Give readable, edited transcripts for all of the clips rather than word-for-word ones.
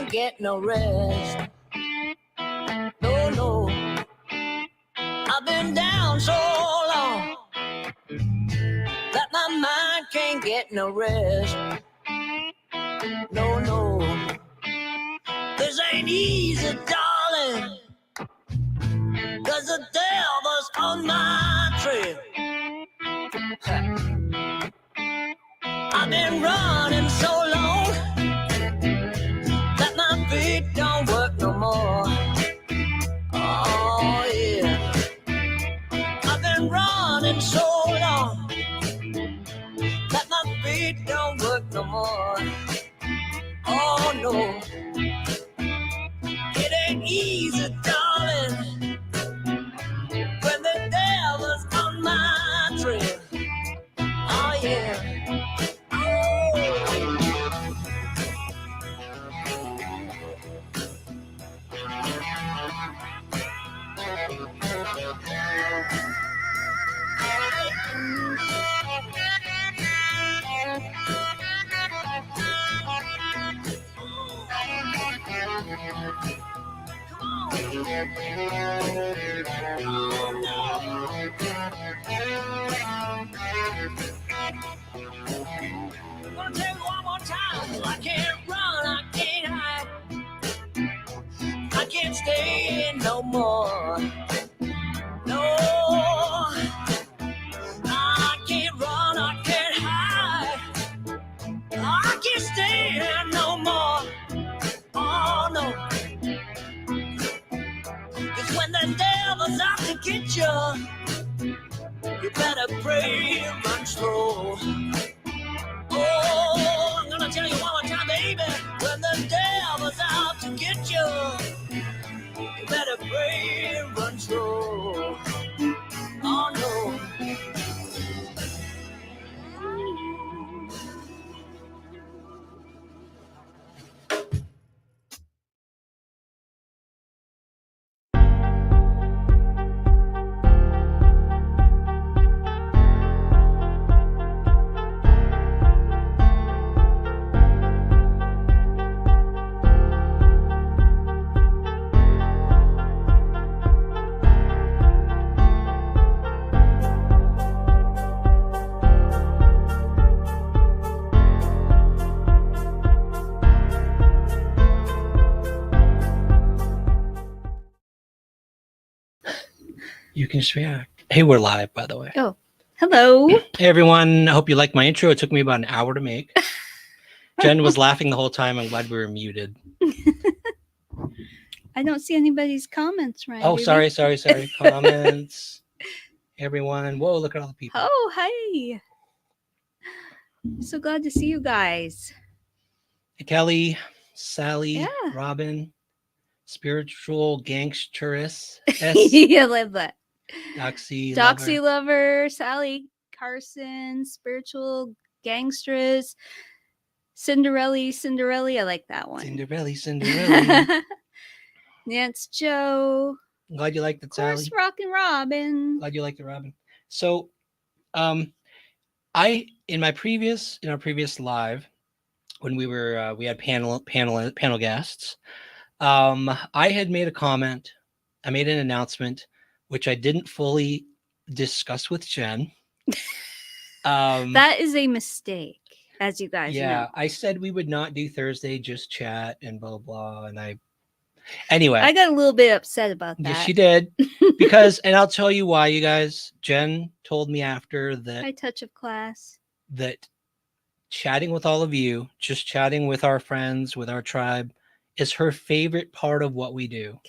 can't get no rest. No, no. I've been down so long that my mind can't get no rest. No, no. This ain't easy, darling, 'cause the devil's on my trail. I've been running so long that my feet don't work no more. Oh, yeah. I've been running so long that my feet don't work no more. Oh, no. It ain't easy, darling, when the devil's on my trail. Oh, yeah. I'm gonna tell you one more time. I can't run, I can't hide, I can't stay no more. No, I can't run, I can't hide, I can't stay no more. Oh no, 'cause when the devil's out to get you, you better pray and run slow. Oh, I'm gonna tell you one more time, baby. When the devil's out to get you, you better pray and run slow. Oh no. You can just react. Hey, we're live, by the way. Oh, hello. Hey, everyone. I hope you liked my intro. It took me about an hour to make. Jen was laughing the whole time. I'm glad we were muted. I don't see anybody's comments, right? Oh, sorry. Comments. Everyone. Whoa, look at all the people. Oh, hey. So glad to see you guys. Hey, Kelly, Sally, Yeah. Robin, Spiritual Gangsteress, Yeah, I love that. Doxy Lover, Sally Carson, Spiritual Gangstress, Cinderella. I like that one. Cinderella. Nance Joe. I'm glad you liked it, Of course, Sally. Rockin' Robin. Glad you liked it, Robin. So, in our previous live, when we had panel guests, I had made a comment. I made an announcement, which I didn't fully discuss with Jen. That is a mistake, as you guys know. I said we would not do Thursday, just chat and blah blah. And anyway, I got a little bit upset about that. Yes, she did. Because, and I'll tell you why, you guys. Jen told me after that. High touch of class. That chatting with all of you, just chatting with our friends, with our tribe, is her favorite part of what we do.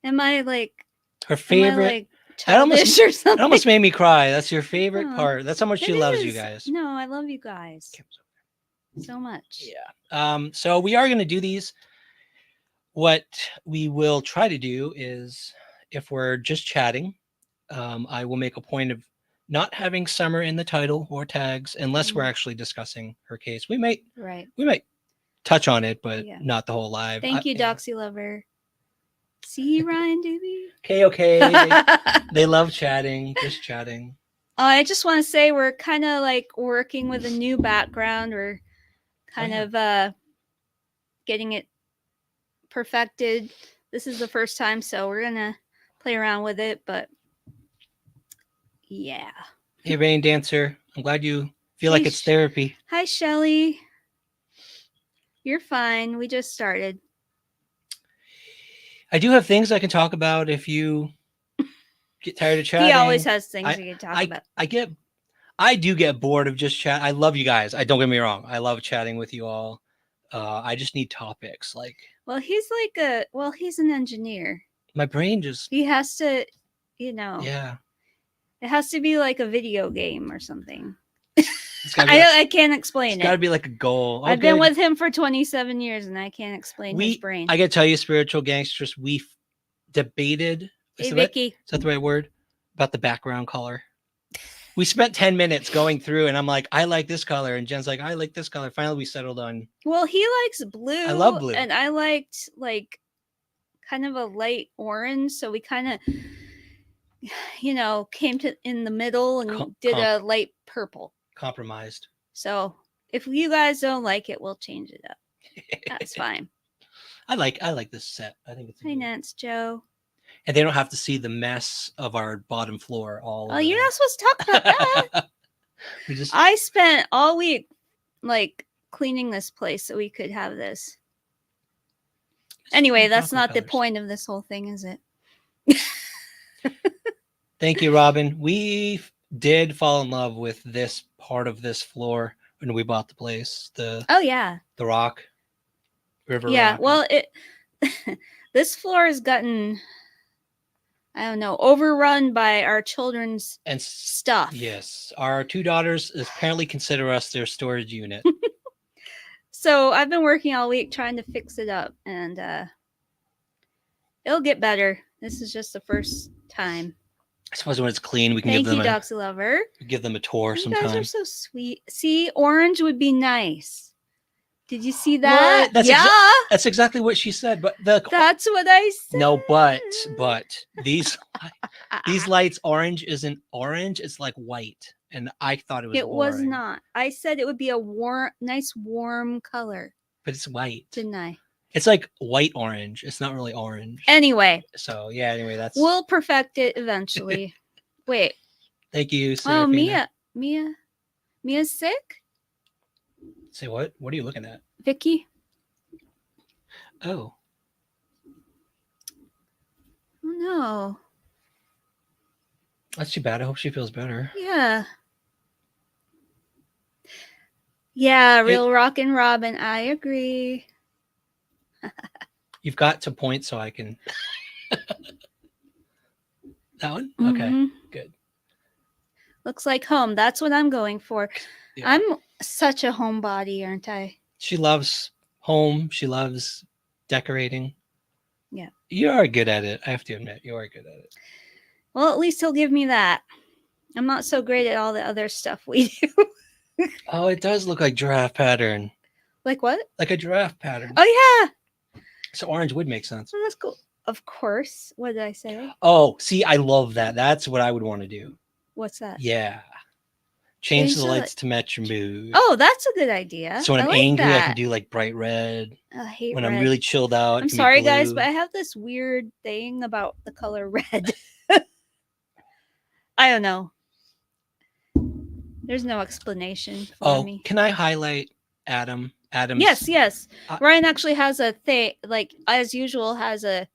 Am I like her favorite? Childish or something? It almost made me cry. That's your favorite part. That's how much she loves you guys. No, I love you guys so much. Yeah. So we are going to do these. What we will try to do is, if we're just chatting, I will make a point of not having Summer in the title or tags unless we're actually discussing her case. We might touch on it, but not the whole live. Thank you, Doxy Lover. See, Ryan Doobie? Okay. They love chatting, just chatting. I just want to say we're kind of like working with a new background. We're kind of getting it perfected. This is the first time, so we're gonna play around with it. But yeah. Hey, Rain Dancer. I'm glad you feel Hey, like it's therapy. Hi, Shelly. You're fine. We just started. I do have things I can talk about if you get tired of chatting. He always has things he can talk about. I do get bored of just chat. I love you guys. Don't get me wrong. I love chatting with you all. I just need topics. Like, well, he's an engineer. My brain just, he has to, yeah. It has to be like a video game or something. I can't explain it. It's got to be like a goal. I've been with him for 27 years and I can't explain his brain. I got to tell you, spiritual gangsters, we debated. Hey, Vicky. Is that the right word? About the background color. We spent 10 minutes going through and I'm like, I like this color. And Jen's like, I like this color. Finally, we settled on. Well, he likes blue. I love blue. And I liked like kind of a light orange. So we kind of, came to in the middle and did a light purple. Compromised. So if you guys don't like it, we'll change it up. That's fine. I like this set. I think it's. Hey, Nance Joe. And they don't have to see the mess of our bottom floor. You're not supposed to talk about that. I spent all week like cleaning this place so we could have this. Anyway, that's not the point of this whole thing, is it? Thank you, Robin. We did fall in love with this part of this floor when we bought the place. The rock, river. Yeah, rock. Well, this floor has gotten, I don't know, overrun by our children's stuff. Yes, our two daughters apparently consider us their storage unit. So I've been working all week trying to fix it up, and it'll get better. This is just the first time. I suppose when it's clean, we can give them Doxy Lover. Give them a tour sometime. You guys are so sweet. See, orange would be nice. Did you see that? What? That's exactly what she said. But that's what I said. No, but these lights, orange isn't orange. It's like white, and I thought it was. It boring. Was not. I said it would be a nice warm color. But it's white. Didn't I? It's like white orange. It's not really orange. Anyway. So yeah. Anyway, we'll perfect it eventually. Wait. Thank you, Serafina. Oh, Mia's sick? Say what? What are you looking at? Vicky. Oh. Oh no. That's too bad. I hope she feels better. Yeah. Yeah, real rockin' Robin. I agree. You've got to point so I can. That one? Okay, good. Looks like home. That's what I'm going for. Yeah. I'm such a homebody, aren't I? She loves home. She loves decorating. Yeah. You are good at it. I have to admit, you are good at it. Well, at least he'll give me that. I'm not so great at all the other stuff we do. Oh, it does look like giraffe pattern. Like what? Like a giraffe pattern. Oh, yeah. So orange would make sense. Oh, that's cool. Of course. What did I say? Oh, see, I love that. That's what I would want to do. What's that? Yeah. Change the lights to match your mood. Oh, that's a good idea. So when I'm angry, I can do like bright red. I hate when red. I'm really chilled out. I'm sorry, guys, but I have this weird thing about the color red. I don't know. There's no explanation for me. Can I highlight Adam? Yes. Ryan actually has a thing, like as usual, has a,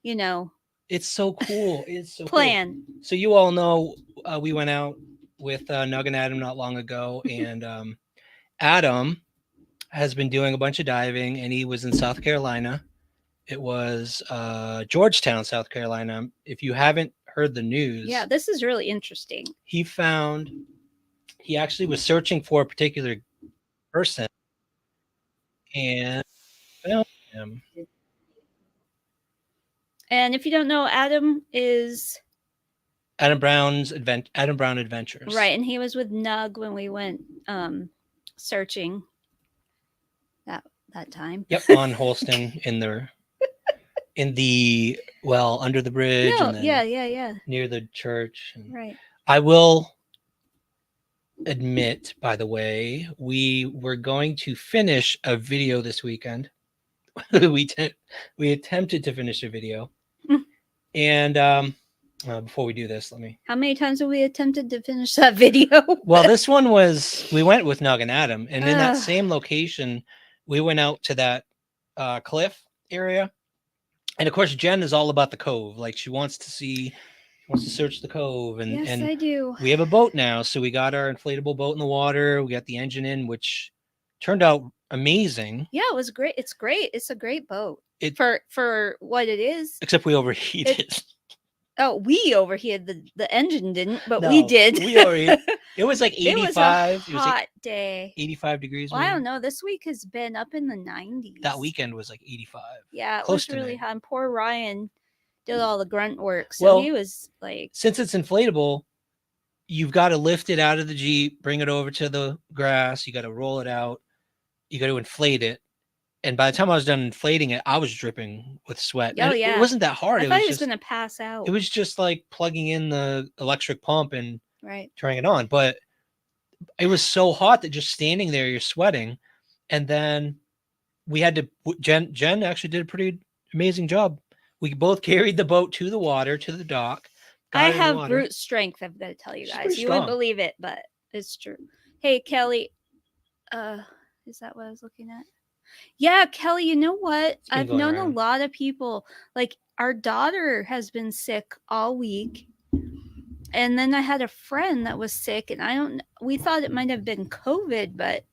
It's so cool. It's so plan. Cool. So you all know we went out with Nug and Adam not long ago, and Adam has been doing a bunch of diving, and he was in South Carolina. It was Georgetown, South Carolina. If you haven't heard the news, yeah, this is really interesting. He actually was searching for a particular person and found him. And if you don't know, Adam is Adam Brown Adventures. Right, and he was with Nug when we went searching that time. Yep, on Holston in the under the bridge. No, and then yeah. Near the church. Right. I will admit, by the way, we were going to finish a video this weekend. we attempted to finish the video, and before we do this, let me. How many times have we attempted to finish that video? Well, this one was we went with Nug and Adam, and in that Ugh. same location, we went out to that cliff area, and of course, Jen is all about the cove. Like she wants to see, wants to search the cove, and Yes, I do. we have a boat now, so we got our inflatable boat in the water. We got the engine in, which turned out amazing. Yeah, it was great. It's great. It's a great boat It for what it is. except we overheated. Oh, we overheated. The engine didn't, but No, we did. we overheated. It was like It was 85. a It was like hot day. 85 degrees. Well, I maybe. don't know. This week has been up in the 90s. That weekend was like 85. Yeah, it close was to really 90. hot. And poor Ryan did all the grunt work, so Well, he was like, Since it's inflatable, you've got to lift it out of the Jeep, bring it over to the grass. You got to roll it out. You got to inflate it. And by the time I was done inflating it, I was dripping with sweat. Oh, And yeah. It wasn't that hard. I It thought was he was just going to pass out. it was just like plugging in the electric pump and right. turning it on. But it was so hot that just standing there, you're sweating. And then we had to Jen actually did a pretty amazing job. We both carried the boat to the water, to the dock. I have brute strength, I've got to tell you She's guys. pretty You wouldn't strong. believe it, but it's true. Hey, Kelly. Is that what I was looking at? Yeah, Kelly, you know what? been I've going known around. a lot of people. Like our daughter has been sick all week. And then I had a friend that was sick, and we thought it might have been COVID, but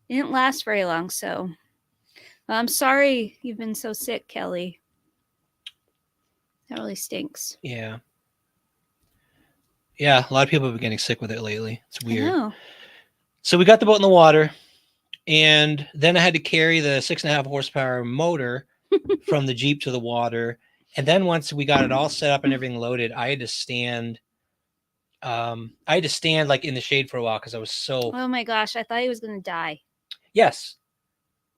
it didn't last very long. So I'm sorry you've been so sick, Kelly. That really stinks. Yeah. Yeah, a lot of people have been getting sick with it lately. It's I weird. know. So we got the boat in the water, and then I had to carry the 6.5 horsepower motor from the Jeep to the water. And then once we got it all set up and everything loaded, I had to stand. I had to stand like in the shade for a while because I was so. Oh my gosh, I thought he was gonna die. Yes.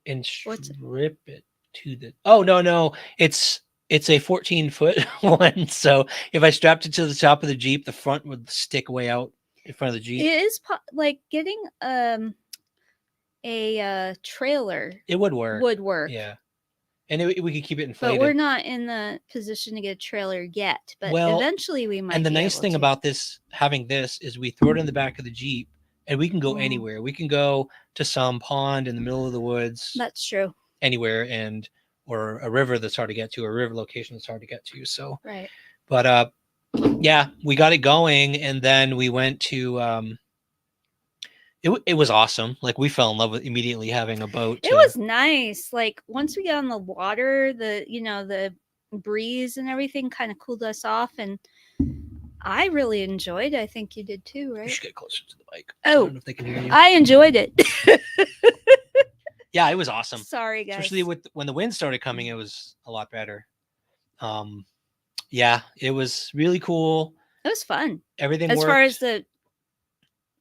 And strip it to the. Oh no! It's a 14-foot one. So if I strapped it to the top of the Jeep, the front would stick way out in front of the Jeep. It is like getting a trailer. It would work. Yeah. And we could keep it inflated. But we're not in the position to get a trailer yet. But eventually we might. And the nice thing about having this is we throw it in the back of the Jeep and we can go anywhere. We can go to some pond in the middle of the woods. That's true. Anywhere, or a river that's hard to get to, a river location that's hard to get to. So right. But yeah, we got it going, and then we went to it was awesome. Like we fell in love with immediately having a boat. It was nice. Like once we got on the water, the breeze and everything kind of cooled us off, and I really enjoyed it. I think you did too, right? You should get closer to the mic. Oh, I don't know if they can hear you. I enjoyed it. Yeah, it was awesome. Sorry, guys. Especially when the wind started coming, it was a lot better. Yeah, it was really cool. It was fun. Everything as worked. far as the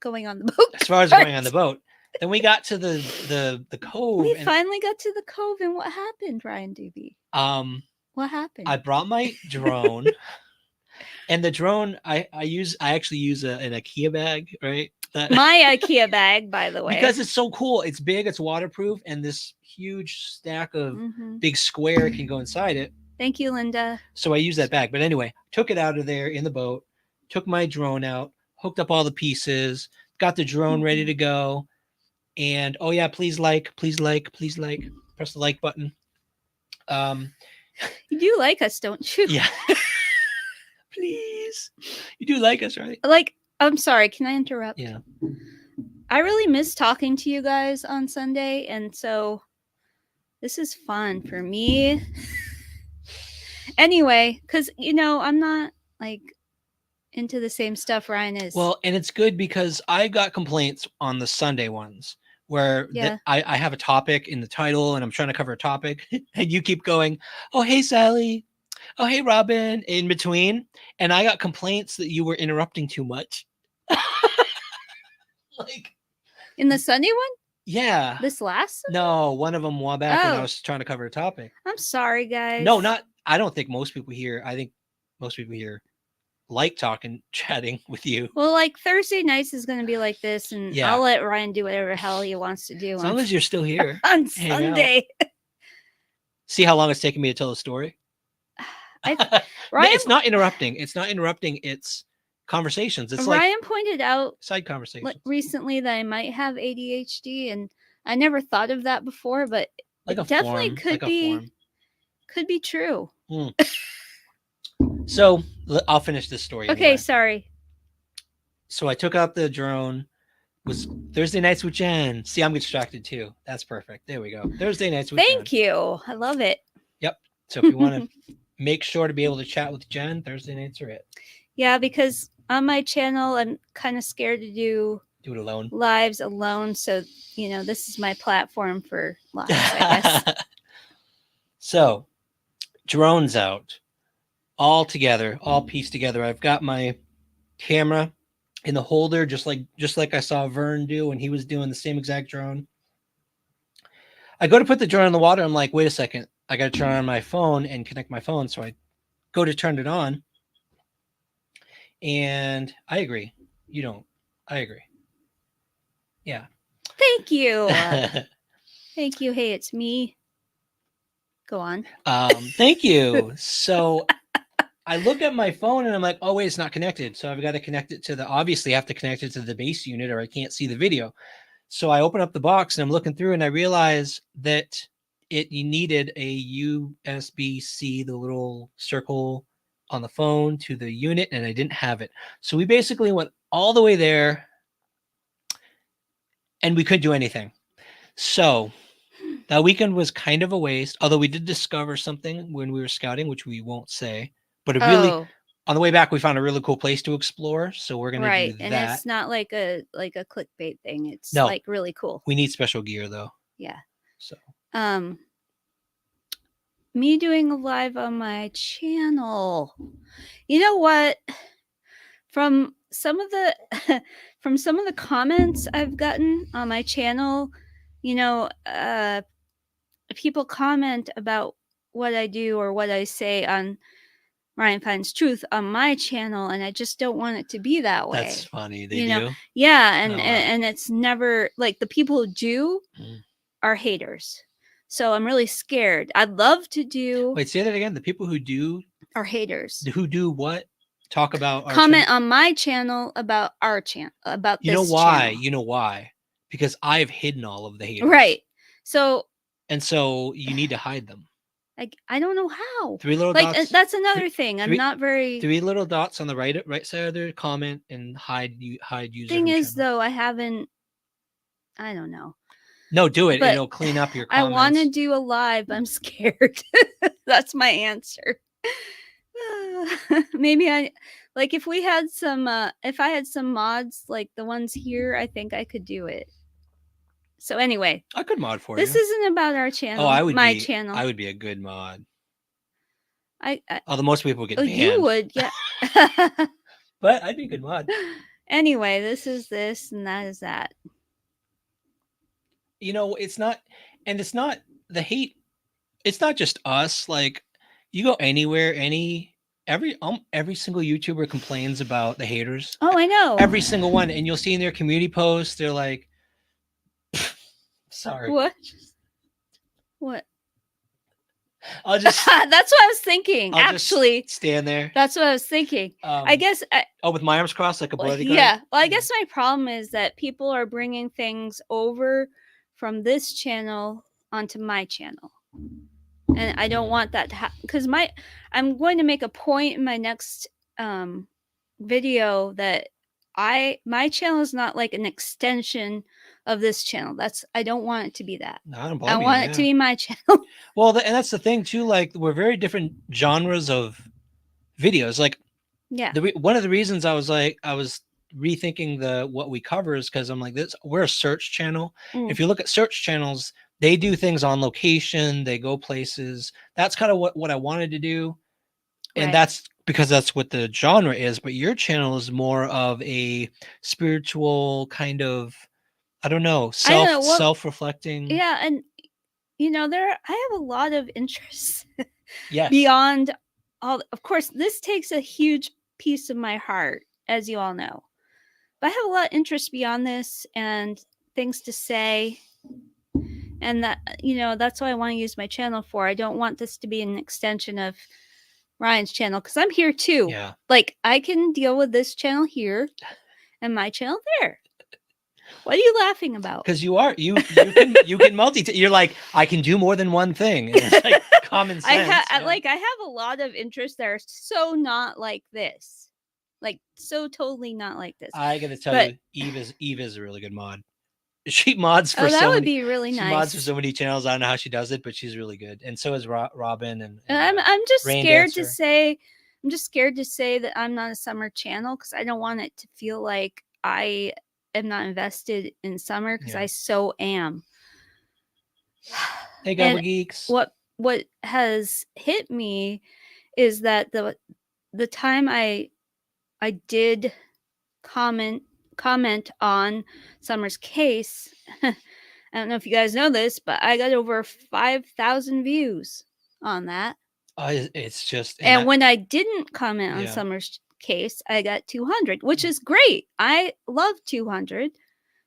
going on the boat. As far as going on the boat. Then we got to the cove. We finally got to the cove, and what happened, Ryan Doobie? What happened? I brought my drone. And the drone I actually use an IKEA bag, right? My IKEA bag, by the way. Because it's so cool. It's big, it's waterproof, and this huge stack of big square can go inside it. Thank you, Linda. So I use that bag. But anyway, took it out of there in the boat, took my drone out, hooked up all the pieces, got the drone ready to go. And oh yeah, please like, press the like button. You do like us, don't you? Yeah. Please. You do like us, right? Like, I'm sorry, can I interrupt? Yeah. I really miss talking to you guys on Sunday, and so this is fun for me. Anyway, because I'm not like into the same stuff Ryan is. Well, and it's good because I got complaints on the Sunday ones where I have a topic in the title and I'm trying to cover a topic and you keep going, oh, hey, Sally. Oh, hey, Robin, in between. And I got complaints that you were interrupting too much. Like in the Sunday one? Yeah. This last Sunday? No, one of them while back when I was trying to cover a topic. I'm sorry, guys. No, I don't think most people here. I think most people here like chatting with you. Well, like Thursday nights is going to be like this, and I'll let Ryan do whatever hell he wants to do. As long as you're still here on Sunday. See how long it's taking me to tell the story? Ryan It's not interrupting. It's not interrupting. It's conversations. It's like Ryan pointed out side conversations. recently that I might have ADHD, and I never thought of that before, but Like a it definitely form. could Like a be form. true. So I'll finish this story Okay, anyway. sorry. So I took out the drone. Was Thursday nights with Jen. See, I'm distracted too. That's perfect. There we go. Thursday nights with Jen. Thank you. I love it. Yep. So if you want to make sure to be able to chat with Jen, Thursday nights are it. Yeah, because on my channel, I'm kind of scared to do it alone. Lives alone. So, this is my platform for lives, I guess. So, drones out, all together, all pieced together. I've got my camera in the holder, just like I saw Vern do when he was doing the same exact drone. I go to put the drone in the water. I'm like, wait a second. I got to turn on my phone and connect my phone. So I go to turn it on. And I agree. You don't. I agree. Yeah. Thank you. Thank you. Hey, it's me. Go on. Thank you. So I look at my phone and I'm like, oh, wait, it's not connected. So I've got to connect it to obviously I have to connect it to the base unit or I can't see the video. So I open up the box and I'm looking through and I realize that you needed a USB-C, the little circle on the phone to the unit, and I didn't have it. So we basically went all the way there and we couldn't do anything. So that weekend was kind of a waste, although we did discover something when we were scouting, which we won't say, but it really, on the way back, we found a really cool place to explore. So we're going to do that. And it's not like a clickbait thing. It's like really cool. We need special gear though. Yeah. So, me doing a live on my channel. You know what? From some of the comments I've gotten on my channel, people comment about what I do or what I say on Ryan Finds Truth on my channel, and I just don't want it to be that way. That's funny. They do. Yeah, and it's never like the people who do are haters. So I'm really scared. I'd love to do. Wait, say that again. The people who do are haters. Who do what? Talk about our comment on my channel about our channel about you this know why? channel. You know why? Because I've hidden all of the haters. Right. So you need to hide them. I don't know how. 3 little dots. That's another thing. I'm not very 3 little dots on the right side of their comment and hide user. Thing is though, I don't know. No, do it. It'll clean up your comments. I want to do a live. I'm scared. That's my answer. Maybe if I had some mods like the ones here, I think I could do it. So anyway, I could mod for you. This isn't about our channel. Oh, I would my channel. I would be a good mod. Although most people get banned. You would, yeah. But I'd be a good mod. Anyway, this is this and that is that. It's not the hate. It's not just us. Like, you go anywhere, every single YouTuber complains about the haters. Oh, I know. Every single one. And you'll see in their community posts, they're like, sorry. What? I'll just that's what I was thinking. Actually, stand there. That's what I was thinking. I guess. With my arms crossed like a bloody guy. Yeah. Well, I guess my problem is that people are bringing things over from this channel onto my channel, and I don't want that to happen because I'm going to make a point in my next video that my channel is not like an extension of this channel. I don't want it to be that. No, I don't blame I want it to be my channel. Well, and that's the thing too. Like, we're very different genres of videos. Like, yeah. One of the reasons I was rethinking what we cover is because I'm like, we're a search channel. If you look at search channels, they do things on location. They go places. That's kind of what I wanted to do, and that's because that's what the genre is. But your channel is more of a spiritual kind of, I don't know, self-reflecting. Yeah, and I have a lot of interests. Yes. Beyond all, of course, this takes a huge piece of my heart, as you all know. But I have a lot of interest beyond this and things to say. And that, that's what I want to use my channel for. I don't want this to be an extension of Ryan's channel because I'm here too. Yeah. Like I can deal with this channel here and my channel there. What are you laughing about? Because you can multitask. You're like, I can do more than one thing, and it's like common sense. Yeah. I have a lot of interests that are so not like this, like so totally not like this. I got to tell But you, Eve is a really good mod. She mods for that so would many. be really She mods for nice. so many channels. I don't know how she does it, but she's really good. And so is Robin And and I'm just Rain scared to Dancer. say I'm just scared to say that I'm not a summer channel because I don't want it to feel like I am not invested in summer because Yeah. I so am. Hey, Gobble And Geeks. what has hit me is that the time I did comment on Summer's case. I don't know if you guys know this, but I got over 5,000 views on that. It's just And when I didn't comment on yeah, Summer's case, I got 200, which is great. I love 200,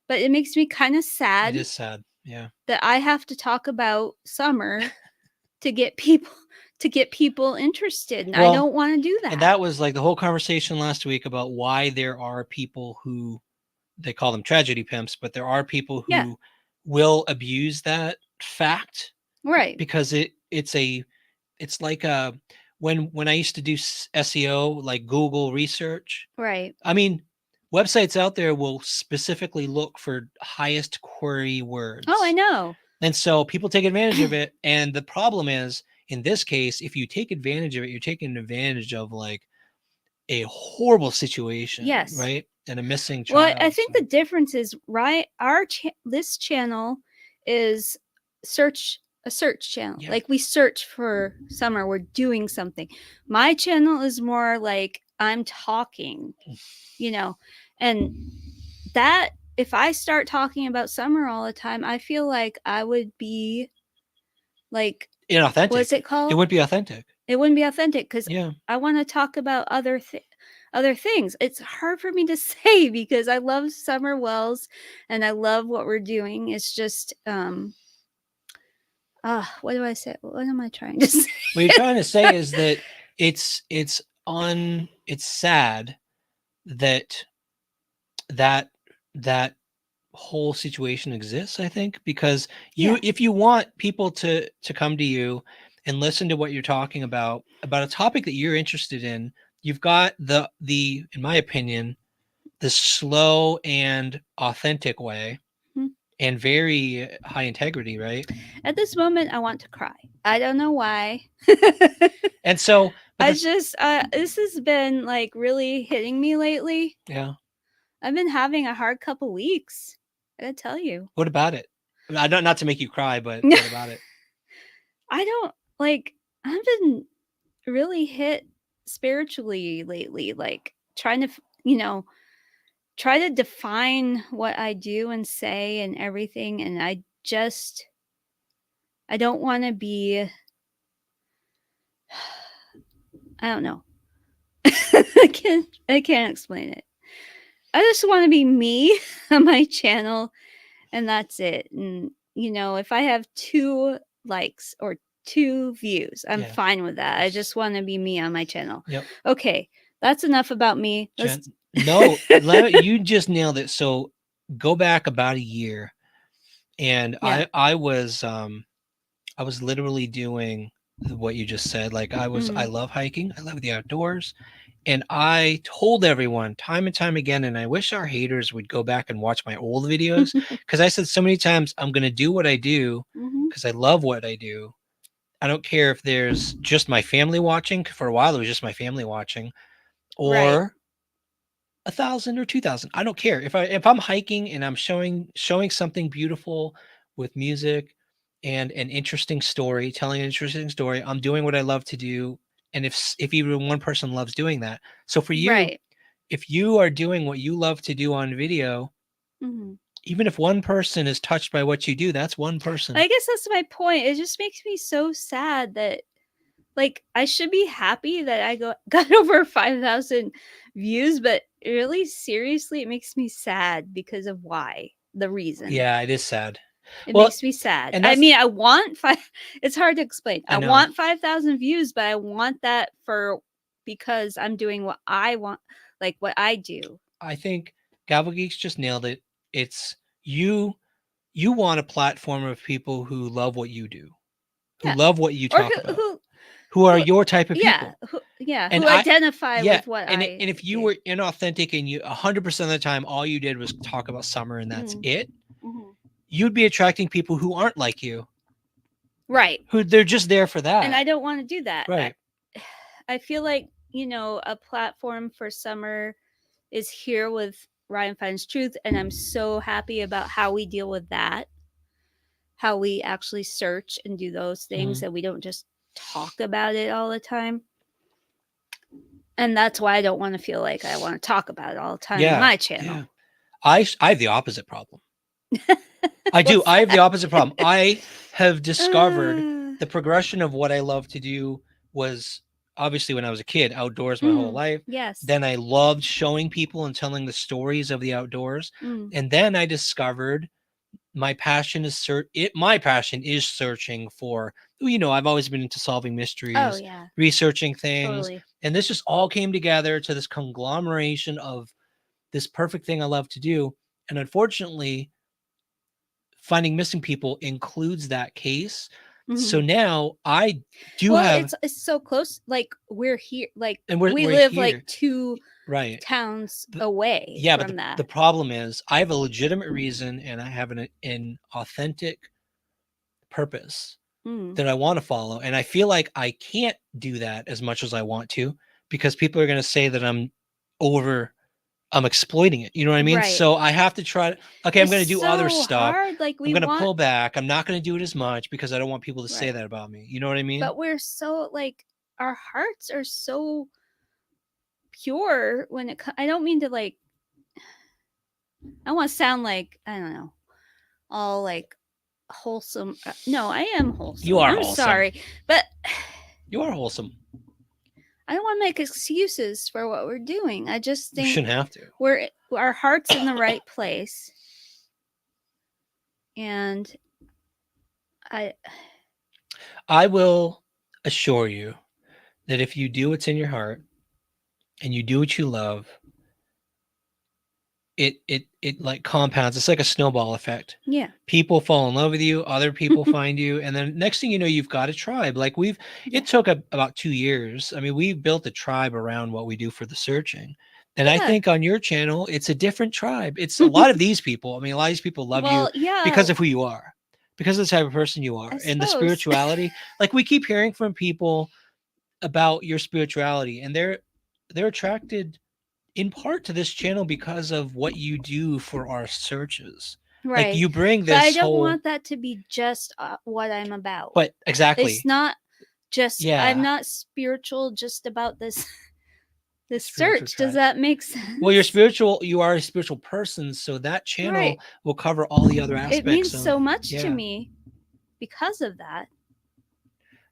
but it makes me kind of it sad is sad. Yeah. that I have to talk about Summer to get people interested, and I Well, don't want to do that. and that was like the whole conversation last week about why there are people who they call them tragedy pimps, but there are people who Yeah. will abuse that fact Right. because it's like a when I used to do SEO, like Google research. Right. I mean, websites out there will specifically look for highest query words. Oh, I know. And so people take advantage of it. And the problem is, in this case, if you take advantage of it, you're taking advantage of like a horrible situation, Yes. right? And a missing Well, child. I think the difference is right. This channel is a search channel. Yeah. Like we search for Summer, we're doing something. My channel is more like I'm talking, and that if I start talking about Summer all the time, I feel like I would be like inauthentic. What's it called? It wouldn't be authentic. It wouldn't be authentic because Yeah. I want to talk about other things. It's hard for me to say because I love Summer Wells and I love what we're doing. It's just what do I say? What am I trying to say? What you're trying to say is that it's sad that that whole situation exists, I think, because if you want people to come to you and listen to what you're talking about a topic that you're interested in, you've got the in my opinion, the slow and authentic way and very high integrity, right? At this moment I want to cry. I don't know why. And so I just this has been like really hitting me lately. Yeah. I've been having a hard couple weeks. I gotta tell you. What about it? I don't, not to make you cry, but what about it? I don't like. I've been really hit spiritually lately, like trying to, try to define what I do and say and everything. And I don't want to be, I don't know. I can't explain it. I just want to be me on my channel and that's it. And, if I have 2 likes or 2 views, I'm fine with that. I just want to be me on my channel. Yep. Okay. That's enough about me. No, you just nailed it. So go back about a year and I was literally doing what you just said. Like I love hiking. I love the outdoors. And I told everyone time and time again, and I wish our haters would go back and watch my old videos because I said so many times, I'm going to do what I do because I love what I do. I don't care if there's just my family watching. For a while, it was just my family watching, or 1,000 or 2,000. I don't care if I'm hiking and I'm showing something beautiful with music and an interesting story, telling an interesting story. I'm doing what I love to do, and if even one person loves doing that, so for you, if you are doing what you love to do on video, even if one person is touched by what you do, that's one person. I guess that's my point. It just makes me so sad that, like, I should be happy that I got over 5,000 views, but really, seriously, it makes me sad because of the reason. Yeah, it is sad. It Well, makes me sad. and I that's mean, I want it's hard to explain. I I know. want 5,000 views, but I want that because I'm doing what I want, like what I do. I think Gavel Geeks just nailed it. It's you. You want a platform of people who love what you do, who Yeah. love what you Or talk about, who are your type of people. And who identify yeah, with what and I if you do. were inauthentic and you 100% of the time all you did was talk about summer and that's it, you'd be attracting people who aren't like you, Right. who they're just there for And I that. don't want to do that. Right. I feel like, a platform for summer is here with Ryan Finds Truth, and I'm so happy about how we deal with that. How we actually search and do those things, and we don't just talk about it all the time. And that's why I don't want to feel like I want to talk about it all the time on my channel. Yeah. I have the opposite problem. I do. I have the opposite problem. I have discovered the progression of what I love to do was obviously when I was a kid, outdoors my whole life. Yes. Then I loved showing people and telling the stories of the outdoors. And then I discovered my passion is searching for, I've always been into solving mysteries, researching things. Totally. And this just all came together to this conglomeration of this perfect thing I love to do. And unfortunately, finding missing people includes that case. So now I do have, it's so close. Like we're here, like and we we're live here. like 2 right towns away yeah, from but that. the problem is I have a legitimate reason and I have an authentic purpose that I want to follow. And I feel like I can't do that as much as I want to because people are going to say that I'm exploiting it. You know what I mean? Right. So I have to try. Okay, I'm going to do other stuff. Hard. Like I'm going to pull back. I'm not going to do it as much because I don't want people to say Right. that about me. You know what I mean? But we're so like our hearts are so pure when it. I don't mean to like. I want to sound like I don't know, all like wholesome. No, I am wholesome. You are I'm wholesome. sorry, but You are wholesome. I don't want to make excuses for what we're doing. I just You think shouldn't have to. our heart's in the right place, and I will assure you that if you do what's in your heart and you do what you love, it like compounds. It's like a snowball effect. Yeah. People fall in love with you, other people find you, and then next thing you know, you've got a tribe. Like it took about 2 years. I mean, we built a tribe around what we do for the searching. And I think on your channel, it's a different tribe. It's a lot of these people. I mean, a lot of these people love you because of who you are, because of the type of person you are, and the spirituality. Like we keep hearing from people about your spirituality, and they're attracted in part to this channel because of what you do for our searches. Right. Like you bring this but I don't want that to be just what I'm about. But exactly. It's not just I'm not spiritual just about this search. Does that make sense? Well, you are a spiritual person, so that channel will cover all the other aspects. It means so much to me because of that.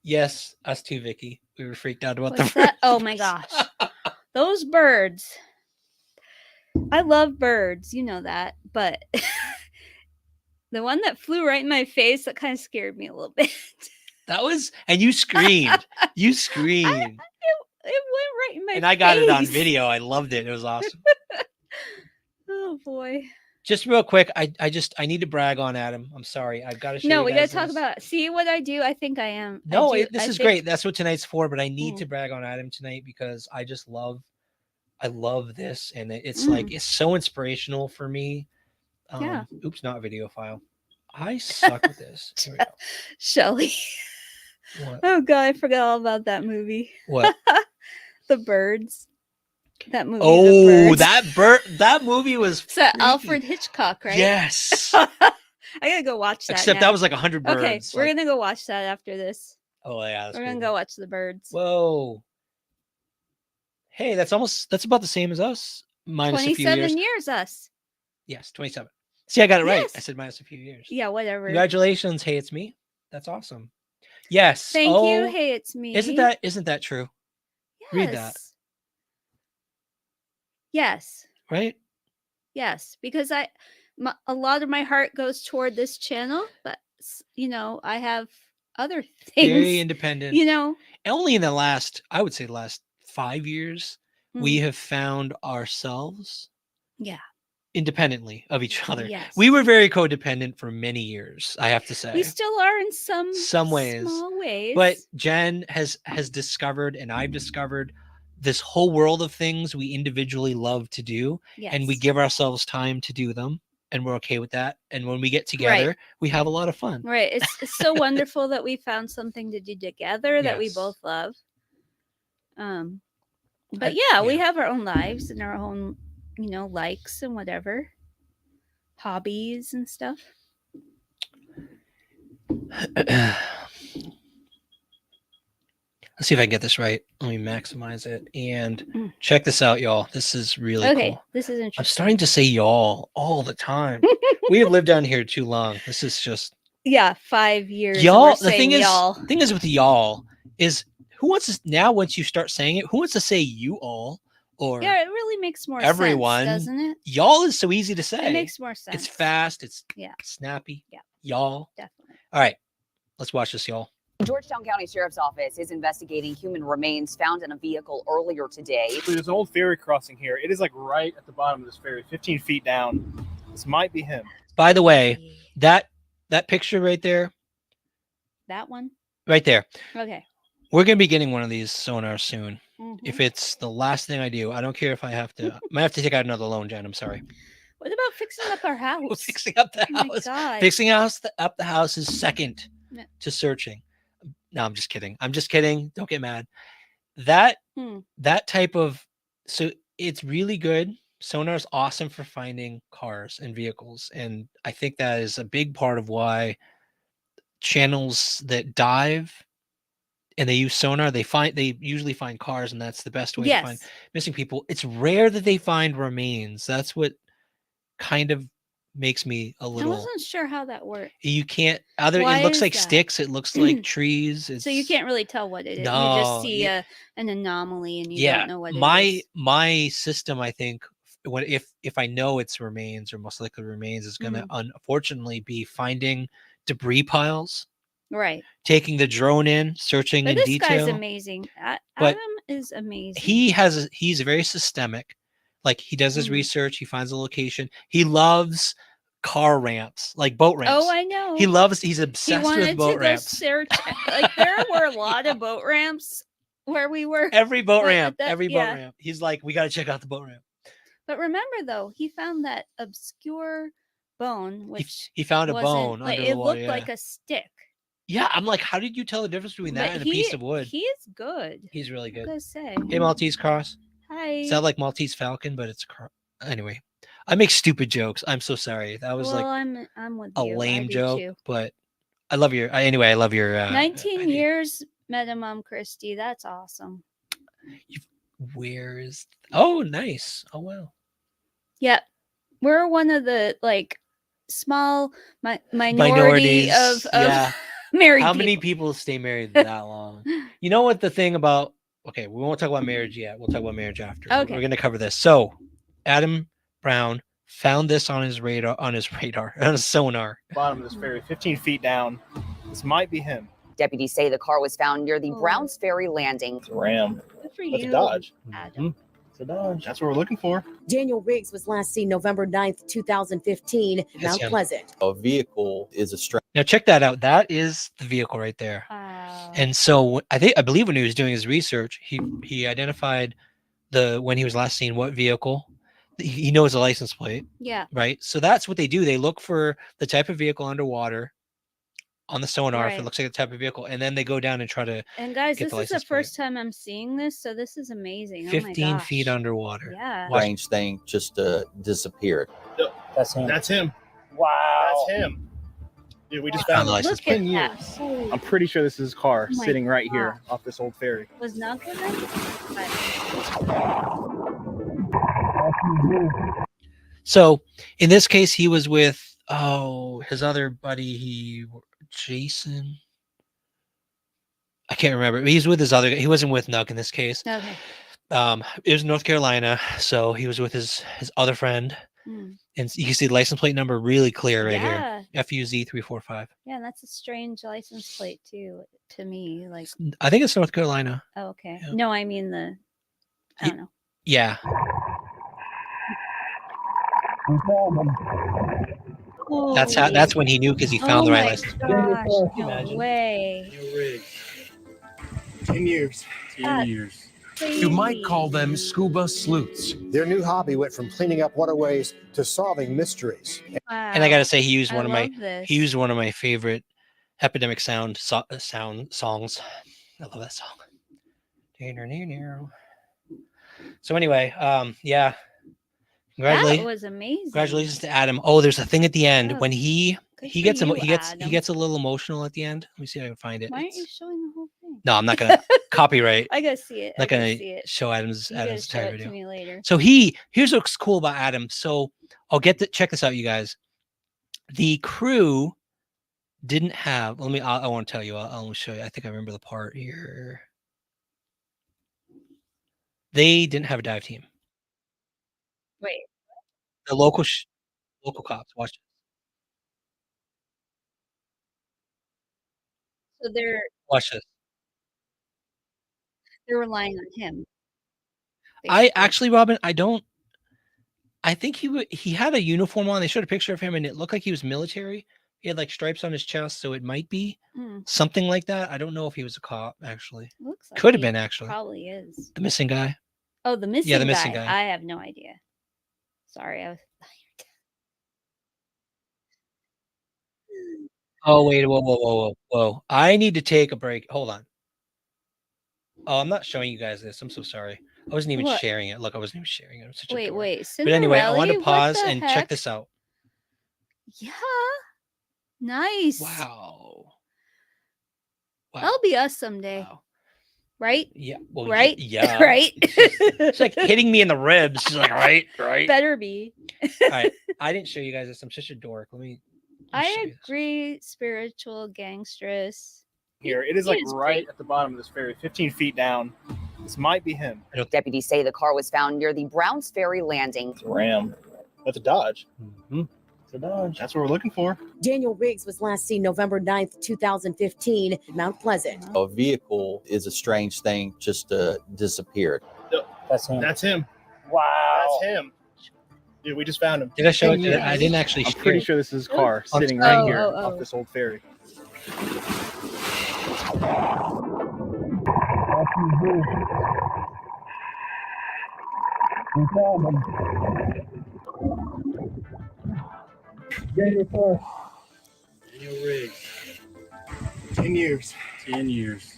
Yes, us too, Vicky. We were freaked out about What's that? Oh my gosh. Those birds. I love birds, you know that, but the one that flew right in my face, that kind of scared me a little bit. That was, and you screamed. You screamed. It went right in my face. And I got it on video. I loved it. It was awesome. Oh boy. Just real quick, I need to brag on Adam. I'm sorry. I've got to show you. No, we got to talk about it. See what I do? I think I am. No, this is great. That's what tonight's for, but I need to brag on Adam tonight because I love this, and it's like it's so inspirational for me. Oops, not video file. I suck at this. Here we go. Shelly. What? Oh god, I forgot all about that movie. What? The Birds. That movie. Oh, that movie was. It's Alfred Hitchcock, right? Yes. I gotta go watch that. Except that was like 100 birds. Okay, we're gonna go watch that after this. Oh yeah, we're gonna go watch The Birds. Whoa. Hey, that's about the same as us. Minus a few years. 27 years, us. Yes, 27. See, I got it right. I said minus a few years. Yeah, whatever. Congratulations. Hey, it's me. That's awesome. Yes. Thank you. Hey, it's me. Isn't that true? Yes. Read that. Yes. Right? Yes, because a lot of my heart goes toward this channel, but I have other things. Very independent. And only in the last, I would say, the last 5 years, we have found ourselves. Yeah. Independently of each other. Yes. We were very codependent for many years, I have to say. We still are in some ways. small ways. But Jen has discovered, and I've discovered, this whole world of things we individually love to do. Yes. And we give ourselves time to do them. And we're okay with that. And when we get together, we have a lot of fun. Right. It's so wonderful that we found something to do together that we both love. But we have our own lives and our own, likes and whatever, hobbies and stuff. Let's see if I can get this right. Let me maximize it and check this out, y'all. This is really cool. This is interesting. I'm starting to say y'all all the time. We have lived down here too long. This is just 5 years. Y'all. The thing is with y'all is, who wants to now? Once you start saying it, who wants to say you all or it really makes more everyone, sense, doesn't it? Y'all is so easy to say. It makes more sense. It's fast. It's snappy. Yeah. Y'all. Definitely. All right, let's watch this, y'all. Georgetown County Sheriff's Office is investigating human remains found in a vehicle earlier today. There's an old ferry crossing here. It is like right at the bottom of this ferry, 15 feet down. This might be him. By the way, that picture right there. That one? Right there. Okay. We're going to be getting one of these sonars soon. If it's the last thing I do, I don't care if I have to. I might have to take out another loan, Jen. I'm sorry. What about fixing up our house? Fixing up the house. My God. Fixing up the house is second to searching. No, I'm just kidding. Don't get mad. That type of, so it's really good. Sonar's awesome for finding cars and vehicles. And I think that is a big part of why channels that dive and they use sonar, they usually find cars, and that's the best way to find missing people. It's rare that they find remains. That's what kind of makes me a little. I wasn't sure how that worked. You can't. It looks like sticks. It looks like trees. So you can't really tell what it is. No, you just see an anomaly, and you don't know what it is. My system, I think, if I know it's remains, or most likely remains, is going to unfortunately be finding debris piles. Right. Taking the drone in, searching in detail. This guy's amazing. Adam is amazing. He's very systemic. Like, he does his research. He finds a location. He loves car ramps, like boat ramps. Oh, I know. He's obsessed with boat ramps. Search, like, there were a lot of boat ramps where we were. Every boat ramp. Boat ramp. He's like, we got to check out the boat ramp. But remember, though, he found that obscure bone, which he found a bone under the water. It looked like a stick. Yeah, I'm like, how did you tell the difference between that and a piece of wood? He is good. He's really good. I gotta say. Hey, Maltese Cross. Hi. It's not like Maltese Falcon, but it's anyway. I make stupid jokes. I'm so sorry. That was I'm with a you. lame joke, but I love your. Anyway, I love your. 19 years, Mom Christie. That's awesome. Where is? Oh, nice. Oh, wow. Yeah, we're one of the small minority of married. How many people stay married that long? You know what the thing about? Okay, we won't talk about marriage yet. We'll talk about marriage after. Okay. We're going to cover this. So, Adam Brown found this on his sonar. Bottom of this ferry, 15 feet down. This might be him. Deputies say the car was found near the Browns Ferry landing. It's a Ram. Good for That's you, a Dodge. Adam. It's a Dodge. That's what we're looking for. Daniel Riggs was last seen November 9th, 2015, Mount Pleasant. A vehicle is a strap. Now check that out. That is the vehicle right there. And so I believe when he was doing his research, he identified when he was last seen what vehicle. He knows the license plate. Yeah. Right. So that's what they do. They look for the type of vehicle underwater on the sonar if it looks like a type of vehicle, and then they go down and try to. And guys, this is the first time I'm seeing this, so this is amazing. 15 feet underwater. Yeah. Strange thing just disappeared. Yep. That's him. That's him. Wow. That's him. Dude, we just found the license plate. I'm pretty sure this is his car sitting right here off this old ferry. Was not good. So in this case, he was with his other buddy, Jason. I can't remember. He's with his other. He wasn't with Nug in this case. Okay. It was North Carolina, so he was with his other friend. And you can see the license plate number really clear right Yeah. here. FUZ345. Yeah, and that's a strange license plate too to me. Like, I think it's North Carolina. oh, okay. Yeah. No, I mean I don't know. Yeah. That's when he knew, because he found the right license plate. Gosh, no Imagine. way. 10 years. 10 years. You might call them scuba sleuths. Their new hobby went from cleaning up waterways to solving mysteries. Wow. And I gotta say, he used I one of my love this. he used one of my favorite Epidemic Sound songs. I love that song. So anyway, yeah. That was amazing. Congratulations to Adam. Oh, there's a thing at the end Oh, when he good gets for you, he gets Adam. a little emotional at the end. Let me see if I can find it. Why aren't you showing the whole thing? No, I'm not gonna copyright. I gotta see it. Not I gotta gonna see it. show Adam's You gotta show entire it video. to me later. So here's what's cool about Adam. So I'll check this out, you guys. The crew didn't have. I want to tell you. I'll show you. I think I remember the part here. They didn't have a dive team. Wait. The local cops. Watch it. So they're Watch this. relying on him. I actually, Robin, I think he had a uniform on. They showed a picture of him, and it looked like he was military. He had like stripes on his chest, so it might be something like that. I don't know if he was a cop. Actually, Looks like could have he been. Actually, probably is. the missing guy. Oh, the missing Yeah, the missing guy. I have no idea. Sorry, I was. Oh wait, whoa! I need to take a break. Hold on. Oh, I'm not showing you guys this. I'm so sorry. I wasn't even What? sharing it. Look, I wasn't even sharing it. I'm such a dork. Wait. But anyway, I want to Cinderelli? pause What the and heck? check this out. Yeah. Nice. Wow. That'll be us someday. Wow. Right? Yeah. Well, Right? Yeah. Right? It's like hitting me in the ribs. She's like, right. Better be. All right. I didn't show you guys this. I'm such a dork. Let me show I you this. agree. Spiritual gangstress. Here, it is He like is right great. at the bottom of this ferry, 15 feet down. This might be him. Deputies say the car was found near the Browns Ferry landing. It's a Ram. That's a Dodge. It's a Dodge. That's what we're looking for. Daniel Riggs was last seen November 9th, 2015, Mount Pleasant. A vehicle is a strange thing, just disappeared. That's him. That's him. Wow. That's him. Dude, we just found him. Did I show it? 10 years. I didn't actually I'm share pretty it. sure this is his car Oh, sitting right oh, here oh, oh. off this old ferry. Daniel Riggs. 10 years. 10 years.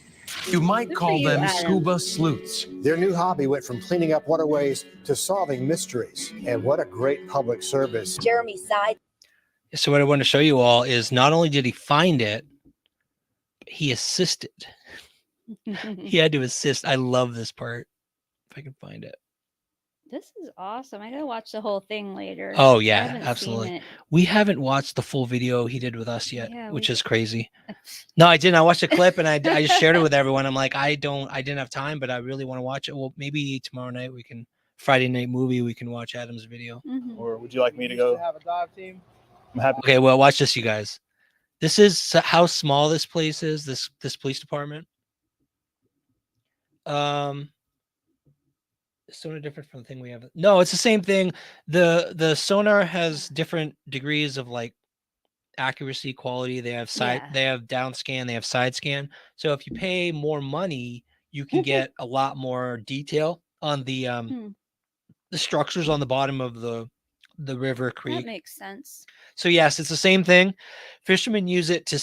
You might Good for call you, them Adam. scuba sleuths. Their new hobby went from cleaning up waterways to solving mysteries. And what a great public service. Jeremy Side. So what I want to show you all is not only did he find it, he assisted. He had to assist. I love this part. If I can find it. This is awesome. I gotta watch the whole thing later. Oh I yeah, haven't seen absolutely. it. We haven't watched the full video he did with us yet, Yeah, which we- is crazy. No, I didn't. I watched a clip and I just shared it with everyone. I'm like, I didn't have time, but I really want to watch it. Well, maybe tomorrow night Friday night movie, we can watch Adam's video. Mhm. Or would you like me to go? Have a dive team? I'm happy. Okay, well, watch this, you guys. This is how small this place is. This police department. Sonar different from the thing we have. No, it's the same thing. The sonar has different degrees of like accuracy, quality. They have they have down scan, they have side scan. So if you pay more money, you can get a lot more detail on the structures on the bottom of the river creek. That makes sense. So yes, it's the same thing. Fishermen use it to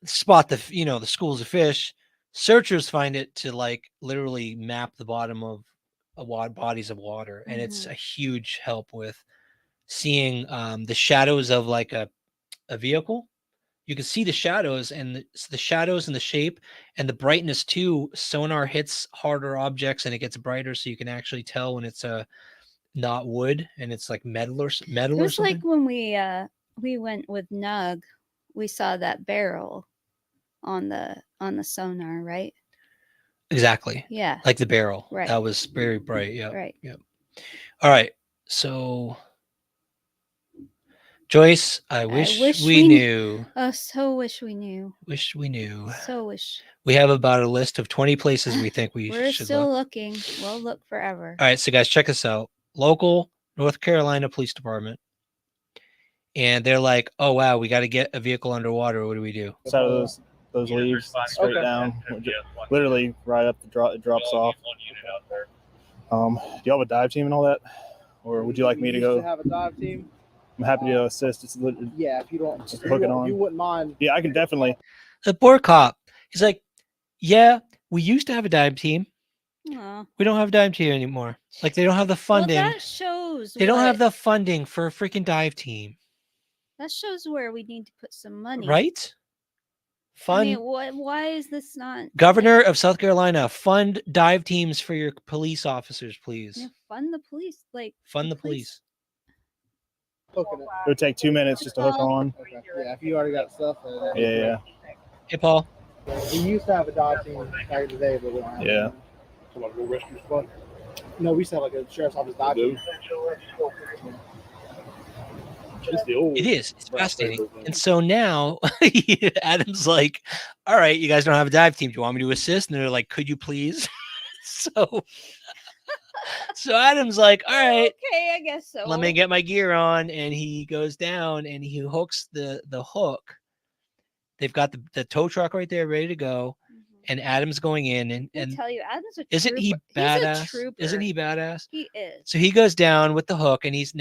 spot the schools of fish. Searchers find it to like literally map the bottom of bodies of water, and it's a huge help with seeing the shadows of like a vehicle. You can see the shadows and the shadows and the shape and the brightness too. Sonar hits harder objects and it gets brighter, so you can actually tell when it's not wood and it's like metal or It something. was like when we went with Nug, we saw that barrel on the sonar, right? Exactly. Yeah. Like the barrel. Right. That was very bright. Yeah. Right. Yep. All right. So, Joyce, I wish we knew. So wish we knew. Wish we knew. So wish. We have about a list of 20 places we think we We're should still look. looking. We'll look forever. All right, so guys, check this out. Local North Carolina Police Department. And they're like, oh, wow, we got to get a vehicle underwater. What do we do? So those leaves straight down, literally right up the drop. It drops off. Do you have a dive team and all that, or would you like me to go? Have a dive team. I'm happy to assist. If you don't, just hook it on. You wouldn't mind. Yeah, I can definitely. The poor cop. He's like, yeah, we used to have a dive team. Aww. We don't have a dive team anymore. Like, they don't have the funding. Well, that shows. They don't have the funding for a freaking dive team. That shows where we need to put some money. Right? Fund. I mean, why is this not? Governor of South Carolina, fund dive teams for your police officers, please. Yeah, fund the police. Fund the police. It would take 2 minutes just to hook on. Okay. Yeah, if you already got stuff. Yeah. Hey, Paul. We used to have a dive team back in the day, but we don't have Yeah. So like a rescue squad? No, we used to have like a sheriff's office dive team. It is. It's fascinating. And so now Adam's like, all right, you guys don't have a dive team. Do you want me to assist? And they're like, could you please? So Adam's like, all right. Okay, I guess so. Let me get my gear on. And he goes down and he hooks the hook. They've got the tow truck right there ready to go. And Adam's going in and I tell you, Adam's a trooper. isn't he badass? He's a trooper. Isn't he badass? He is. So he goes down with the hook and he's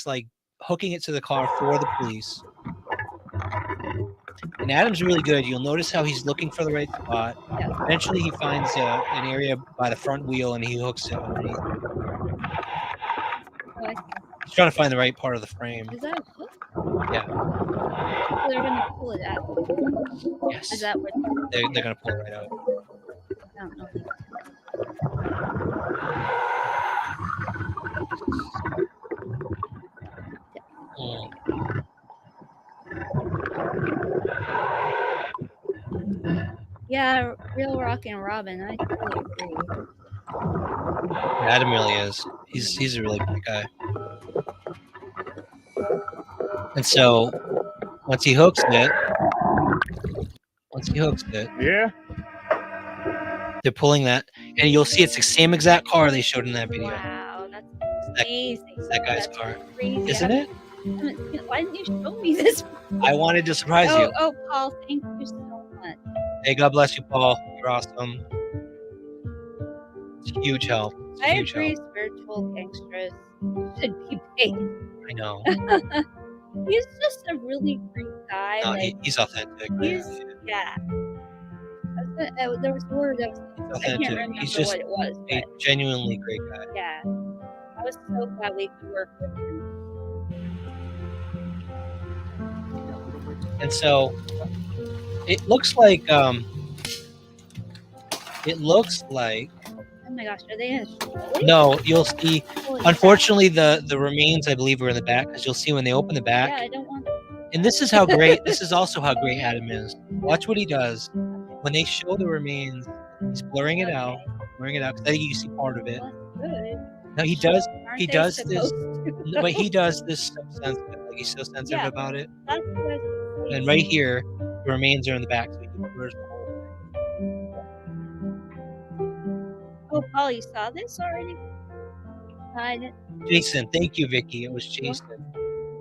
like hooking it to the car for the police. And Adam's really good. You'll notice how he's looking for the right spot. Yeah. Eventually he finds an area by the front wheel and he hooks it underneath. He's trying to find the right part of the frame. Is that a hook? Yeah. So they're going to pull it out. Yes. Is that what they're going to pull it right out. I don't know. Yeah, real Rockin' Robin. I totally agree. Adam really is. He's a really good guy. And so once he hooks it, yeah, they're pulling that, and you'll see it's the same exact car they showed in that video. Wow, that's amazing. That guy's That's car, crazy. isn't it? Why didn't you show me this? I wanted to surprise you. Oh, Paul, thank you so much. Hey, God bless you, Paul. You're awesome. It's a huge help. I agree. Spiritual gangsters should be paid. I know. He's just a really great guy. No, like, he's authentic. Yeah. There was a word that was, I can't remember He's just what it was. a genuinely great guy. Yeah. I was so glad we could work with him. And so it looks like Oh my gosh, are they in a show? no, you'll see. Holy Unfortunately, the remains, I believe, are in the back, because you'll see when they open the back. Yeah, I don't want. And this is how great. This is also how great Adam is. Watch what he does when they show the remains. He's blurring it out, because I think you can see part of it. Good. No, he does. Aren't He they does this, supposed to? but he does this so sensitive. Like, he's so sensitive Yeah. about it. That's what I was And right here, the remains are in the back, so he blurs the whole thing. Oh, Paul, you saw this already? I didn't. Jason, thank you, Vicky. It was Jason.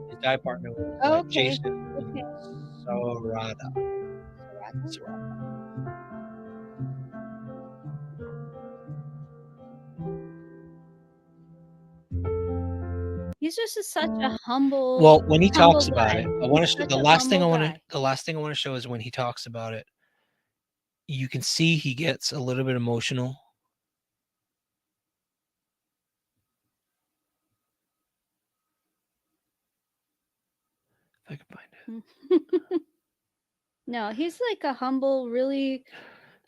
His dive partner was Oh, okay. Jason. Okay. Sorada. He's just such a humble. Well, when he humble talks about guy. it, I want to He's show such the a last thing I humble want to guy. the last thing I want to show is when he talks about it. You can see he gets a little bit emotional. If I can find it. No, he's like a humble, really.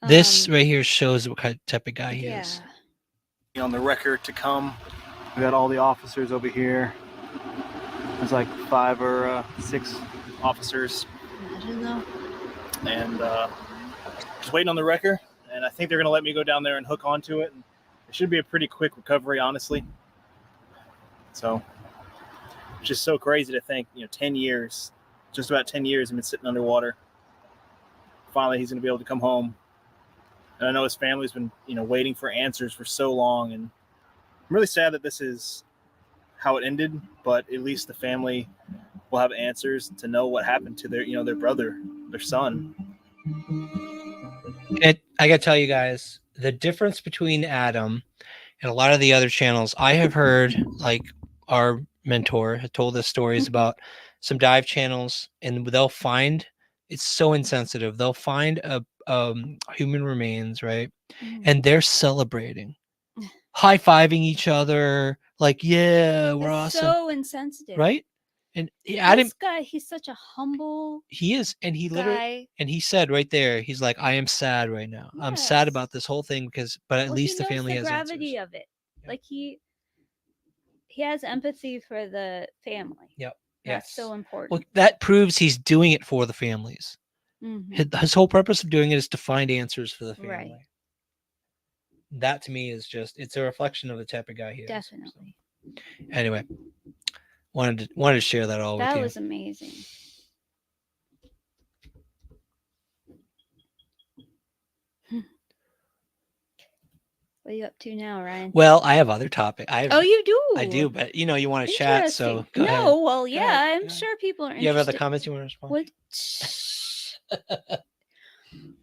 This right here shows what kind of type of guy he Yeah. is. On the record to come. We got all the officers over here. There's like 5 or 6 officers, Imagine though. and just waiting on the wrecker. And I think they're gonna let me go down there and hook onto it. It should be a pretty quick recovery, honestly. So it's just so crazy to think, 10 years, just about 10 years, I've been sitting underwater. Finally, he's going to be able to come home. And I know his family's been, waiting for answers for so long. And I'm really sad that this is how it ended, but at least the family will have answers to know what happened to their brother, their son. I got to tell you guys, the difference between Adam and a lot of the other channels, I have heard, like our mentor had told us stories about some dive channels, and they'll find, it's so insensitive. They'll find a human remains, right? And they're celebrating, high-fiving each other, like, yeah, we're That's awesome. so insensitive. Right? And Adam, This guy, he's such a humble he is, and he literally, guy. and he said right there, he's like, I am sad right now. I'm sad Yes. about this whole thing but at Well, least he the knows family the has gravity answers. of it. Like he has empathy for the family. Yep. That's so important. Well, that proves he's doing it for the families. His whole purpose of doing it is to find answers for the family. Right. That to me is just, it's a reflection of the type of guy he is. Definitely. So, anyway, wanted to share that all with you. That was amazing. What are you up to now, Ryan? Well, I have other topic. Oh, you do? I do, but you want to chat, so Interesting. go ahead. No, well, yeah, ahead, I'm sure people are interested. You have other comments you want to respond? What?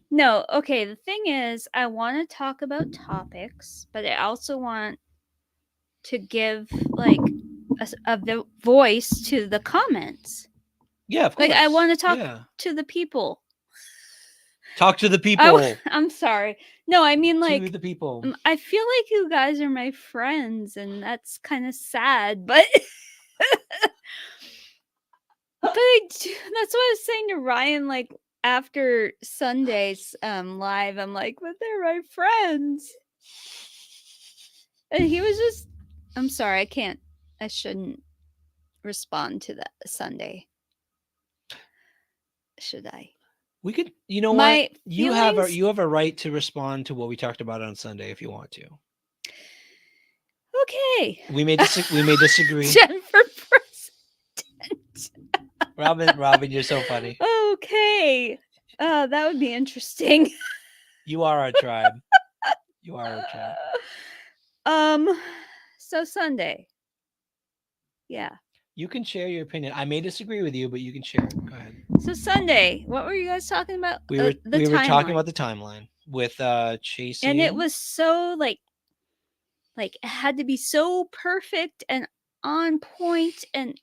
No, okay. The thing is, I want to talk about topics, but I also want to give like a voice to the comments. Yeah, of course. Like I want to talk to the people. Talk to the people. I'm sorry. No, I mean like to the people. I feel like you guys are my friends, and that's kind of sad, but but that's what I was saying to Ryan. Like after Sunday's live, I'm like, but they're my friends, and he was just. I'm sorry, I shouldn't respond to that Sunday. Should I? We could, what? You have a right to respond to what we talked about on Sunday if you want to. Okay. We may disagree. Jennifer President. Robin, you're so funny. Okay. That would be interesting. You are our tribe. You are our tribe. So Sunday. Yeah. You can share your opinion. I may disagree with you, but you can share it. Go ahead. So Sunday, what were you guys talking about? We were talking about the timeline with chasing, and it was so like it had to be so perfect and on point and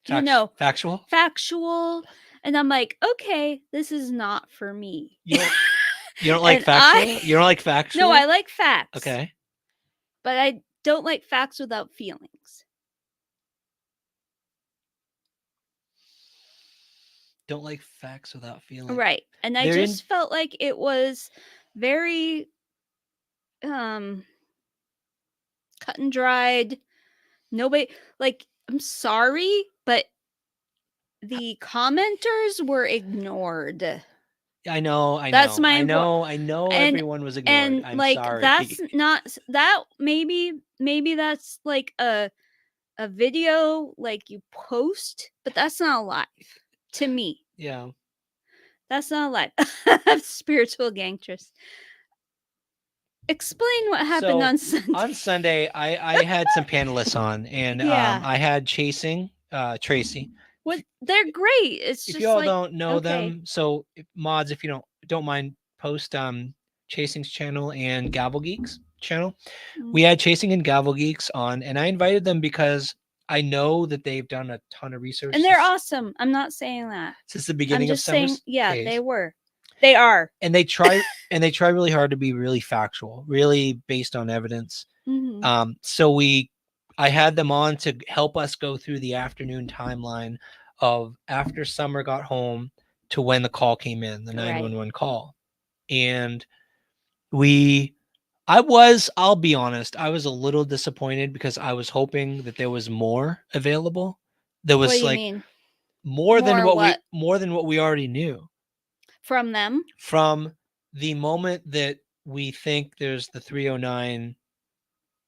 factual. And I'm like, okay, this is not for me. You don't like factual? You don't like factual? No, I like facts. Okay. But I don't like facts without feelings. Don't like facts without feelings. Right. And I just felt like it was very cut and dried. Nobody, like, I'm sorry, but the commenters were ignored. I know. That's my I know everyone was ignored. And I'm like sorry. that's not that maybe that's like a video like you post, but that's not live to me. Yeah. That's not live. Spiritual gangstress. Explain what happened on Sunday. On Sunday, I had some panelists on, and I had Chasing Tracy. What they're great. It's if just y'all like, don't know them, so mods, if you don't mind, post Chasing's channel and Gavel Geeks channel. We had Chasing and Gavel Geeks on, and I invited them because I know that they've done a ton of research, and they're awesome. I'm not saying that since the beginning of summer. Yeah, they were. They are. And they try really hard to be really factual, really based on evidence. Mm-hmm. So I had them on to help us go through the afternoon timeline of after Summer got home to when the call came in, the 911 call. And I'll be honest, I was a little disappointed because I was hoping that there was more available. There was more than what we already knew. From them? From the moment that we think there's the 309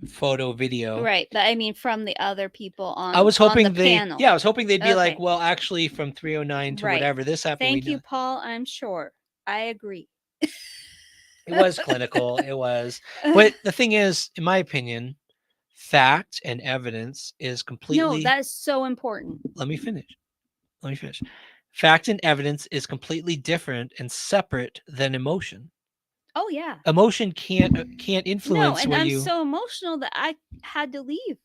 photo, video. Right, but I mean from the other people on. I was on hoping the panel. Yeah, I was hoping they'd be like, Okay. well, actually, from 309 to Right. whatever this happened. Thank you, Paul. I'm sure. I agree. It was clinical. It was, but the thing is, in my opinion, fact and evidence is completely. No, that is so important. Let me finish. Fact and evidence is completely different and separate than emotion. Oh yeah. Emotion can't No, influence and what I'm you. so emotional that I had to leave.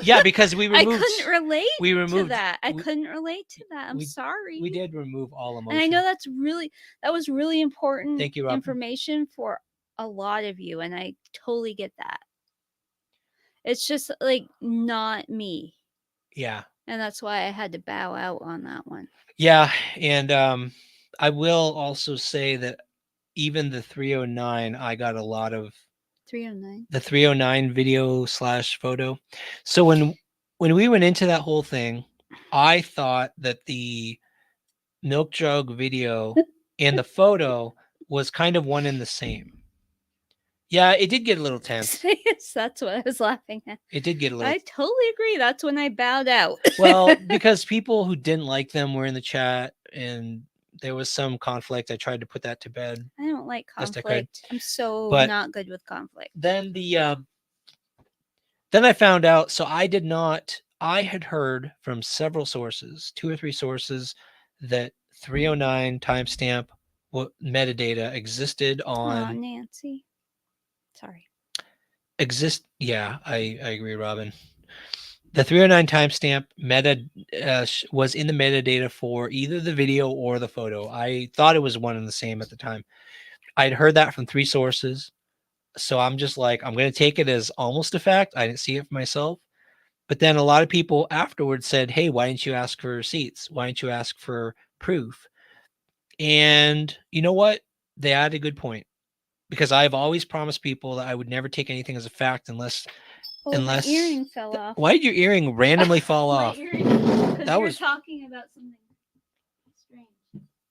Yeah, because we I removed. couldn't relate we to removed that. I we- couldn't relate to that. I'm we- sorry. We did remove all emotion. And I know that was really important Thank you, Robin. information for a lot of you, and I totally get that. It's just like not me. Yeah. And that's why I had to bow out on that one. Yeah, and I will also say that even the 309, I got a lot of 309. the 309 video / photo. So when we went into that whole thing, I thought that the milk jug video and the photo was kind of one and the same. Yeah, it did get a little tense. Yes, that's what I was laughing at. It did get a little. I totally agree. That's when I bowed out. Well, because people who didn't like them were in the chat, and there was some conflict. I tried to put that to bed. I don't like Best I could. conflict. I'm so But not good with conflict. Then then I found out. So I did not. I had heard from several sources, 2 or 3 sources, that 309 timestamp metadata existed Oh, on Nancy. Sorry. Yeah, I agree, Robin. The 309 timestamp was in the metadata for either the video or the photo. I thought it was one and the same at the time. I'd heard that from 3 sources. So I'm just like, I'm going to take it as almost a fact. I didn't see it for myself. But then a lot of people afterwards said, hey, why didn't you ask for receipts? Why didn't you ask for proof? And you know what? They had a good point. Because I've always promised people that I would never take anything as a fact unless My earring fell off. Why did your earring randomly fall My off? earring, 'cause That you were was talking about something strange.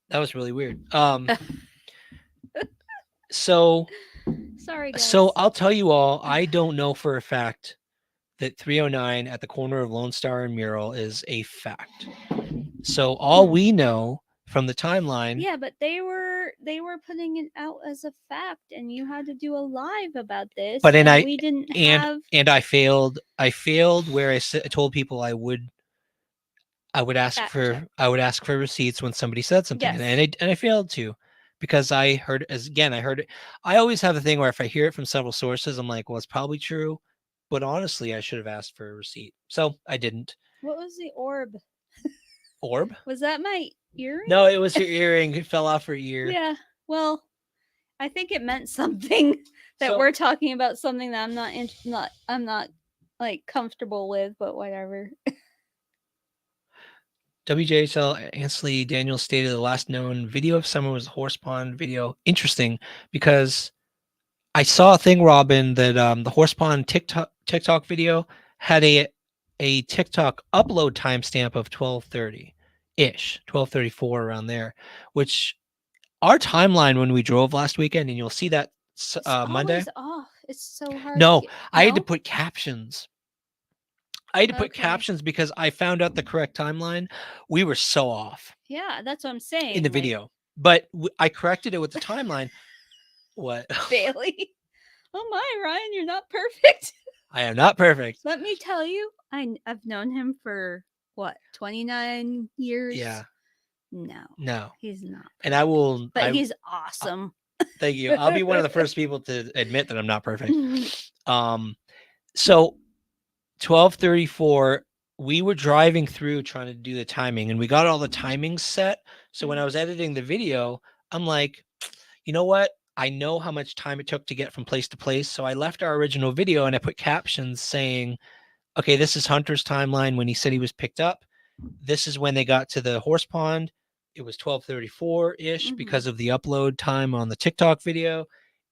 that was really weird. So Sorry, guys. so I'll tell you all, I don't know for a fact that 309 at the corner of Lone Star and Mural is a fact. So all we know from the timeline. Yeah, but they were putting it out as a fact, and you had to do a live about this. But and we didn't and have. and I failed. I failed where I told people I would ask for receipts when somebody said something, Yes. and I failed to, because I heard it. I always have a thing where if I hear it from several sources, I'm like, well, it's probably true, but honestly, I should have asked for a receipt. So I didn't. What was the orb? Orb? Was that my earring? No, it was your earring. It fell off her ear. Yeah. Well, I think it meant something that So- we're talking about something that I'm not like comfortable with, but whatever. WJSL Ansley Daniels stated the last known video of summer was the horse pond video. Interesting, because I saw a thing, Robin, that the horse pond TikTok video had a TikTok upload timestamp of 12:30-ish, 12:34 around there, which our timeline when we drove last weekend, and you'll see that It's Monday. always off. It's so hard. No, to get, I had to no? put captions. I had to put Okay. captions because I found out the correct timeline. We were so off Yeah, that's what I'm saying. in the like, video, but I corrected it with the timeline. What? Bailey. Oh my, Ryan, you're not perfect. I am not perfect. Let me tell you, I've known him for what, 29 years? Yeah. No, he's not. And I will. But he's awesome. Thank you. I'll be one of the first people to admit that I'm not perfect. So 12:34, we were driving through trying to do the timing, and we got all the timings set. So when I was editing the video, I'm like, you know what? I know how much time it took to get from place to place. So I left our original video and I put captions saying, okay, this is Hunter's timeline when he said he was picked up. This is when they got to the horse pond. It was 12:34-ish because of the upload time on the TikTok video.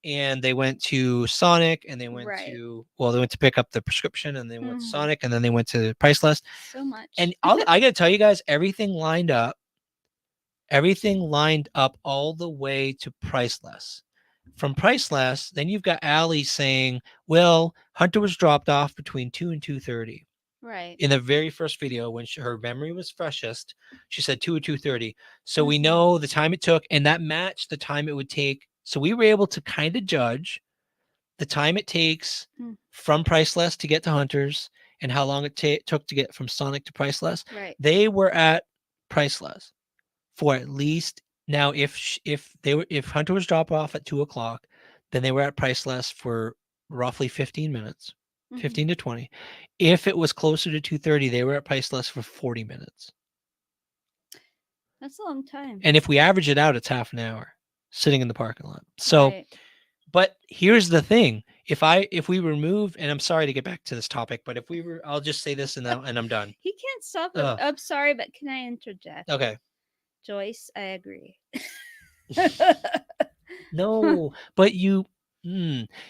And they went to Sonic, and they went they went to pick up the prescription, and they went to Sonic, and then they went to Priceless. So much. And I got to tell you guys, everything lined up all the way to Priceless. From Priceless, then you've got Allie saying, well, Hunter was dropped off between 2 and 2:30. Right. In the very first video, when her memory was freshest, she said 2 or 2:30. So we Mhm. know the time it took, and that matched the time it would take. So we were able to kind of judge the time it takes Mm. from Priceless to get to Hunters and how long it took to get from Sonic to Priceless. Right. They were at Priceless for at least now. If Hunter was dropped off at 2 o'clock, then they were at Priceless for roughly 15 minutes, Mhm. 15 to 20. If it was closer to 2:30, they were at Priceless for 40 minutes. That's a long time. And if we average it out, it's half an hour sitting in the parking lot. So, Right. but here's the thing: if we remove, and I'm sorry to get back to this topic, but if we were, I'll just say this and I'm done. He can't stop it. Ugh. I'm sorry, but can I interject? Okay. Joyce, I agree. No, but you.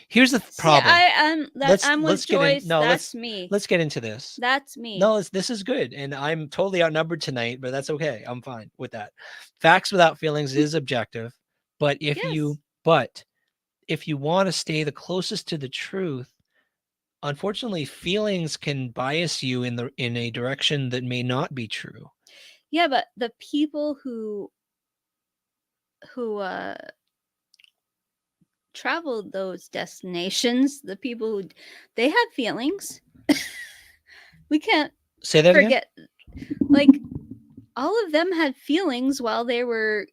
Here's the See, problem. I'm with Joyce. That's me. Let's get into this. That's me. No, this is good, and I'm totally outnumbered tonight, but that's okay. I'm fine with that. Facts without feelings is objective, but if you want to stay the closest to the truth, unfortunately, feelings can bias you in a direction that may not be true. Yeah, but the people who traveled those destinations, the people who they had feelings. We can't say that forget again? Like all of them had feelings while they were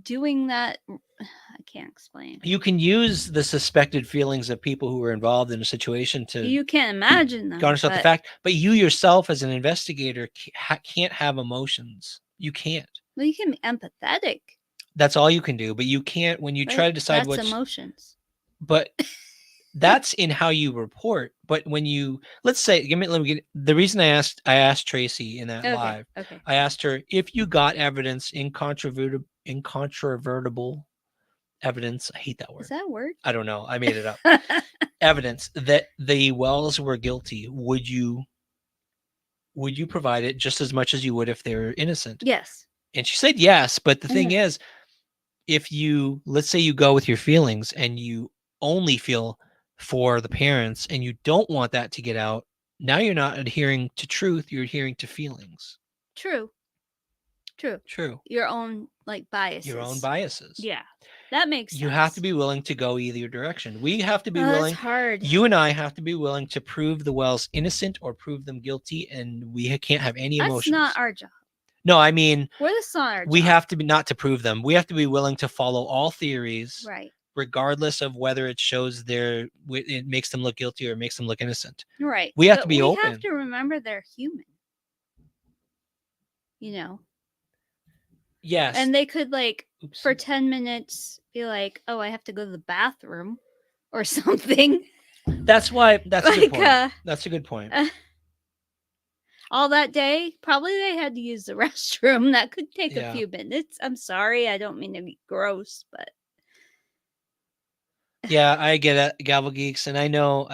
doing that. I can't explain. You can use the suspected feelings of people who were involved in a situation to you can't imagine them garnish out the fact, but you yourself as an investigator can't have emotions. You can't. Well, you can be empathetic. That's all you can do, but you can't when you try to decide what's emotions. But that's in how you report. But when you let me get the reason I asked Tracy in that live. Okay. I asked her if you got evidence, incontrovertible evidence. I hate that word. Is that a word? I don't know. I made it up. Evidence that the Wells were guilty. Would you provide it just as much as you would if they were innocent? Yes. And she said yes. But the thing is, if let's say you go with your feelings and you only feel for the parents and you don't want that to get out, now you're not adhering to truth, you're adhering to feelings. True. Your own biases. Your own biases. Yeah. That makes sense. You have to be willing to go either direction. We have to be willing. That's hard. You and I have to be willing to prove the Wells innocent or prove them guilty, and we can't have any emotions. That's not our job. No, I mean, we have to be not to prove them. We have to be willing to follow all theories, right? Regardless of whether it shows it makes them look guilty or makes them look innocent. Right. We have to be open. We have to remember they're human. Yes. And they could for 10 minutes be like, "Oh, I have to go to the bathroom," or something. That's a good point. That's a good point. All that day, probably they had to use the restroom. That could take a few minutes. I'm sorry, I don't mean to be gross, but yeah, I get it, Gavel Geeks, and I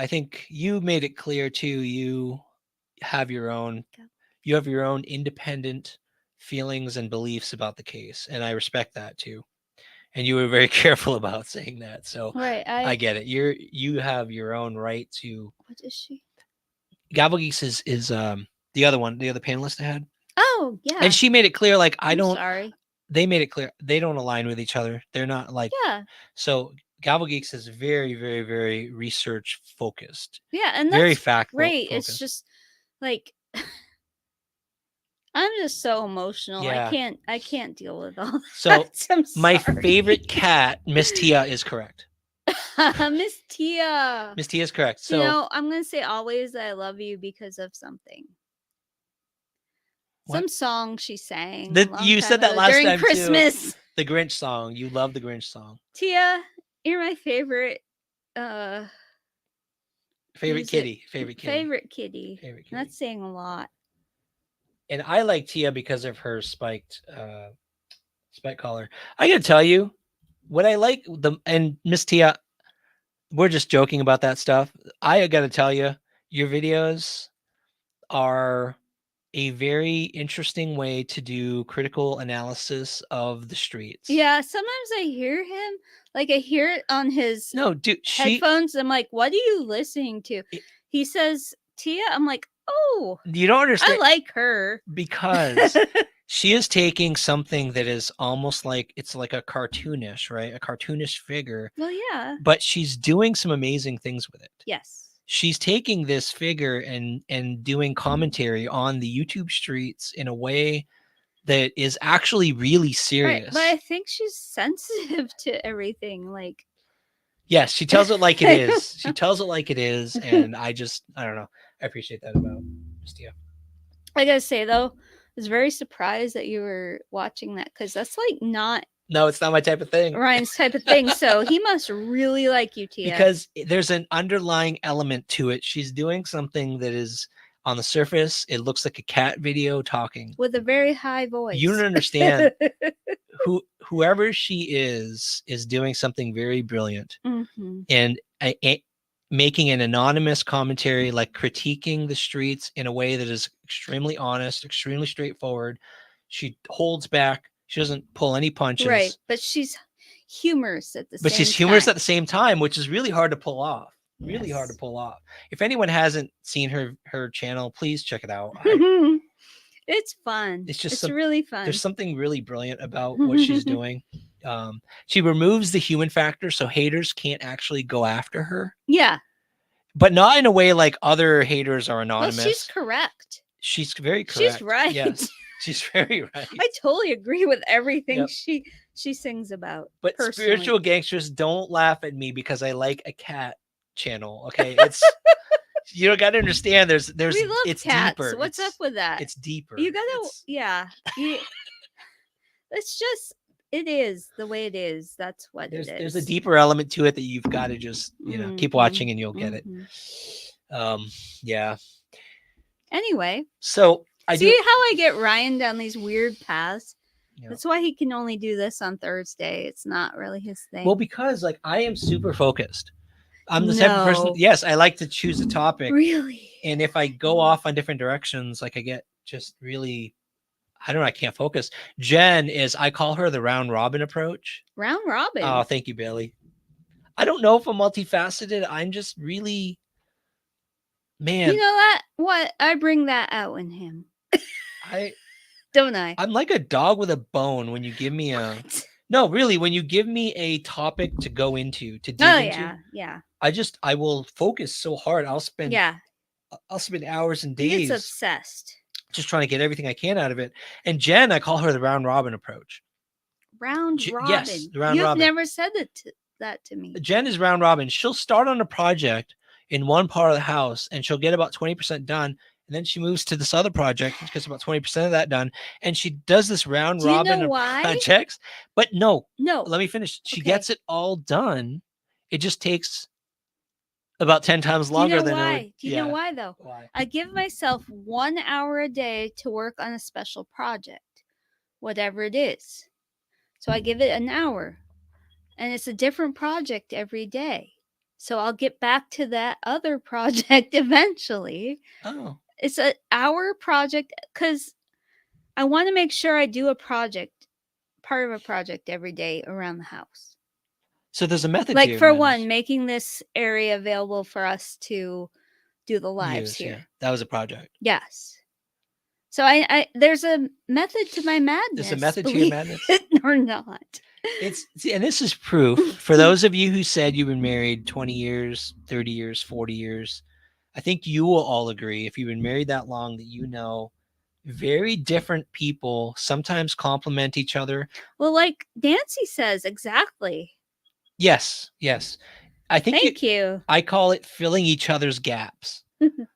think you made it clear too. You have your own independent feelings and beliefs about the case, and I respect that too. And you were very careful about saying that, so right, I get it. You have your own right to. What is she? Gavel Geeks is the other panelist I had. Oh yeah, and she made it clear sorry. They made it clear they don't align with each other. They're not So Gavel Geeks is very, very, very research focused. Yeah, and very fact great. focused. It's just I'm just so emotional. Yeah. I can't deal with all that. So I'm my sorry. favorite cat, Miss Tia, is correct. Miss Tia. Miss Tia is correct. So I'm gonna say always I love you because of something. What? Some song she sang. You said that last during time Christmas. Too. The Grinch song. You love the Grinch song. Tia, you're my favorite. Favorite kitty. Favorite kitty. That's saying a lot. And I like Tia because of her spiked collar. I gotta tell you, what I like and Miss Tia, we're just joking about that stuff. I gotta tell you, your videos are a very interesting way to do critical analysis of the streets. Yeah, sometimes I hear him, like I hear it on his No, dude, headphones. I'm like, what are you listening to? He says, Tia, I'm like, oh, you don't I understand like her. because she is taking something that is almost like it's like a cartoonish, right? A cartoonish figure, Well, yeah. but she's doing some amazing things with it. Yes. She's taking this figure and doing commentary on the YouTube streets in a way that is actually really Right, serious. but I think she's sensitive to everything. Like, Yes, she tells it like it is. She tells it like it is, and I don't know. I appreciate that about Tia. I gotta say though, I was very surprised that you were watching that because that's like not No, it's not my type of thing. Ryan's type of thing. So he must really like you, Tia. Because there's an underlying element to it. She's doing something that is on the surface, it looks like a cat video talking with a very high voice. You don't understand. Whoever she is doing something very brilliant, and making an anonymous commentary, like critiquing the streets in a way that is extremely honest, extremely straightforward. She holds back. She doesn't pull any punches. Right, but she's humorous at the same time. But she's humorous at the same time, which is really hard to pull off. Really hard to pull off. If anyone hasn't seen her channel, please check it out. It's fun. It's really fun. There's something really brilliant about what she's doing. She removes the human factor, so haters can't actually go after her. Yeah. But not in a way like other haters are anonymous. Well, she's correct. She's very correct. She's right. Yes, she's very right. I totally agree with everything she sings about. But personally. Spiritual Gangsters, don't laugh at me because I like a cat channel. Okay, it's you don't got to understand. There's we love it's cats. deeper. What's up with that? It's deeper. You gotta it's just it is the way it is. That's what it is. There's a deeper element to it that you've got to just keep watching and you'll get it. Yeah. Anyway, so how I get Ryan down these weird paths. Yeah. That's why he can only do this on Thursday. It's not really his thing. Well, because like I am super focused. I'm the type of person. Yes, I like to choose a topic. Really? And if I go off on different directions, like I get just really, I don't know, I can't focus. Jen I call her the round robin approach. Round robin. Oh, thank you, Bailey. I don't know if I'm multifaceted. I'm just really, man. You know that? What? I bring that out in him. Don't I? I'm like a dog with a bone when you give me a. No, really, when you give me a topic to go into, to dig into. Yeah. I will focus so hard. I'll spend hours and days. He gets obsessed. Just trying to get everything I can out of it. And Jen, I call her the round robin approach. Round robin. Yes, the round robin. You've never said that to me. Jen is round robin. She'll start on a project in one part of the house and she'll get about 20% done. And then she moves to this other project, which gets about 20% of that done. And she does this round robin of projects. But no, let me finish. She gets it all done. It just takes about 10 times longer than it would. Do you know why though? Why? I give myself 1 hour a day to work on a special project, whatever it is. So I give it an hour and it's a different project every day. So I'll get back to that other project eventually. Oh. It's an hour project because I want to make sure I do part of a project every day around the house. So there's a method like to your for madness. one, making this area available for us to do the lives here. Yeah. That was a project. Yes. So I there's a method to my madness. There's a method to your madness. Or not. And this is proof for those of you who said you've been married 20 years, 30 years, 40 years. I think you will all agree if you've been married that long that you know very different people sometimes complement each other. Well, like Nancy says, exactly. Yes. I think Thank you. I call it filling each other's gaps.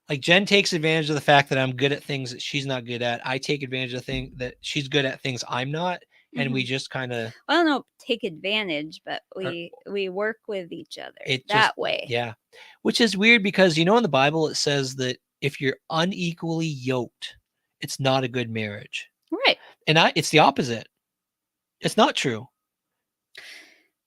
Like Jen takes advantage of the fact that I'm good at things that she's not good at. I take advantage of the thing that she's good at things I'm not. And we just kind of, I don't know, take advantage, but we work with each other way. Yeah. Which is weird because, in the Bible, it says that if you're unequally yoked, it's not a good marriage. Right. And it's the opposite. It's not true.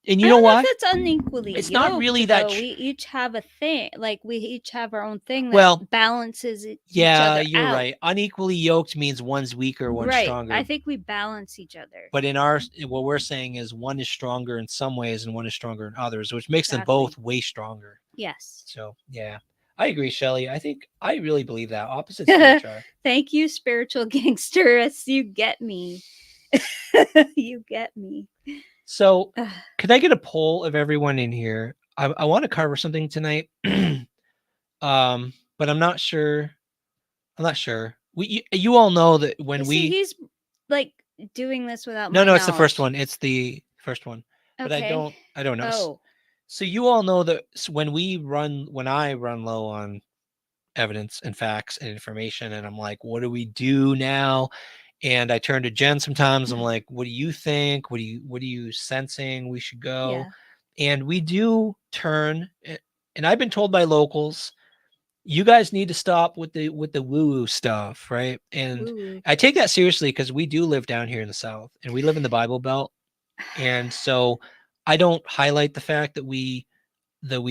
And you I know don't know why? if it's unequally It's not yoked, really that though. We each have a thing. Like, we each have our own thing that Well, balances each yeah, other you're out. right. Unequally yoked means one's weaker, one's Right. stronger. I think we balance each other. But in what we're saying is one is stronger in some ways and one is stronger in others, which makes them Exactly. both way stronger. Yes. So yeah, I agree, Shelley. I really believe that opposites attract. Thank you, spiritual gangster. You get me. You get me. So could I get a poll of everyone in here? I want to cover something tonight. But I'm not sure. You all know that when he's like doing this without No, my it's the first knowledge. one. It's the first one. But I Okay. don't know. Oh. So you all know that when I run low on evidence and facts and information, and I'm like, what do we do now? And I turn to Jen sometimes. I'm like, what do you think? What are you sensing we should go? Yeah. And we do turn, and I've been told by locals, you guys need to stop with the woo-woo stuff, right? And Woo-woo. I take that seriously because we do live down here in the South, and we live in the Bible Belt. And so I don't highlight the fact that we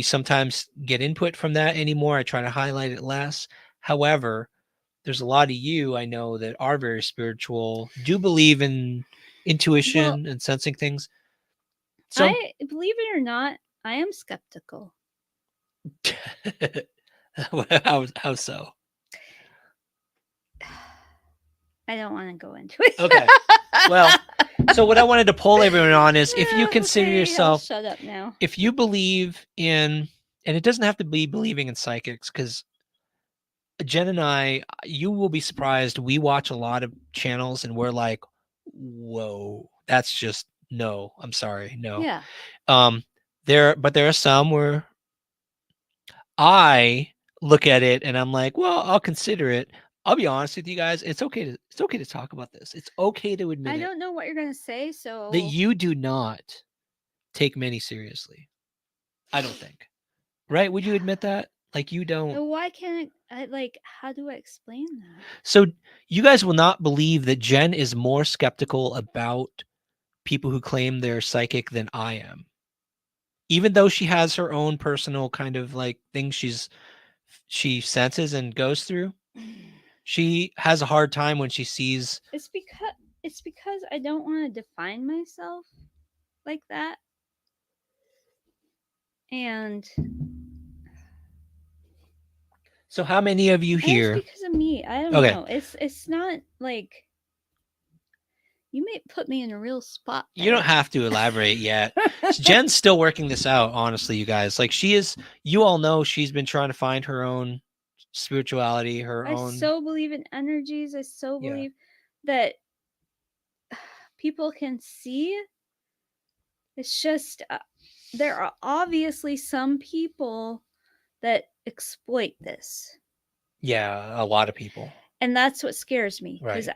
sometimes get input from that anymore. I try to highlight it less. However, there's a lot of you I know that are very spiritual, do believe in intuition and sensing things. So I believe it or not, I am skeptical. how so? I don't want to go into it. Okay. Well, so what I wanted to poll everyone on is if you consider yourself, I'll shut up now. If you believe in, and it doesn't have to be believing in psychics, because Jen and I, you will be surprised. We watch a lot of channels and we're like, whoa, that's just no. I'm sorry, no. Yeah. But there are some where I look at it and I'm like, well, I'll consider it. I'll be honest with you guys. It's okay to talk about this. It's okay to admit I don't know what you're gonna say, so that you do not take many seriously. I don't think. Right? Would you admit that? Like you don't. Why can't I like? How do I explain that? So you guys will not believe that Jen is more skeptical about people who claim they're psychic than I am. Even though she has her own personal kind of like things she senses and goes through, she has a hard time when she sees. It's because I don't want to define myself like that. And So how many of you here? It's because of me. I don't know. It's not like you may put me in a real spot there. You don't have to elaborate yet. Jen's still working this out, honestly, you guys. Like she is, you all know she's been trying to find her own spirituality, her own. I so believe in energies. I so believe that people can see. It's just there are obviously some people that exploit this. Yeah, a lot of people. And that's what scares me. Because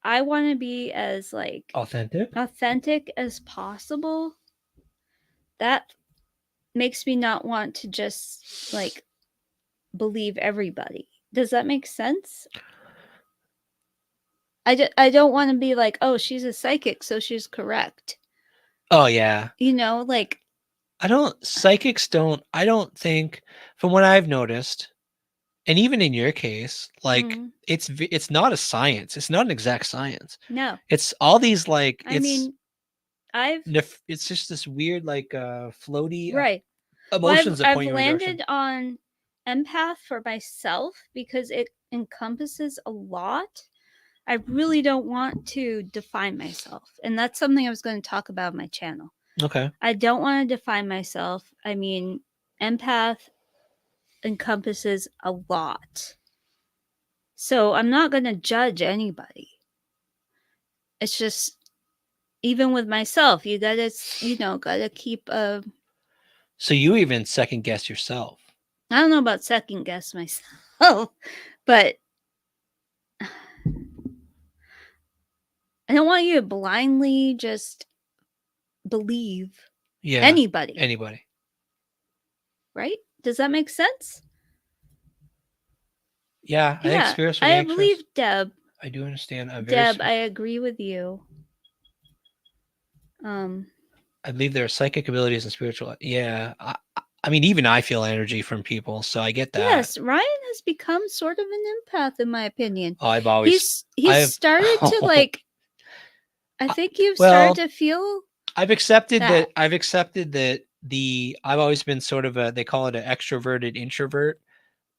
I want to be as like authentic as possible. That makes me not want to just like believe everybody. Does that make sense? I don't want to be like, oh, she's a psychic, so she's correct. Oh yeah. You know, like I don't think, from what I've noticed, and even in your case, like it's not a science. It's not an exact science. No. It's all these like it's just this weird like floaty emotions that I've point you in a direction. landed on empath for myself because it encompasses a lot. I really don't want to define myself. And that's something I was going to talk about on my channel. Okay. I don't want to define myself. I mean, empath encompasses a lot. So I'm not going to judge anybody. It's just, even with myself, you gotta keep a... So you even second guess yourself. I don't know about second guess myself, but I don't want you to blindly just believe anybody. Right? Does that make sense? Yeah, I think spirits are I believe Deb. I do understand. Deb, I agree with you. I I believe there are psychic abilities and spiritual. Yeah. I mean, even I feel energy from people, so I get that. Yes, Ryan has become sort of an empath, in my opinion. Oh, I've always. He's started to like. I think you've well, started to feel. I've accepted that. that. I've accepted that I've always been sort of they call it an extroverted introvert.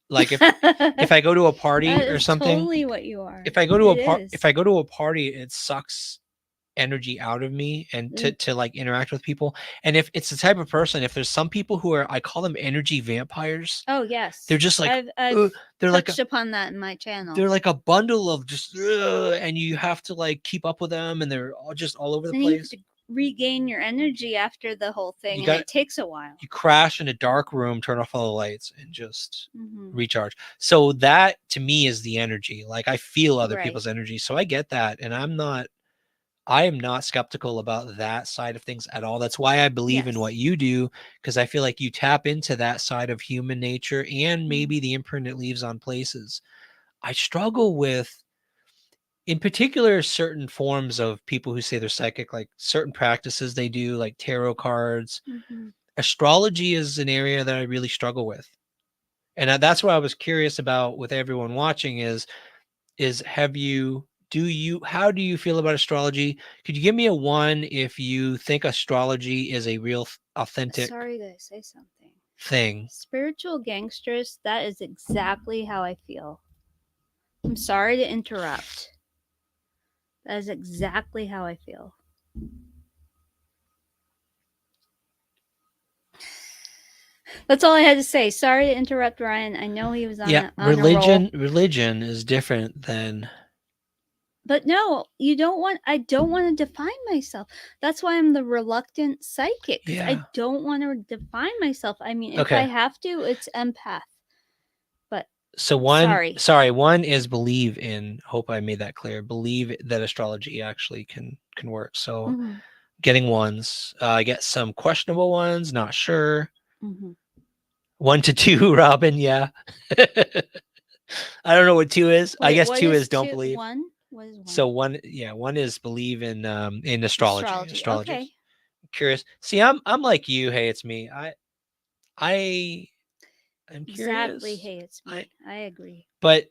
Like if I go to a party That or is something, totally what you are. if I go to It is. if I go to a party, it sucks energy out of me and to like interact with people. And if it's the type of person, if there's some people who are, I call them energy vampires. Oh yes, They're just like I've they're touched like upon that in my channel. they're like a bundle of just and you have to like keep up with them, and they're all just all over the then place. you have to regain your energy after the whole thing, and it takes a while. You crash in a dark room, turn off all the lights, and just recharge. So that to me is the energy. Like I feel other people's energy, so I get that, and I am not skeptical about that side of things at all. That's why I believe in what you do, because I feel like you tap into that side of human nature and maybe the imprint it leaves on places. I struggle with, in particular, certain forms of people who say they're psychic, like certain practices they do, like tarot cards. Astrology is an area that I really struggle with. And that's what I was curious about with everyone watching is how do you feel about astrology? Could you give me a 1 if you think astrology is a real authentic Sorry to say something. thing? Spiritual gangsters, that is exactly how I feel. I'm sorry to interrupt. That is exactly how I feel. That's all I had to say. Sorry to interrupt, Ryan. I know he was on a roll. Religion is different than. But no, you don't want. I don't want to define myself. That's why I'm the reluctant psychic. Yeah. I don't want to define myself. I mean, if I have to, it's empath. But so one is believe in. Hope I made that clear. Believe that astrology actually can work. So getting ones. I get some questionable ones. Not sure. 1 to 2, Robin. Yeah. I don't know what 2 is. Wait, I guess 2 is don't believe. 1? What is 1? So 1 is believe in astrology. Okay. Curious. See, I'm like you. Hey, it's me. I'm curious. Exactly. Hey, it's me. I agree. But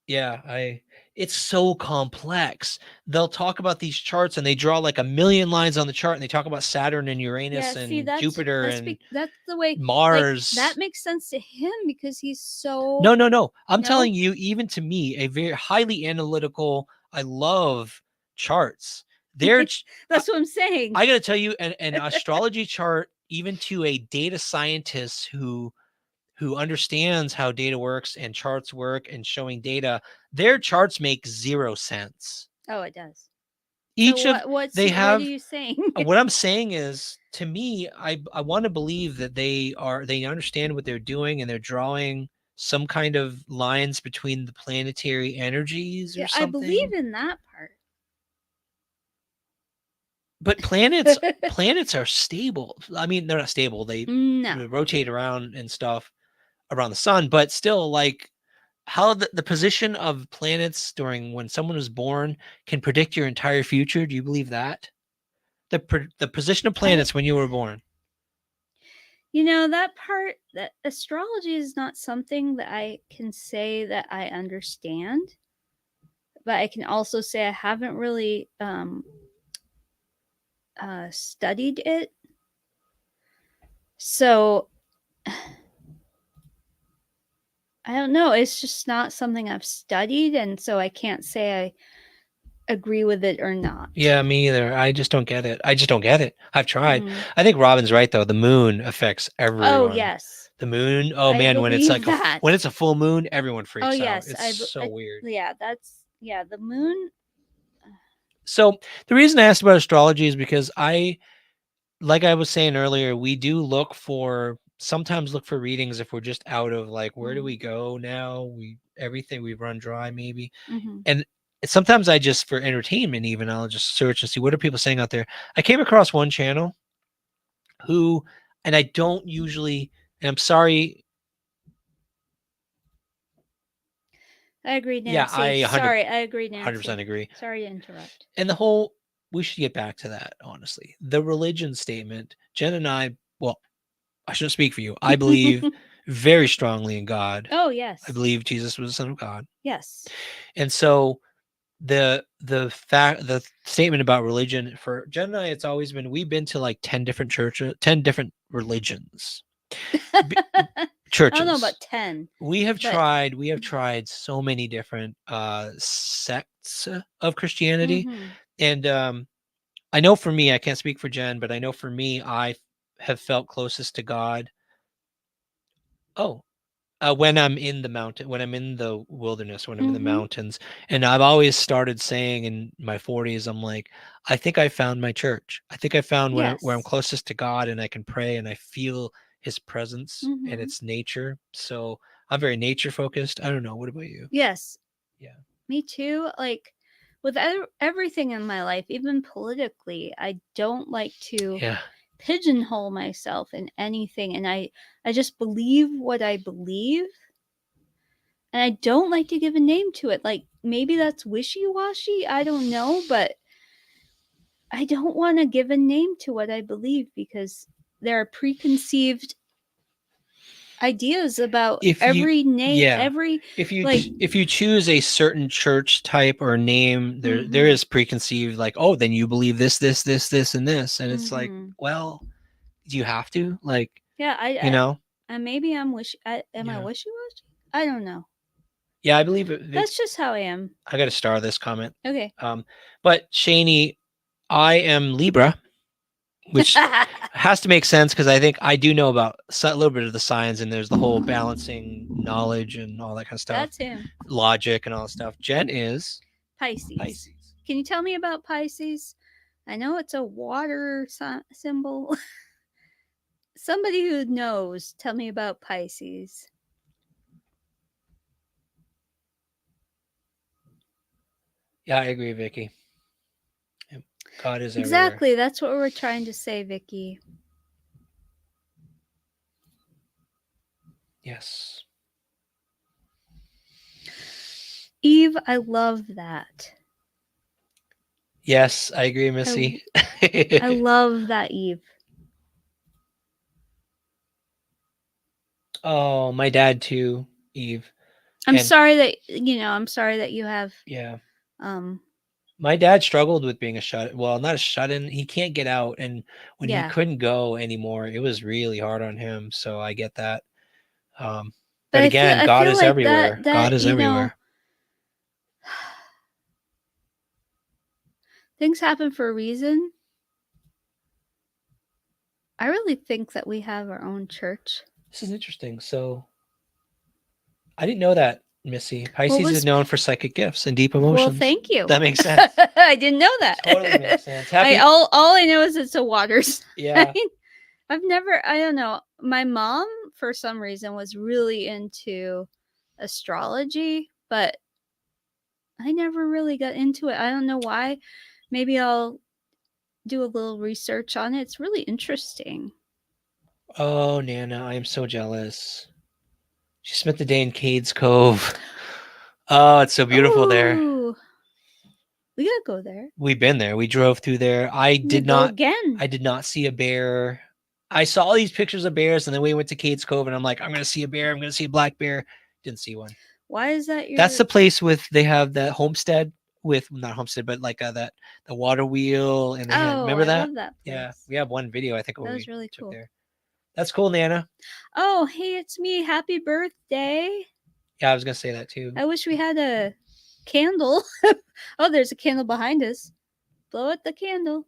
yeah, it's so complex. They'll talk about these charts and they draw like a million lines on the chart, and they talk about Saturn and Uranus and Jupiter and that's the way Mars. Like, that makes sense to him because he's so. No. I'm telling you, even to me, a very highly analytical. I love charts. That's what I'm saying. I got to tell you, an astrology chart, even to a data scientist who understands how data works and charts work and showing data, their charts make 0 sense. Oh, it does. What are you saying? What I'm saying is, to me, I want to believe that they understand what they're doing, and they're drawing some kind of lines between the planetary energies or something. I believe in that part. But planets are stable. I mean, they're not stable. They rotate around and stuff around the sun, but still, like how the position of planets during when someone was born can predict your entire future. Do you believe that? The position of planets when you were born. You know, that part, that astrology is not something that I can say that I understand, but I can also say I haven't really studied it. So I don't know. It's just not something I've studied, and so I can't say I agree with it or not. Yeah, me either. I just don't get it. I've tried. I think Robin's right though. The moon affects everyone. Oh yes. The moon. Oh man, when it's like when it's a full moon, everyone freaks out. Yes, it's so weird. Yeah, the moon. So the reason I asked about astrology is because like I was saying earlier, we do sometimes look for readings if we're just out of like, where do we go now? Everything we've run dry maybe. And sometimes I just, for entertainment even, I'll just search and see what are people saying out there. I came across one channel and I don't usually, and I'm sorry. I agree, Nancy. Yeah, I agree, Nancy. 100% agree. Sorry to interrupt. And the whole we should get back to that, honestly. The religion statement, Jen and I, well, I shouldn't speak for you. I believe very strongly in God. Oh, yes. I believe Jesus was the Son of God. Yes. And so the statement about religion for Jen and I, it's always been, we've been to like 10 different churches, 10 different religions. Churches. I don't know about 10. We have but- tried so many different sects of Christianity. Mhm. And I know for me, I can't speak for Jen, but I know for me, I have felt closest to God. When I'm in the mountain, when I'm in the wilderness, when I'm in the Mhm. mountains. And I've always started saying in my 40s, I'm like, I think I found my church. I think I found where I'm Yes. closest to God, and I can pray and I feel his presence and Mhm. its nature. So I'm very nature focused. I don't know. What about you? Yes. Yeah. Me too. Like with everything in my life, even politically, I don't like to Yeah. pigeonhole myself in anything, and I just believe what I believe, and I don't like to give a name to it. Like maybe that's wishy-washy, I don't know, but I don't want to give a name to what I believe because there are preconceived ideas about If you- every name, yeah. every If you like if you choose a certain church type or name, there Mhm. is preconceived, like, oh, then you believe this, and this, and it's like, Mhm. well, do you have to? Like, yeah, you know? and maybe I'm am I Yeah. wishy-washy? I don't know. Yeah, I believe it. That's just how I am. I got to star this comment. Okay. But Shaney, I am Libra, which has to make sense because I think I do know about a little bit of the signs, and there's the whole balancing knowledge and all that kind of stuff, That's him. logic and all that stuff. Jen is Pisces. Can you tell me about Pisces? I know it's a water symbol. Somebody who knows, tell me about Pisces. Yeah, I agree, Vicky. God is everywhere. Exactly. That's what we're trying to say, Vicky. Yes. Eve, I love that. Yes, I agree, Missy. I love that, Eve. Oh, my dad too, Eve. I'm And- sorry that you have Yeah. um My dad struggled with being not a shut-in. He can't get out, and when he Yeah. couldn't go anymore, it was really hard on him. So I get that. But I again, feel God is like everywhere. that, God is you know, everywhere. things happen for a reason. I really think that we have our own church. This is interesting. So I didn't know that, Missy. Pisces is known for psychic gifts and deep emotions. Well, thank you. That makes sense. I didn't know that. Totally makes sense. All I know is it's a water sign. Yeah. I don't know. My mom, for some reason, was really into astrology, but I never really got into it. I don't know why. Maybe I'll do a little research on it. It's really interesting. Oh, Nana, I am so jealous. She spent the day in Cades Cove. Oh, it's so beautiful there. Ooh. We gotta go there. We've been there. We drove through there. I did not see a bear. I saw all these pictures of bears, and then we went to Cades Cove, and I'm like, I'm gonna see a bear. I'm gonna see a black bear. Didn't see one. Why is that That's the place they have that homestead with, not homestead, but like the water wheel, and they remember I that? love that place. Yeah, we have one video, I think. That was really cool. There. That's cool, Nana. Oh, hey, it's me. Happy birthday. Yeah, I was gonna say that too. I wish we had a candle. Oh, there's a candle behind us. Blow out the candle.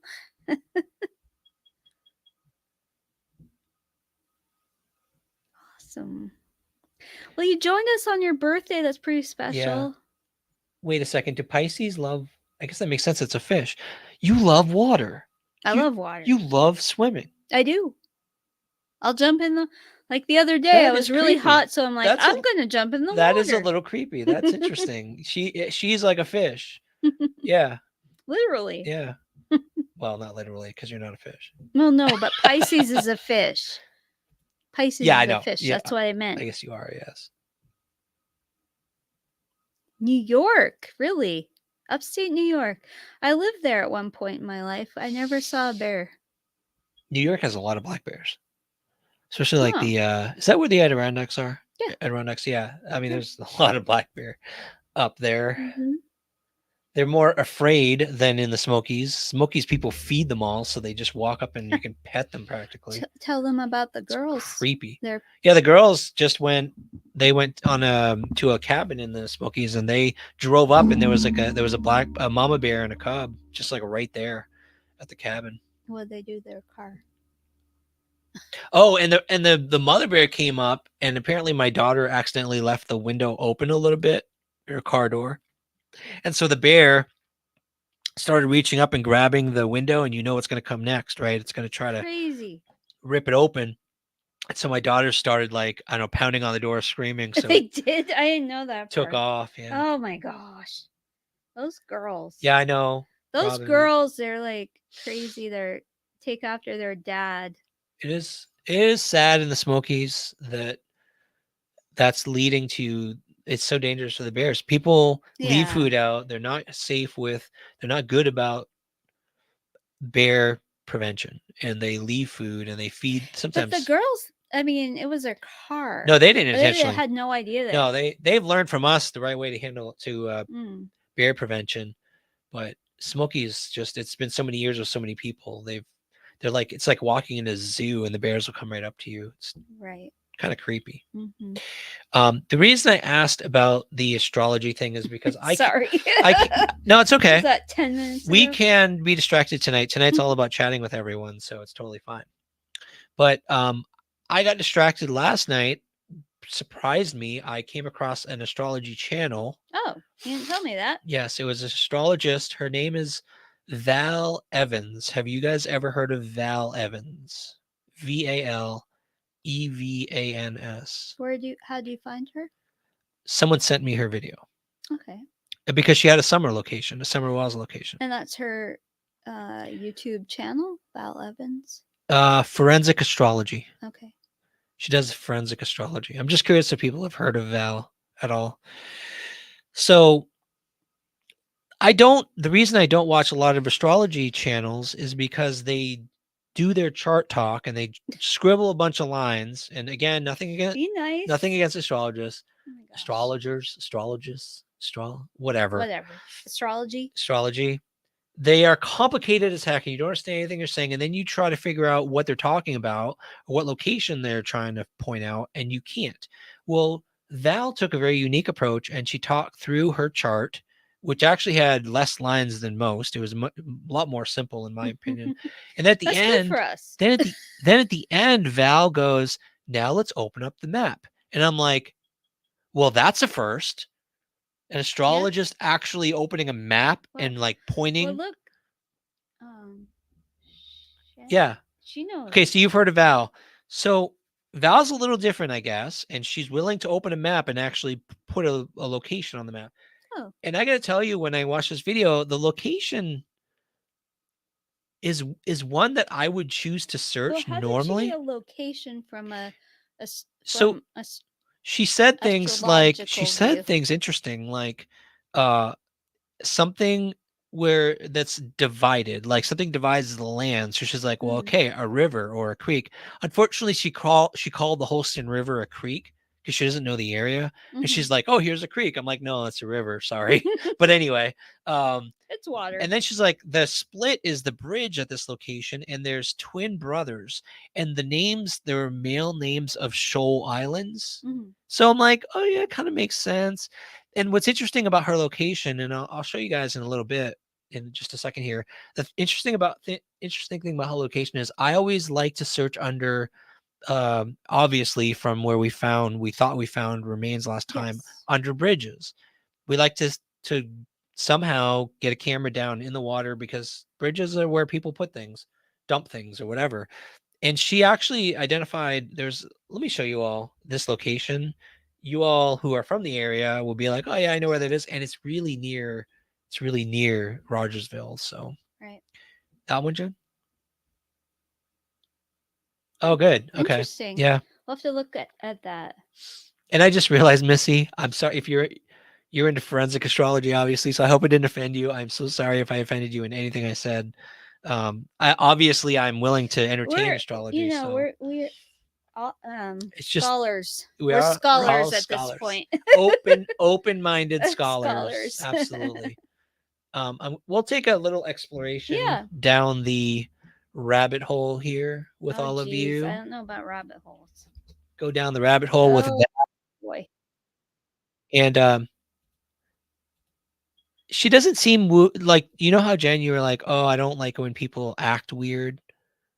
Awesome. Well, you joined us on your birthday. That's pretty special. Yeah. Wait a second. Do Pisces love? I guess that makes sense. It's a fish. You love water. I love water. You love swimming. I do. I'll jump in the other day. I was really hot, so I'm like, I'm gonna jump in the water. That is a little creepy. That's interesting. She's like a fish. Yeah. Literally. Yeah. Well, not literally, because you're not a fish. Well, no, but Pisces is a fish. Pisces is a fish. Yeah. That's what I meant. I guess you are, yes. New York, really? Upstate New York. I lived there at one point in my life. I never saw a bear. New York has a lot of black bears, especially like Huh. the. Is that where the Adirondacks are? Yeah. Adirondacks. Yeah. I mean, Yeah. there's a lot of black bear up there. Mhm. They're more afraid than in the Smokies. Smokies people feed them all, so they just walk up and you can pet them practically. Tell them about the It's girls. creepy. They're Yeah, the girls just went. They went on to a cabin in the Smokies, and they drove up, and there was a mama bear and a cub, just like right there at the cabin. What'd they do to their car? Oh, and the mother bear came up, and apparently my daughter accidentally left the window open a little bit, her car door, and so the bear started reaching up and grabbing the window, and you know what's going to come next, right? It's going to try to Crazy. rip it open. And so my daughter started like, I don't know, pounding on the door, screaming. So They did? I didn't know that took part. off. Yeah. Oh my gosh. Those girls. Yeah, I know. Those Robin, girls, they're like crazy. They're take after their dad. It is sad in the Smokies that's leading to, it's so dangerous for the bears. People leave Yeah. food out. They're not good about bear prevention, and they leave food and they feed sometimes. But the girls, I mean, it was their car. No, they didn't But they intentionally. had no idea that. No, they've learned from us the right way to handle Mm. bear prevention. But Smokies, just, it's been so many years with so many people. They're like, it's like walking in a zoo and the bears will come right up to you. It's Right. kind of creepy. Mhm. The reason I asked about the astrology thing is because Sorry. no, it's okay. Was that 10 minutes We ago? can be distracted tonight. Tonight's all about chatting with everyone, so it's totally fine. But I got distracted last night. Surprised me. I came across an astrology channel. Oh, you didn't tell me that. Yes, it was an astrologist. Her name is Val Evans. Have you guys ever heard of Val Evans? ValEvans. How do you find her? Someone sent me her video Okay. because she had a Summer Wells location. And that's her YouTube channel, Val Evans. Forensic astrology. Okay. She does forensic astrology. I'm just curious if people have heard of Val at all. So the reason I don't watch a lot of astrology channels is because they do their chart talk and they scribble a bunch of lines. And again, nothing against astrologists, Oh my gosh. whatever. Astrology. They are complicated as heck, and you don't understand anything they're saying. And then you try to figure out what they're talking about or what location they're trying to point out, and you can't. Well, Val took a very unique approach, and she talked through her chart, which actually had less lines than most. It was a lot more simple, in my opinion. And at the That's end, good for us. then at the end, Val goes, "Now let's open up the map." And I'm like, "Well, that's a first." An astrologist actually opening a map and like pointing. Well, look. Yeah. She knows. Okay, so you've heard of Val. So Val's a little different, I guess, and she's willing to open a map and actually put a location on the map. Oh. And I got to tell you, when I watched this video, the location is one that I would choose to search Well, how normally. did she get a location from she said things like astrological view? things interesting, like something where that's divided, like something divides the land. So she's like, well, okay, a river or a creek. Unfortunately, she called the Holston River a creek because she doesn't know the area. And she's like, oh, here's a creek. I'm like, no, that's a river. Sorry. But anyway, it's water. And then she's like, the split is the bridge at this location, and there's twin brothers, and the names, there are male names of shoal islands. So I'm like, oh yeah, it kind of makes sense. And what's interesting about her location, and I'll show you guys in a little bit, in just a second here. The interesting thing about her location is I always like to search under, obviously from where we thought we found remains last time, under bridges. We like to somehow get a camera down in the water because bridges are where people put things, dump things or whatever. And she actually identified, let me show you all this location. You all who are from the area will be like, oh yeah, I know where that is. And it's really near Rogersville. So right. That one, Jen? Oh, good. Okay. Interesting. Yeah. We'll have to look at that. And I just realized, Missy, I'm sorry if you you're into forensic astrology, obviously. So I hope it didn't offend you. I'm so sorry if I offended you in anything I said. I'm willing to entertain We're, astrology. you know, So we're all, it's just scholars. we're We're all scholars at scholars. this point. Open-minded scholars. Scholars. Absolutely. We'll take a little exploration Yeah. down the rabbit hole here with all of geez, you. I don't know about rabbit holes. Go down the rabbit hole with Oh, that. boy. And she doesn't seem like, you know how Jen, you were like, oh, I don't like when people act weird.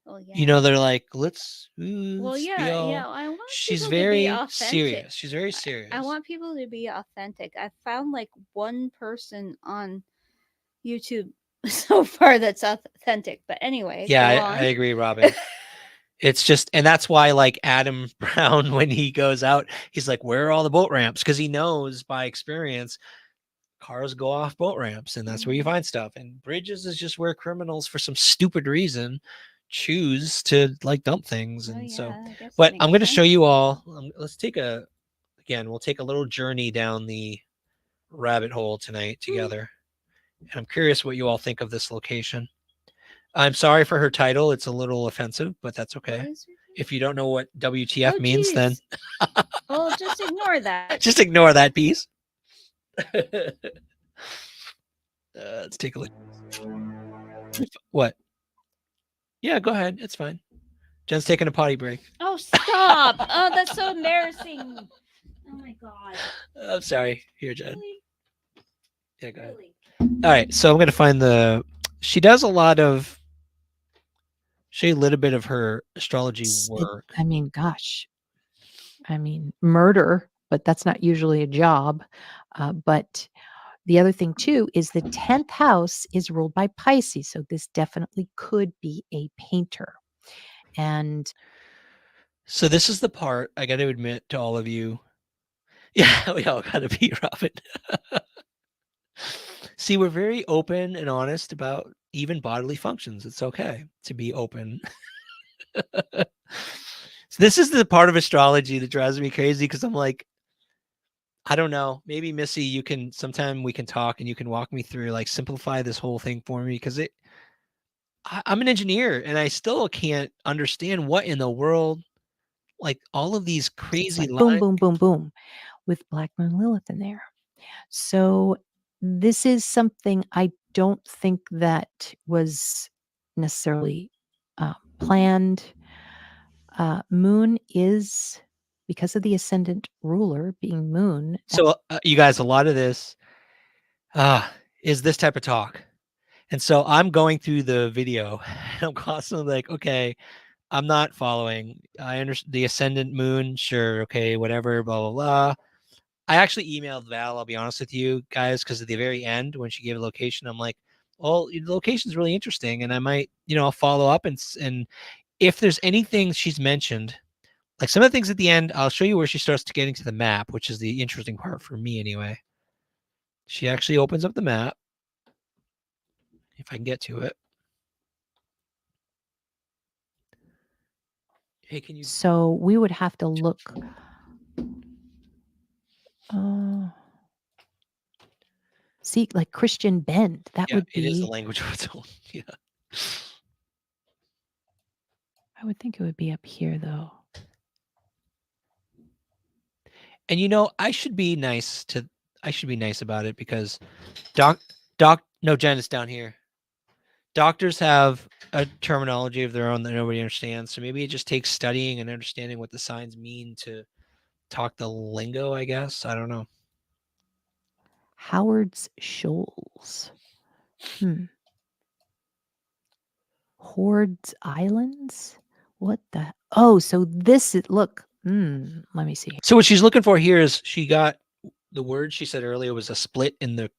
Well, yeah. You know, they're like, let's Well, be yeah, all. yeah. I want She's people to be very authentic. serious. She's very serious. I want people to be authentic. I found like one person on YouTube so far that's authentic. But anyway, Yeah, go on. I agree, Robin. It's just, and that's why, like Adam Brown, when he goes out, he's like, where are all the boat ramps? Because he knows by experience, cars go off boat ramps, and that's where you find stuff. And bridges is just where criminals, for some stupid reason, choose to like dump things. And so, but I'm going to show you all. Let's take we'll take a little journey down the rabbit hole tonight together. And I'm curious what you all think of this location. I'm sorry for her title. It's a little offensive, but that's okay. If you don't know what WTF means, then well, just ignore that. Just ignore that piece. Let's take a look. What? Yeah, go ahead. It's fine. Jen's taking a potty break. Oh, stop. Oh, that's so embarrassing. Oh, my God. I'm sorry. Here, Jen. Really? Yeah, go ahead. All right. So I'm going to find she does a lot of, show you a little bit of her astrology work. I mean, gosh. I mean, murder, but that's not usually a job. But the other thing, too, is the 10th house is ruled by Pisces. So this definitely could be a painter. And so this is the part I got to admit to all of you. Yeah, we all got to be Robin. See, we're very open and honest about even bodily functions. It's okay to be open. So this is the part of astrology that drives me crazy, because I'm like, I don't know, maybe Missy, sometime we can talk and you can walk me through, like, simplify this whole thing for me, because I'm an engineer and I still can't understand what in the world, like, all of these crazy like lines. boom, boom, boom, boom, with Black Moon Lilith in there. So this is something I don't think that was necessarily planned. Moon is, because of the ascendant ruler being Moon. So you guys, a lot of this is this type of talk. And so I'm going through the video and I'm constantly like, okay, I'm not following. I understand the ascendant moon. Sure. Okay. Whatever. Blah, blah, blah. I actually emailed Val, I'll be honest with you guys, because at the very end, when she gave a location, I'm like, well, the location's really interesting. And I might, I'll follow up and if there's anything she's mentioned, like some of the things at the end, I'll show you where she starts getting to the map, which is the interesting part for me anyway. She actually opens up the map. If I can get to it. Hey, can you? So we would have to look. See, like Christian Bend, that would be. It is a language of its own. Yeah. I would think it would be up here, though. And I should be nice about it, because no, Jen, it's down here. Doctors have a terminology of their own that nobody understands. So maybe it just takes studying and understanding what the signs mean to talk the lingo, I guess. I don't know. Howard's Shoals. Hordes Islands? What the? Oh, so this is, look. Let me see. So what she's looking for here is, she got the word she said earlier was a split in the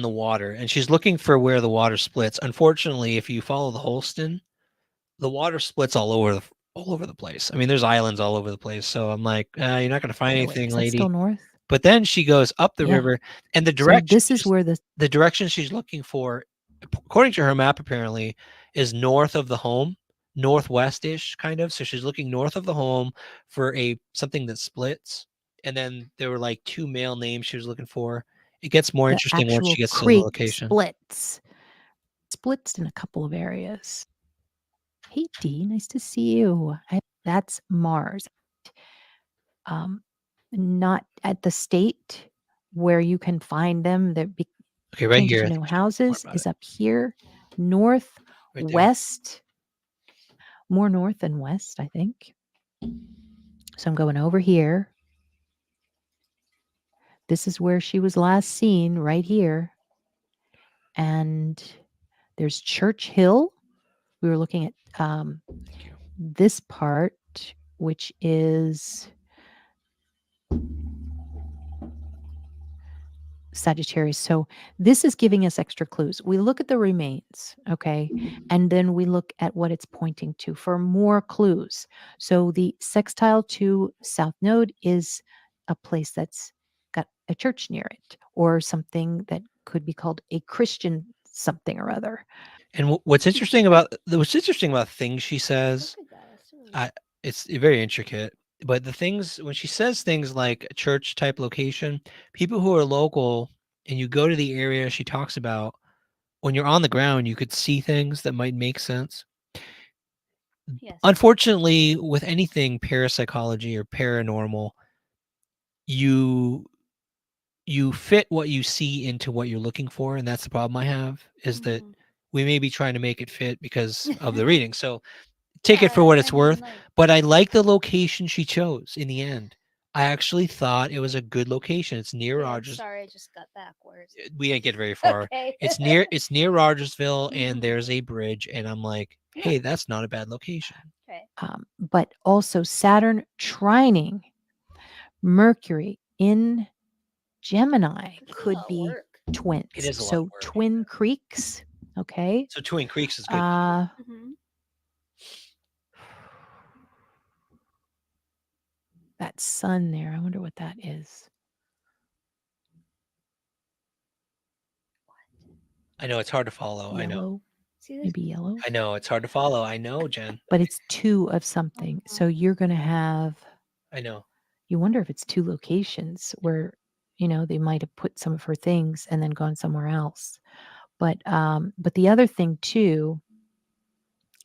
water, and she's looking for where the water splits. Unfortunately, if you follow the Holston, the water splits all over the place. I mean, there's islands all over the place. So I'm like, you're not going to find anything, lady. Still north? But then she goes up the river, and the direction. So this is where the direction she's looking for, according to her map, apparently, is north of the home, northwest-ish kind of. So she's looking north of the home for something that splits. and then there were like 2 male names she was looking for. It gets more The interesting once actual she gets to the creek location. splits in a couple of areas. Hey, Dee, nice to see you. That's Mars. Not at the state where you can find them. Okay, right changes here. I no think we should talk more houses about is it. up here, north, Right there. west, more north than west, I think. So I'm going over here. This is where she was last seen, right here. And there's Church Hill. We were looking at Thank you. this part, which is Sagittarius. So this is giving us extra clues. We look at the remains, okay? And then we look at what it's pointing to for more clues. So the sextile to South Node is a place that's got a church near it, or something that could be called a Christian something or other. And what's interesting about things she says, Look at that. It's really it's very intricate. But the things when she says things like a church type location, people who are local and you go to the area she talks about, when you're on the ground, you could see things that might make sense. yes. Unfortunately, with anything parapsychology or paranormal, you fit what you see into what you're looking for, and that's the problem I have, is that Mhm. we may be trying to make it fit because of the reading. So take it for Yeah, what I it's mean, worth, like, but I like the location she chose in the end. I actually thought it was a good location. It's near yeah, I'm Rogers. sorry, I just got backwards. We didn't get very far. Okay. It's near Rogersville, and Mhm. there's a bridge, and I'm like, Yeah. hey, that's not a bad location. Okay. But also Saturn trining Mercury in Gemini It's a could lot of be work. twins. It is a lot of So work. Twin Creeks, okay? So Twin Creeks is good. Mhm. That sun there, I wonder what that is. I know it's hard to follow. I know. Yellow, See this? maybe yellow. I know it's hard to follow. I know, Jen. But it's 2 of something. So you're going to have, I know. you wonder if it's 2 locations where, they might have put some of her things and then gone somewhere else. But the other thing too,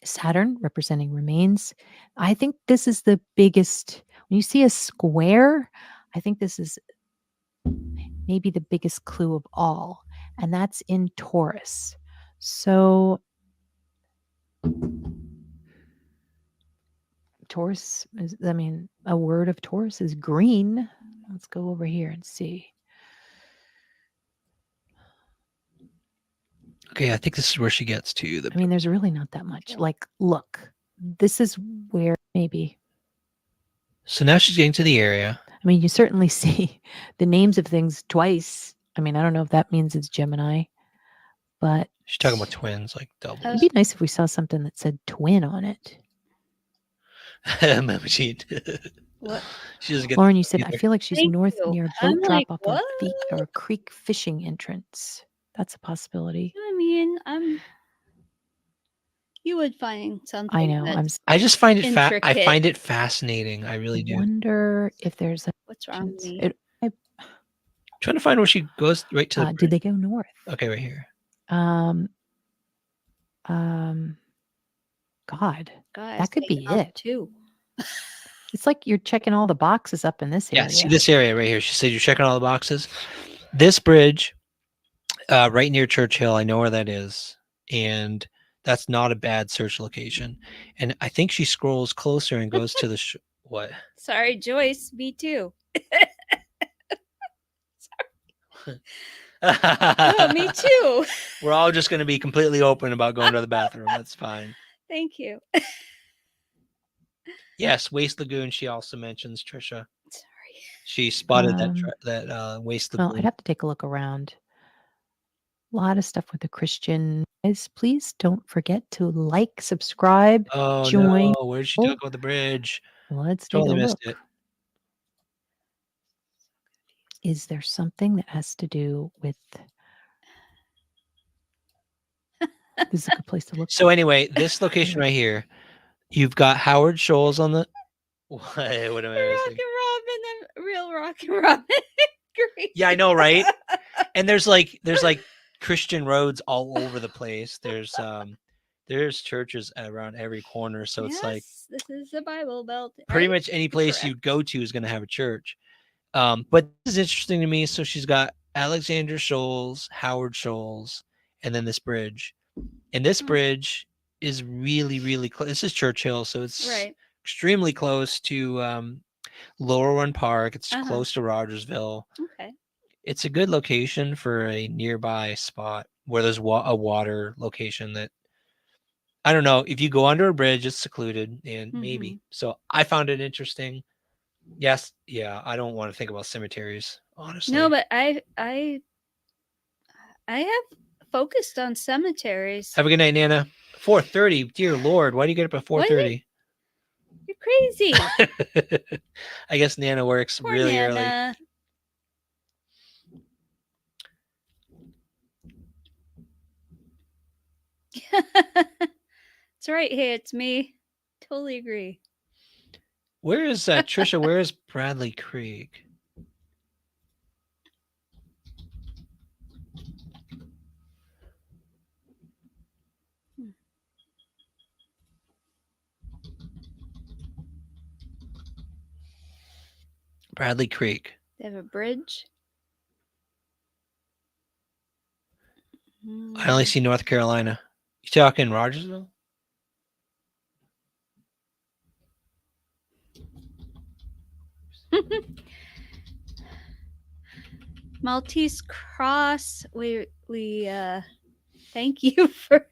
Saturn representing remains. I think this is the biggest. When you see a square, I think this is maybe the biggest clue of all, and that's in Taurus. So Taurus is, a word of Taurus is green. Let's go over here and see. Okay, I think this is where she gets to the. There's really not that much. Like, look, this is where maybe. So now she's getting to the area. You certainly see the names of things twice. I don't know if that means it's Gemini, but She's talking about twins, like doubles. it'd be nice if we saw something that said twin on it. What? She doesn't get. Lauren, you said, I either. feel like she's Thank north you. near a I'm boat like, drop off what? or a creek fishing entrance. That's a possibility. I mean, you would find something. I know. I just find it intricate. find it fascinating. I really do. Wonder if there's a. What's wrong with me? Trying to find where she goes right to the. Did they go north? Okay, right here. God, Guys, that could be it. Too. It's like you're checking all the boxes up in this area. Yeah, see this area right here. She said you're checking all the boxes. This bridge, right near Churchill, I know where that is, and that's not a bad search location. And I think she scrolls closer and goes to the what? Sorry, Joyce. Me too. Me too. We're all just going to be completely open about going to the bathroom. That's fine. Thank you. Yes, Waste Lagoon. She also mentions Trisha. Sorry. She spotted that Waste Lagoon. Well, I'd have to take a look around. A lot of stuff with the Christian. Guys, please don't forget to like, subscribe, join. No, where did she talk about the bridge? Let's Totally take a missed look. it. Is there something that has to do with? This is a good place to look. So anyway, this location right here, you've got Howard Shoals on the. What am I missing? Rocket Robin, I'm real rock and roll. Great. Yeah, I know, right? And there's like Christian roads all over the place. There's churches around every corner, so it's like Yes, this is the Bible Belt. pretty right? much any place Correct. you'd go to is going to have a church. But this is interesting to me. So she's got Alexander Shoals, Howard Shoals, and then this bridge. And this Oh. bridge is really, really close. This is Churchill, so it's Right. extremely close to Lower Run Park. It's Uh-huh. close to Rogersville. Okay. It's a good location for a nearby spot where there's a water location that I don't know. If you go under a bridge, it's secluded and maybe. So I found it interesting. Yes. Yeah. I don't want to think about cemeteries, honestly. No, but I have focused on cemeteries. Have a good night, Nana. 4:30. Dear Lord, why do you get up at What? 4:30? You're crazy. I guess Nana works Poor really early. Nana. It's right. Hey, it's me. Totally agree. Where is Trisha? Where is Bradley Creek? Bradley Creek. They have a bridge. I only see North Carolina. You talking Rogersville? Maltese Cross. We thank you for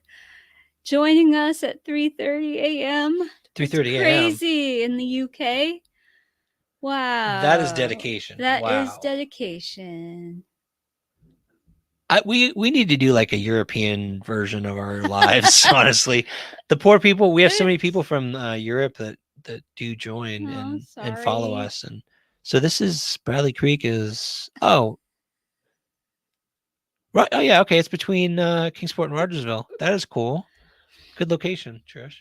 joining us at 3:30 a.m. 3:30 a.m. Crazy in the UK. Wow. That is dedication. That is Wow. dedication. We need to do like a European version of our lives. Honestly, the poor people. We have so many people from Europe that do join and follow sorry. us, and so this is Bradley Creek. Is right. Oh yeah. Okay, it's between Kingsport and Rogersville. That is cool. Good location, Trish.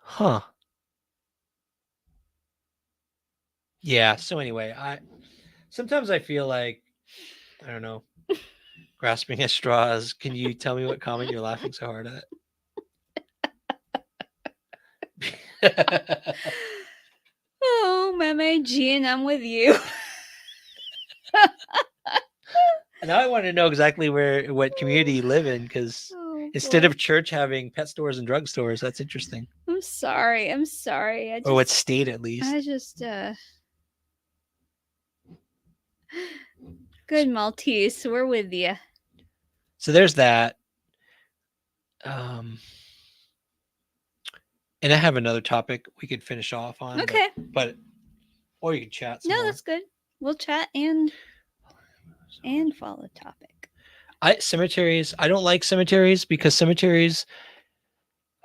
Huh. Yeah. So anyway, sometimes I feel like I don't know, grasping at straws. Can you tell me what comment you're laughing so hard at? Oh, Mama Jean, I'm with you. Now I want to know exactly what community you live in, because instead of church having pet stores and drugstores, that's interesting. I'm sorry. Or what state, at least. I just good Maltese. We're with you. So there's that. And I have another topic we could finish off on. Okay. But or you can chat some No, more. that's good. We'll chat and follow the topic. Cemeteries. I don't like cemeteries because cemeteries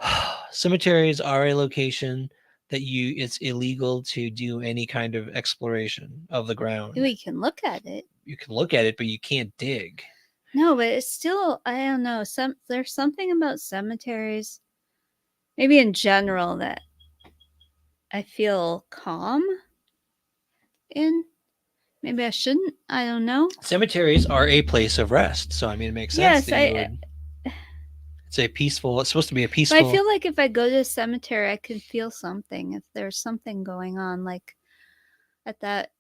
are a location that it's illegal to do any kind of exploration of the ground. We can look at it. You can look at it, but you can't dig. No, but it's still, I don't know. There's something about cemeteries, maybe in general, that I feel calm in. Maybe I shouldn't. I don't know. Cemeteries are a place of rest, so I mean, it makes sense. Yes, it's supposed to be a peaceful. But I feel like if I go to a cemetery, I can feel something. If there's something going on, like at that,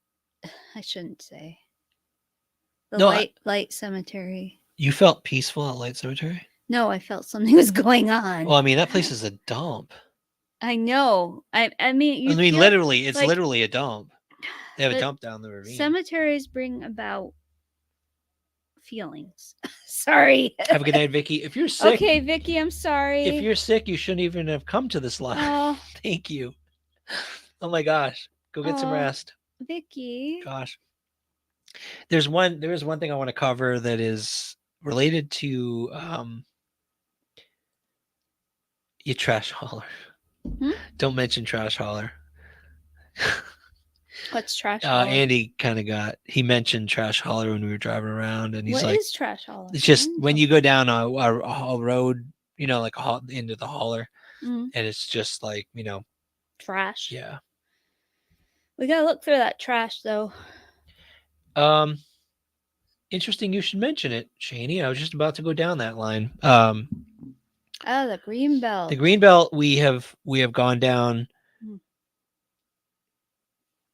I shouldn't say. Light cemetery. You felt peaceful at Light Cemetery? No, I felt something was going on. Well, I mean, that place is a dump. I know. I mean, literally, it's literally a dump. They have a dump down the ravine. Cemeteries bring about feelings. Sorry. Have a good night, Vicky. If you're sick. Okay, Vicky, I'm sorry. If you're sick, you shouldn't even have come to this live. Oh. Thank you. Oh my gosh. Go get some rest. Vicky. Gosh. There is one thing I want to cover that is related to you trash hauler. Don't mention trash hauler. What's trash hauler? Andy he mentioned trash hauler when we were driving around, and he's what like, is trash hauler? It's just when you go down a road, like into the hauler, and it's just like, trash. Yeah. We gotta look through that trash though. Interesting you should mention it, Shani. I was just about to go down that line. Oh, the green belt. The green belt we have gone down Hmm.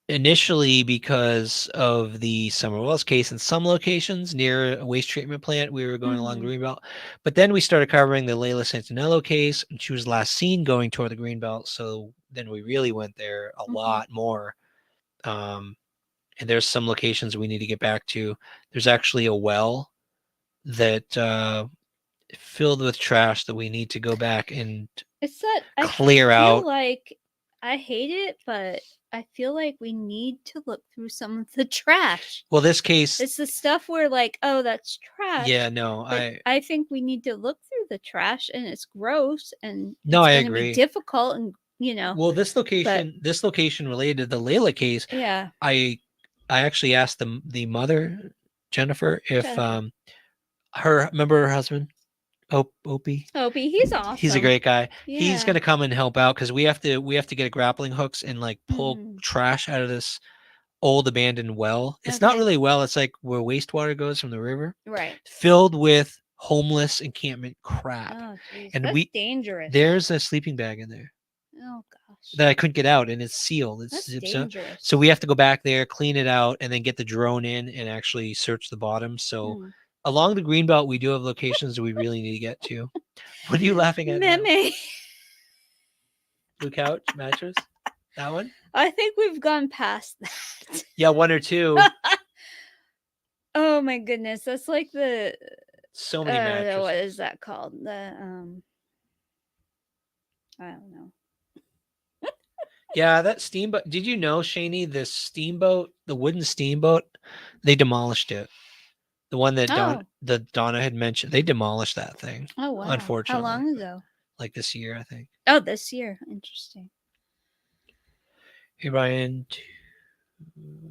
initially because of the Summer Wells case in some locations near a waste treatment plant. We were going along Mhm. Greenbelt, but then we started covering the Layla Santinello case, and she was last seen going toward the Greenbelt. So then we really went there a lot more. And there's some locations we need to get back to. There's actually a well that filled with trash that we need to go back and It's that clear I feel out. like I hate it, but I feel like we need to look through some of the trash. Well, this case, It's the stuff where like, oh, that's trash. yeah, no, But I think we need to look through the trash, and it's gross, and No, it's I gonna agree. be difficult, and you know. Well, this location related to the Layla case, Yeah. I actually asked the mother, Jennifer, if Jennifer. remember her husband, Opie? Opie, he's awesome. He's a great guy. He's Yeah. gonna come and help out because we have to get grappling hooks and like pull Mhm. trash out of this old abandoned well. It's not Okay. really a well, it's like where wastewater goes from the river, Right. filled with homeless encampment crap. Oh, jeez. And That's dangerous. there's a sleeping bag in there Oh gosh. that I couldn't get out, and it's sealed. It's That's zipped up. dangerous. So we have to go back there, clean it out, and then get the drone in and actually search the bottom. So Hmm. along the greenbelt, we do have locations that we really need to get to. What are you laughing at now? Meme. Blue couch mattress? That one? I think we've gone past that. Yeah, one or two. Oh my goodness, that's like the So many mattresses. what is that called? The I don't know. Yeah, that steamboat. Did you know, Shani, the steamboat, the wooden steamboat, they demolished it. The one that Donna had mentioned, they demolished that thing. Oh wow. Unfortunately. How long ago? Like this year, I think. Oh, this year. Interesting. Hey Ryan,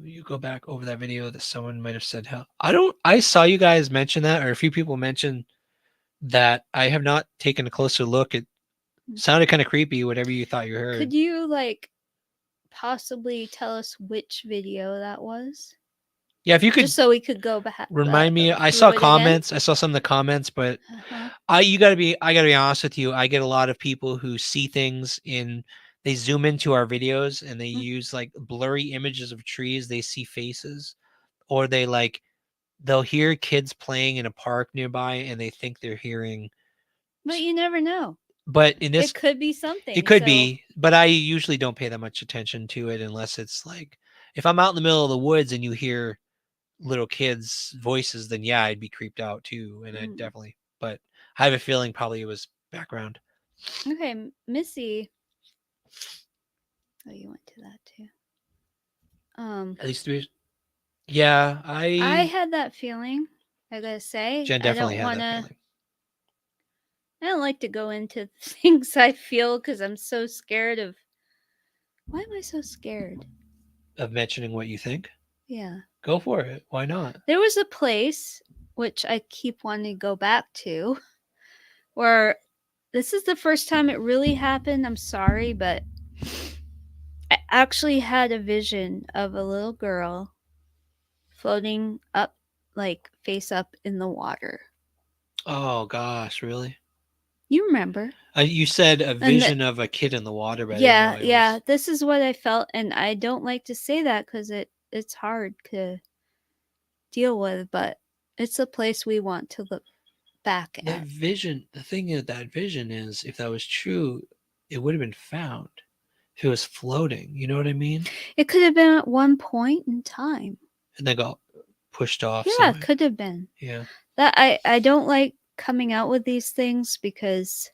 you go back over that video that someone might have said how I saw you guys mention that, or a few people mention that. I have not taken a closer look. It sounded kind of creepy, whatever you thought you heard. Could you like possibly tell us which video that was? Yeah, if you could, just so we could go back. Remind me. I saw comments. I saw some of the comments, but I gotta be honest with you. I get a lot of people who see things they zoom into our videos and they use like blurry images of trees. They see faces, or they'll hear kids playing in a park nearby and they think they're hearing. But you never know. But in this, it could be something. It could be, but I usually don't pay that much attention to it unless it's like if I'm out in the middle of the woods and you hear little kids' voices, then yeah, I'd be creeped out too, and I'd definitely. But I have a feeling probably it was background. Okay, Missy. Oh, you went to that too. At least 3 years. Yeah, I had that feeling. I gotta say, Jen definitely had that feeling. I don't like to go into things I feel because I'm so scared of. Why am I so scared of mentioning what you think? Yeah. Go for it. Why not? There was a place which I keep wanting to go back to where this is the first time it really happened. I'm sorry, but I actually had a vision of a little girl floating up, like face up in the water. Oh gosh, really? You remember? You said a vision of a kid in the water, but yeah. This is what I felt, and I don't like to say that because it's hard to deal with, but it's a place we want to look back at. That vision, the thing is, that vision is, if that was true, it would have been found. If it was floating, you know what I mean? It could have been at one point in time, and then got pushed off. Yeah, somewhere. It could have been. Yeah. That I don't like coming out with these things because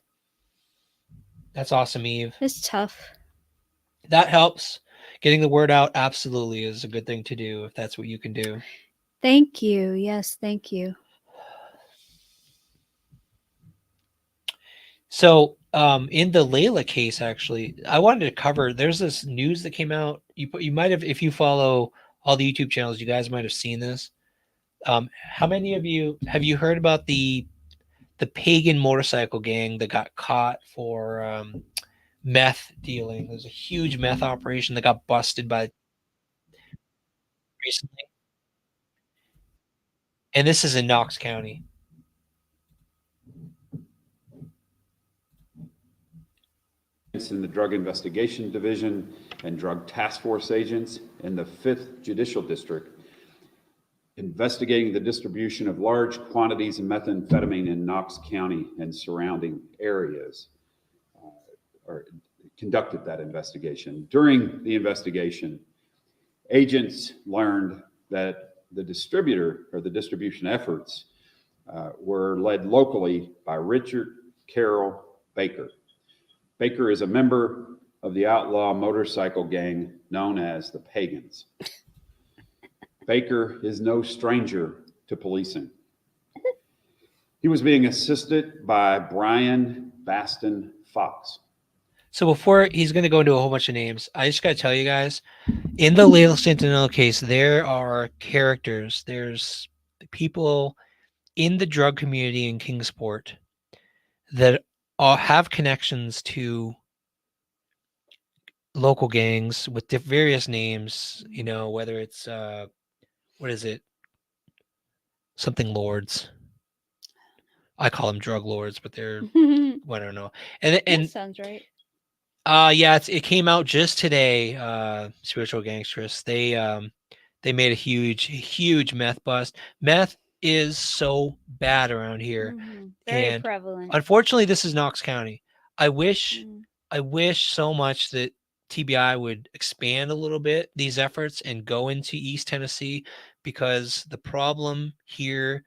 that's awesome, Eve. It's tough. That helps. Getting the word out absolutely is a good thing to do if that's what you can do. Thank you. Yes, thank you. So, in the Layla case, actually, I wanted to cover. There's this news that came out. You might have, if you follow all the YouTube channels, you guys might have seen this. How many of you have you heard about the pagan motorcycle gang that got caught for meth dealing? There's a huge meth operation that got busted by recently. And this is in Knox County. In the Drug Investigation Division and Drug Task Force agents in the 5th Judicial District investigating the distribution of large quantities of methamphetamine in Knox County and surrounding areas, or conducted that investigation. During the investigation, agents learned that the distributor or the distribution efforts were led locally by Richard Carroll Baker. Baker is a member of the outlaw motorcycle gang known as the Pagans. Baker is no stranger to policing. He was being assisted by Brian Baston Fox. So before he's going to go into a whole bunch of names, I just got to tell you guys, in the Layla Sentinel case, there are characters. There's people in the drug community in Kingsport that all have connections to local gangs with various names, you know, whether it's what is it, something lords. I call them drug lords, but they're I don't know. And that sounds right. Yeah, it came out just today. Spiritual Gangstress. They made a huge meth bust. Meth is so bad around here. Very and prevalent. Unfortunately, this is Knox County. I wish so much that TBI would expand a little bit these efforts and go into East Tennessee, because the problem here,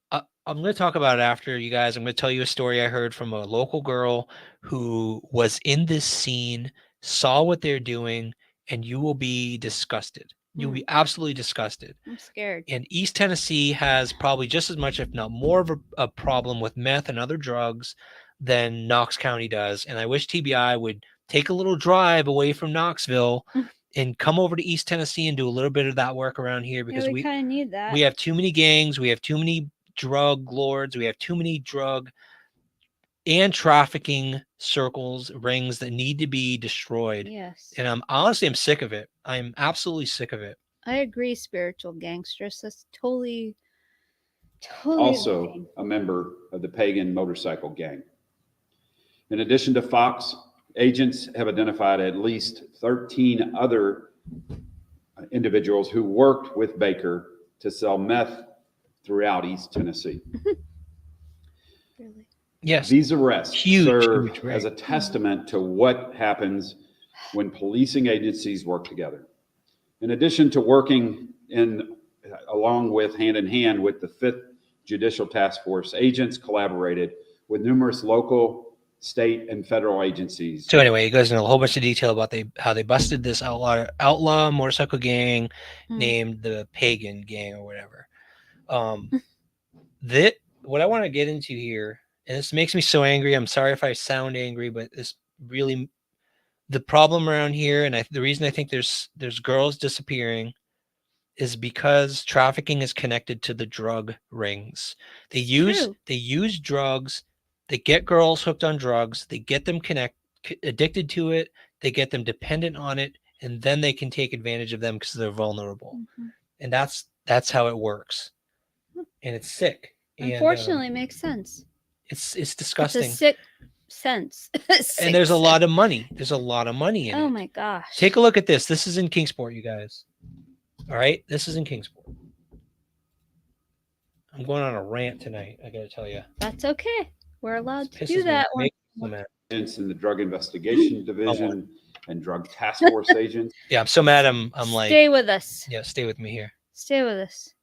I'm going to talk about it after, you guys. I'm going to tell you a story I heard from a local girl who was in this scene, saw what they're doing, and you will be disgusted. You'll be absolutely disgusted. I'm scared. And East Tennessee has probably just as much, if not more, of a problem with meth and other drugs than Knox County does. And I wish TBI would take a little drive away from Knoxville and come over to East Tennessee and do a little bit of that work around here, because we kind of need that. We have too many gangs. We have too many drug lords. We have too many drug and trafficking circles, rings that need to be destroyed. Yes. And I'm sick of it. I'm absolutely sick of it. I agree, Spiritual Gangstress. That's totally Also annoying. a member of the Pagan motorcycle gang. In addition to Fox, agents have identified at least 13 other individuals who worked with Baker to sell meth throughout East Tennessee. Really? Yes. These arrests serve huge, as a testament to what happens when policing agencies work together. In addition to working along with hand in hand with the 5th Judicial Task Force, agents collaborated with numerous local, state, and federal agencies. So anyway, it goes into a whole bunch of detail about how they busted this outlaw motorcycle gang named the Pagan Gang or whatever. What I want to get into here, and this makes me so angry. I'm sorry if I sound angry, but this really, the problem around here, and the reason I think there's girls disappearing, is because trafficking is connected to the drug rings. They use drugs. They get girls hooked on drugs. They get them addicted to it. They get them dependent on it, and then they can take advantage of them because they're vulnerable. And that's how it works. And it's sick. Unfortunately, it makes sense. It's disgusting. It's a sick sense. And there's a lot of money. There's a lot of money in it. Oh my gosh. Take a look at this. This is in Kingsport, you guys. All right? This is in Kingsport. I'm going on a rant tonight, I got to tell you. That's okay. We're allowed to do that. Agents in the Drug Investigation Division and Drug Task Force agents. Yeah, I'm so mad. I'm like, stay with us. Yeah, stay with me here. Stay with us.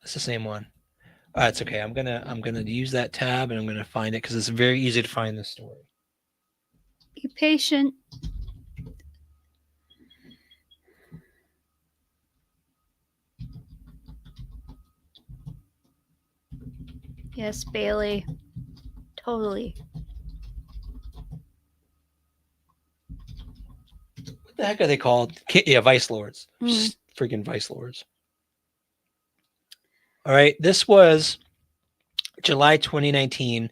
It's the same one. It's okay. I'm gonna use that tab and I'm gonna find it because it's very easy to find this story. Be patient. Yes, Bailey. Totally. What the heck are they called? Yeah, Vice Lords. Freaking Vice Lords. All right. This was July 2019.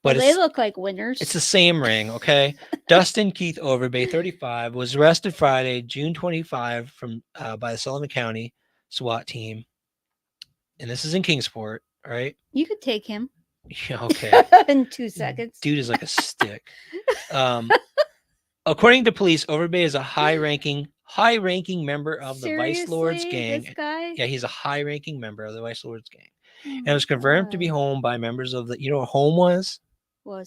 but they look like winners. it's the same ring, okay? Dustin Keith Overbay, 35, was arrested Friday, June 25, by the Sullivan County SWAT team, and this is in Kingsport. All right. You could take him. Yeah, okay. In 2 seconds. Dude is like a stick. According to police, Overbay is a high-ranking member of the Vice Lords gang. This guy? Yeah, he's a high-ranking member of the Vice Lords gang, Oh and was confirmed to be home by members of the. You know what home was?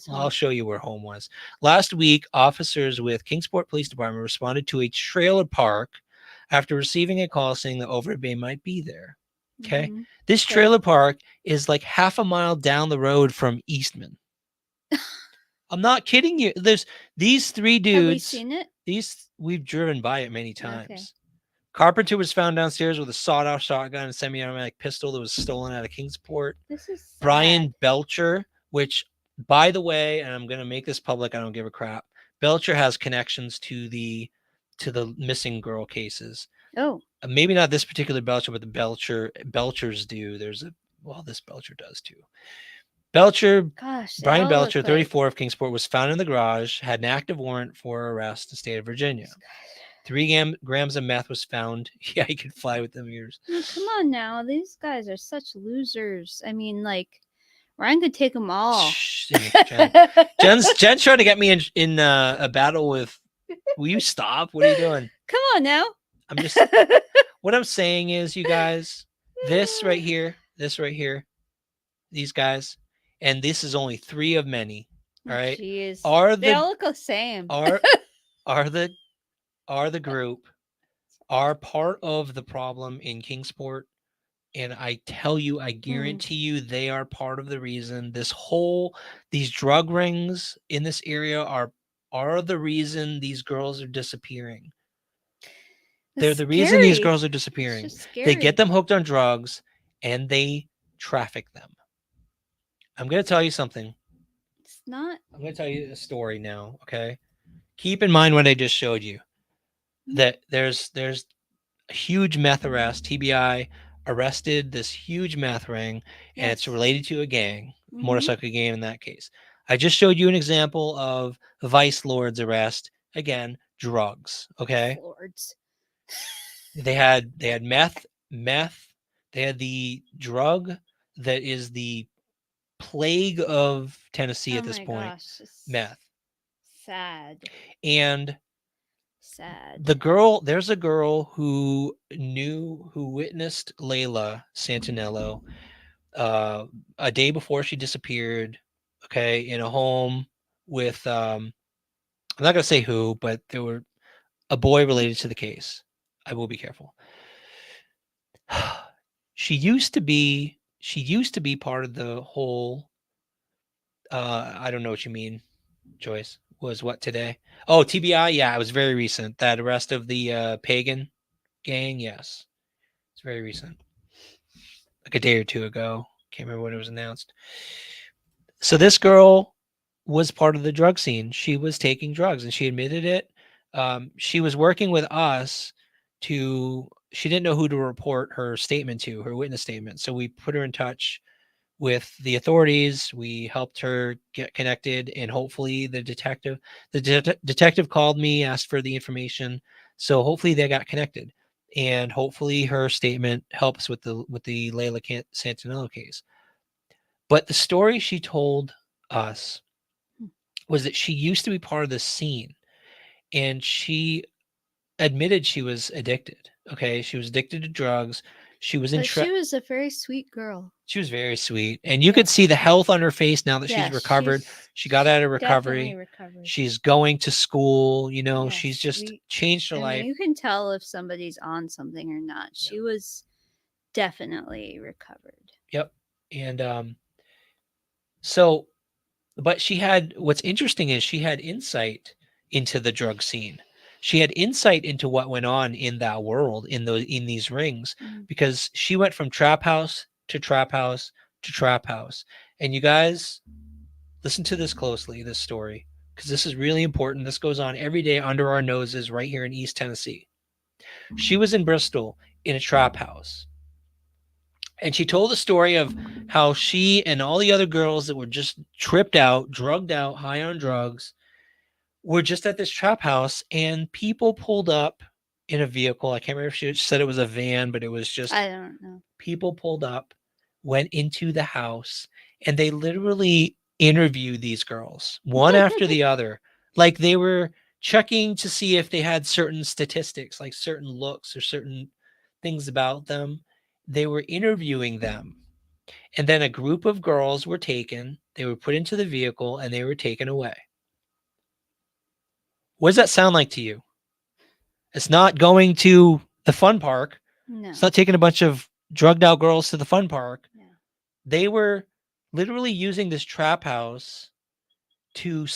I'll show you where home was. Last week, officers with Kingsport Police Department responded to a trailer park after receiving a call saying that Overbay might be there. Okay. Mhm. This Okay. trailer park is like half a mile down the road from Eastman. I'm not kidding you. There's these three dudes. Have we seen it? We've driven by it many times. Okay. Carpenter was found downstairs with a sawed-off shotgun and semi-automatic pistol that was stolen out of Kingsport. This is sad. Brian Belcher, which, by the way, and I'm going to make this public, I don't give a crap. Belcher has connections to the missing girl cases. Oh. Maybe not this particular Belcher, but the Belchers do. This Belcher does too. Belcher, Gosh, they Brian all Belcher, look 34 of Kingsport, was found in the garage, had an active warrant for arrest in the state of Virginia. 3 grams of meth was found. Yeah, he could fly with them ears. Oh, come on now. These guys are such losers. I mean, like, Ryan could take them all. Jen's trying to get me in a battle with. Will you stop? What are you doing? Come on now. I'm just. What I'm saying is, you guys, this right here, these guys, and this is only 3 of many. All right. Jeez. They all look the same. Are the group are part of the problem in Kingsport, and I tell you, I guarantee you, they are part of the reason these drug rings in this area are the reason these girls are disappearing. They're the reason these girls are disappearing. They get them hooked on drugs and they traffic them. I'm going to tell you something. It's not. I'm going to tell you a story now, okay? Keep in mind what I just showed you. That there's a huge meth arrest. TBI arrested this huge meth ring, and it's related to a gang, motorcycle gang in that case. I just showed you an example of the Vice Lords arrest. Again, drugs, okay? Lords. They had meth. They had the drug that is the plague of Tennessee at this point. Gosh, meth. Sad. And sad. There's a girl who witnessed Layla Santinello a day before she disappeared, okay, in a home with I'm not gonna say who, but there were a boy related to the case. I will be careful. She used to be part of the whole I don't know what you mean, Joyce. Was what today? Oh, TBI. Yeah, it was very recent. That arrest of the pagan gang. Yes, it's very recent, like a day or 2 ago. Can't remember when it was announced. So this girl was part of the drug scene. She was taking drugs, and she admitted it. She was working with us she didn't know who to report her statement to, her witness statement. So we put her in touch with the authorities. We helped her get connected, and hopefully the detective called me, asked for the information. So hopefully they got connected, and hopefully her statement helps with the Layla Santinello case. But the story she told us was that she used to be part of the scene, and she admitted she was addicted. Okay. She was addicted to drugs. She was she was a very sweet girl. She was very sweet. And you could see the health on her face now that she's recovered. She got out of recovery. She's going to school. She's just changed her life. You can tell if somebody's on something or not. She was definitely recovered. Yep. And but what's interesting is she had insight into the drug scene. She had insight into what went on in that world, in these rings, because she went from trap house to trap house to trap house. And you guys, listen to this closely, this story, because this is really important. This goes on every day under our noses right here in East Tennessee. She was in Bristol in a trap house. And she told the story of how she and all the other girls that were just tripped out, drugged out, high on drugs, were just at this trap house, and people pulled up in a vehicle. I can't remember if she said it was a van, but it was just I don't know. people pulled up, went into the house, and they literally interviewed these girls one after the other. Like they were checking to see if they had certain statistics, like certain looks or certain things about them. They were interviewing them. And then a group of girls were taken, they were put into the vehicle, and they were taken away. What does that sound like to you? It's not going to the fun park. No. It's not taking a bunch of drugged out girls to the fun park. Yeah. They were literally using this trap house to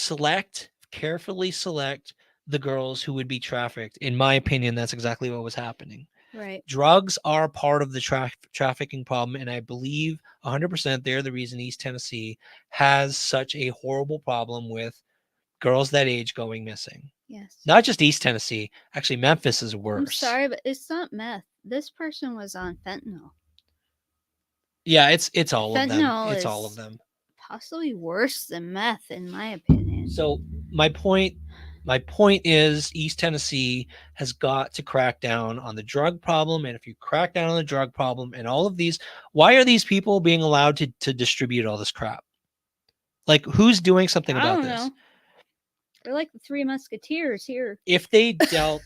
carefully select the girls who would be trafficked. In my opinion, that's exactly what was happening. Right. Drugs are part of the trafficking problem, and I believe 100% they're the reason East Tennessee has such a horrible problem with girls that age going missing. Yes. Not just East Tennessee. Actually, Memphis is worse. I'm sorry, but it's not meth. This person was on fentanyl. Yeah, it's all of them. Fentanyl It's all is of them. Possibly worse than meth, in my opinion. So my point is East Tennessee has got to crack down on the drug problem. And if you crack down on the drug problem and all of these, why are these people being allowed to distribute all this crap? Like, who's doing something about this? Know. They're like the Three Musketeers here. If they dealt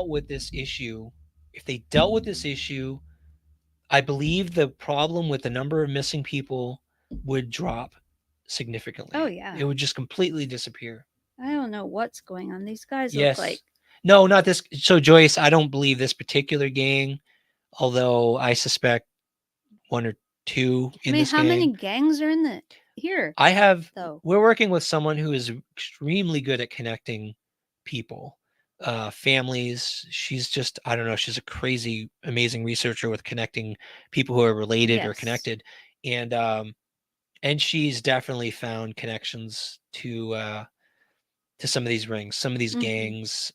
with this issue, I believe the problem with the number of missing people would drop significantly. Oh, yeah. It would just completely disappear. I don't know what's going on. These guys Yes. look like... No, not this. So, Joyce, I don't believe this particular gang, although I suspect one or two in this gang. How many gangs are in here? We're working with someone who is extremely good at connecting people, families. She's just, I don't know, she's a crazy, amazing researcher with connecting people who are related or connected. And she's definitely found connections to some of these rings, some of these gangs,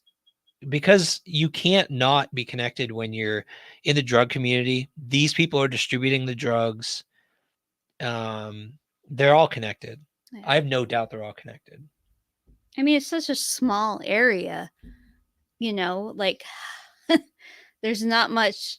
because you can't not be connected when you're in the drug community. These people are distributing the drugs. They're all connected. Yeah. I have no doubt they're all connected. I mean, it's such a small area, like there's not much,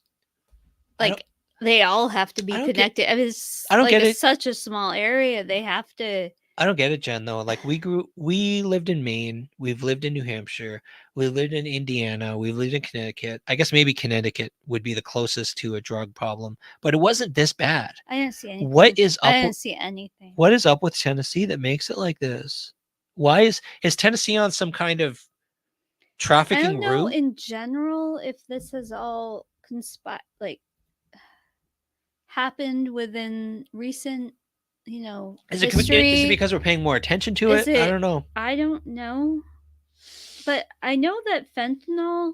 like they all have to be connected. I mean, it's such a small area. They have to. I don't get it, Jen, though. Like we lived in Maine, we've lived in New Hampshire, we lived in Indiana, we've lived in Connecticut. I guess maybe Connecticut would be the closest to a drug problem, but it wasn't this bad. I didn't see anything. I didn't see anything. What is up with Tennessee that makes it like this? Why is Tennessee on some kind of trafficking route? I don't know in general if this has all happened within recent is it because we're paying more attention to it? I don't know. I don't know. But I know that fentanyl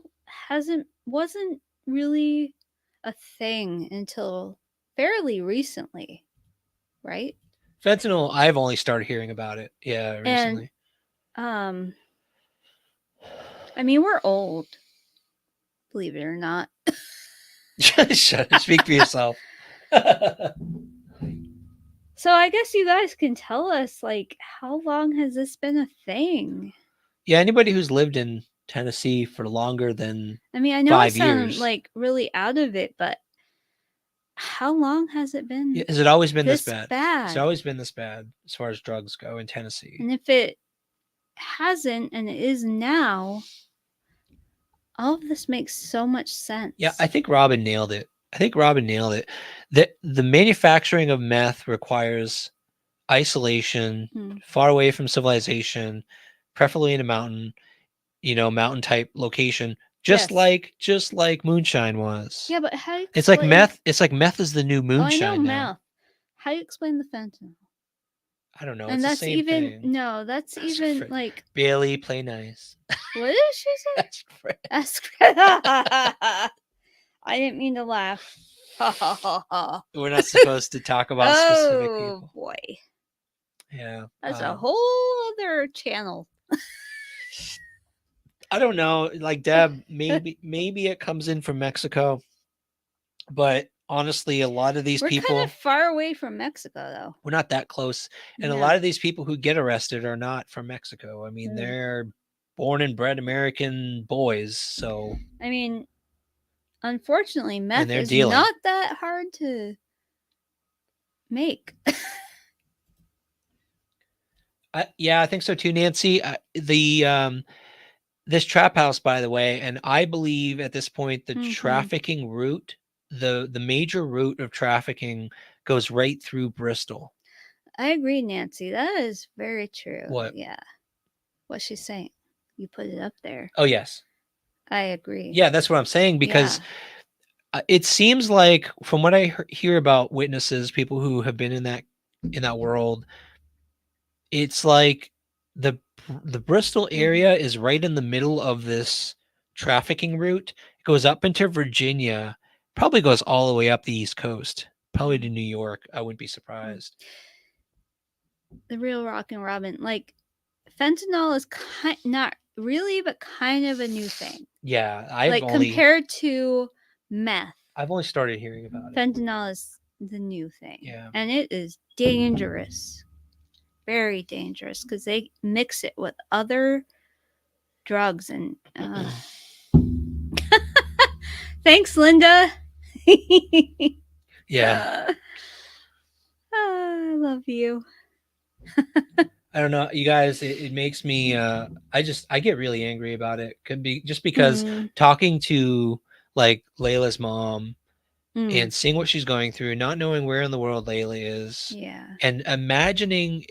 wasn't really a thing until fairly recently, right? Fentanyl, I've only started hearing about it. Yeah, recently. And I mean, we're old. Believe it or not. Speak for yourself. So I guess you guys can tell us, how long has this been a thing? Yeah, anybody who's lived in Tennessee for longer than I mean, I know 5 I sound years. Really out of it, but how long has it been? Yeah, has it always been this bad? It's always been this bad as far as drugs go in Tennessee. And if it hasn't and it is now, all of this makes so much sense. Yeah, I think Robin nailed it. The manufacturing of meth requires isolation, far away from civilization, preferably in a mountain, mountain type location, just like moonshine was. Yeah, but how do you It's like meth. It's like meth is the new moonshine. I know now. meth. How do you explain the fentanyl? I don't know. And it's that's the same even thing. no. That's even Bailey, play nice. What did she say? That's I didn't mean to laugh. We're not supposed to talk about specific people. Oh boy. Yeah. That's a whole other channel. I don't know. Like Deb, maybe it comes in from Mexico, but honestly, a lot of these We're people, kind of far away from Mexico, though. we're not that close. And a Yeah. lot of these people who get arrested are not from Mexico. I mean, Mm. they're born and bred American boys. So, I mean, unfortunately, meth they're is dealing. not that hard to make. Yeah, I think so too, Nancy. This trap house, by the way, and I believe at this point the Mhm. trafficking route, the major route of trafficking goes right through Bristol. I agree, Nancy. That is very true. What? Yeah. What's she saying? You put it up there. Oh, yes. I agree. Yeah, that's what I'm saying, because it seems like, from what I hear about witnesses, people who have been in that world, it's like the Bristol area is right in the middle of this trafficking route. It goes up into Virginia, probably goes all the way up the East Coast, probably to New York. I wouldn't be surprised. The real Rockin' Robin, like, fentanyl is not really, but kind of a new thing. Yeah, compared to meth. I've only started hearing about it. Fentanyl is the new thing. Yeah. And it is dangerous. Very dangerous, because they mix it with other drugs and thanks, Linda. Yeah. I love you. I don't know, you guys, it makes me I get really angry about it. Could be just because talking to like Layla's mom and seeing what she's going through, not knowing where in the world Layla is. Yeah. And imagining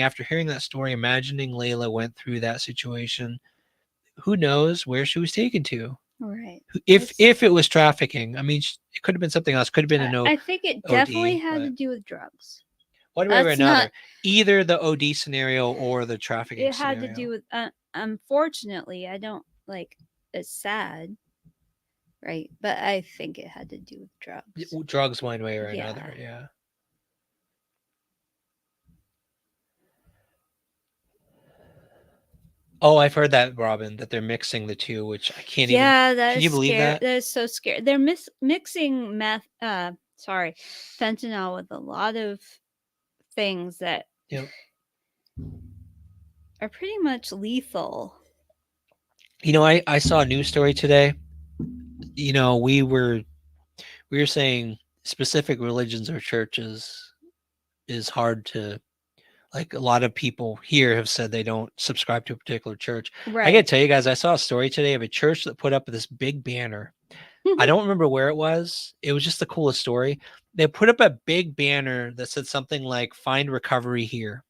after hearing that story, imagining Layla went through that situation. Who knows where she was taken to? Right. If it was trafficking, I mean, it could have been something else. Could have been I think it definitely had to do with drugs. One way or another, either the OD scenario or the trafficking scenario. It had to do with, unfortunately, I don't like, it's sad, right? But I think it had to do with drugs. Drugs one way or another, yeah. Oh, I've heard that, Robin, that they're mixing the two, which I can't even. Yeah, that can is you believe that? That is so scary. They're mixing fentanyl with a lot of things that are pretty much lethal. You know, I saw a news story today. You know, we were saying specific religions or churches is hard to, like, a lot of people here have said they don't subscribe to a particular church. Right. I gotta tell you guys, I saw a story today of a church that put up this big banner. I don't remember where it was. It was just the coolest story. They put up a big banner that said something like "Find recovery here."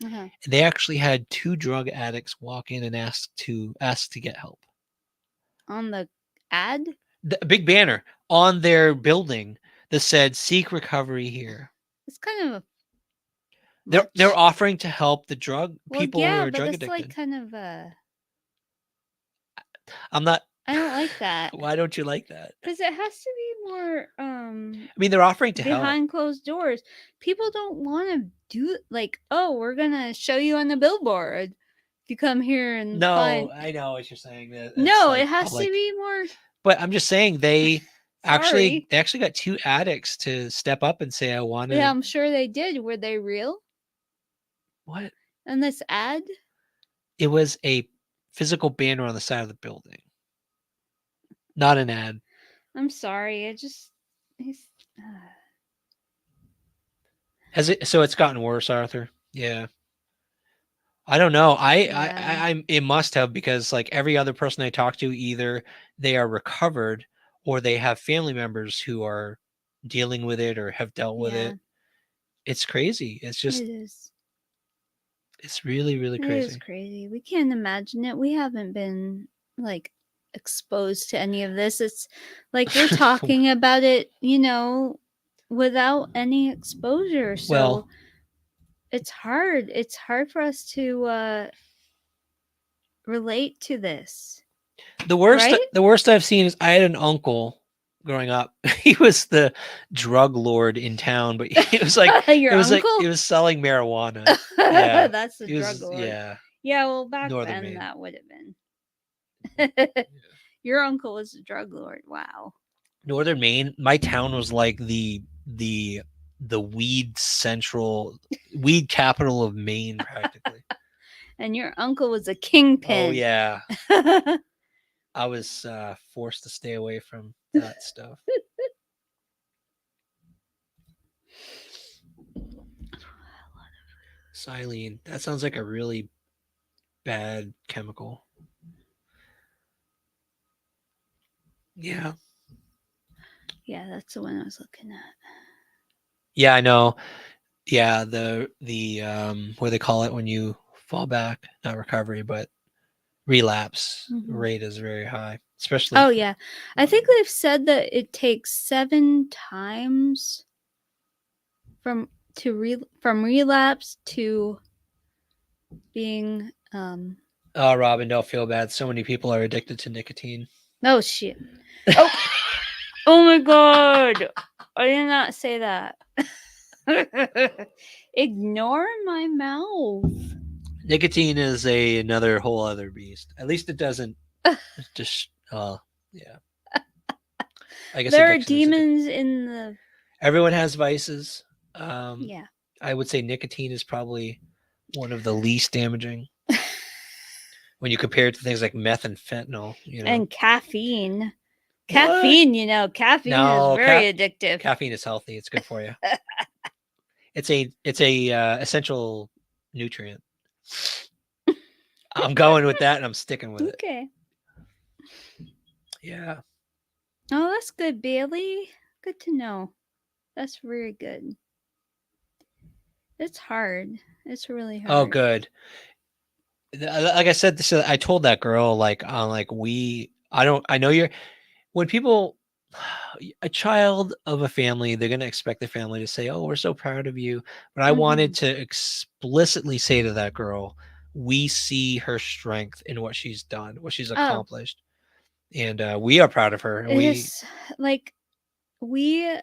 And they actually had 2 drug addicts walk in and ask to get help. On the ad? The big banner on their building that said "Seek recovery here." It's kind of they're offering to help the drug people who are drug addicted. Like kind of a. I'm not. I don't like that. Why don't you like that? Because it has to be more. I mean, they're offering to help behind closed doors. People don't want to do like, oh, we're gonna show you on the billboard if you come here and. No, find... I know what you're saying. That's no, like it has public. To be more. But I'm just saying they actually got 2 addicts to step up and say, "I want to." Yeah, I'm sure they did. Were they real? What? And this ad? It was a physical banner on the side of the building, not an ad. I'm sorry. It just. Has it? So it's gotten worse, Arthur. Yeah. I don't know. It must have, because like every other person I talk to, either they are recovered or they have family members who are dealing with it or have dealt with it. It's crazy. It's just. It is. It's really, really crazy. It is crazy. We can't imagine it. We haven't been like exposed to any of this. It's like we're talking about it, without any exposure. So it's hard. It's hard for us to relate to this. The worst I've seen is I had an uncle growing up. He was the drug lord in town, but it was like Your uncle? Like he was selling marijuana. Yeah, that's the drug lord. Yeah. Yeah, well, back Northern then Maine. that would have been. Your uncle was a drug lord. Wow. Northern Maine, my town was like the weed capital of Maine, practically. And your uncle was a kingpin. Oh yeah, I was forced to stay away from that stuff. Xylene. That sounds like a really bad chemical. Yeah. Yeah, that's the one I was looking at. Yeah, I know. Yeah, the what do they call it when you fall back? Not recovery, but relapse rate is very high, especially. Oh yeah, I think they've said that it takes 7 times from relapse to being Oh, Robin, don't feel bad. So many people are addicted to nicotine. Oh shit. Oh, oh my god. I did not say that. Ignore my mouth. Nicotine is another whole other beast. At least it doesn't just yeah. I guess there are demons in the everyone has vices. Yeah. I would say nicotine is probably one of the least damaging when you compare it to things like meth and fentanyl, you know. And caffeine. Caffeine, you know, caffeine is very addictive. Caffeine is healthy. It's good for you. It's a essential nutrient. I'm going with that and I'm sticking with it. Okay. Yeah. Oh, that's good, Bailey. Good to know. That's very good. It's hard. It's really hard. Oh, good. Like I said, I told that girl, I know you're, when people, a child of a family, they're going to expect the family to say, oh, we're so proud of you. But I wanted to explicitly say to that girl, we see her strength in what she's done, what she's accomplished. And we are proud of her. And it's like, we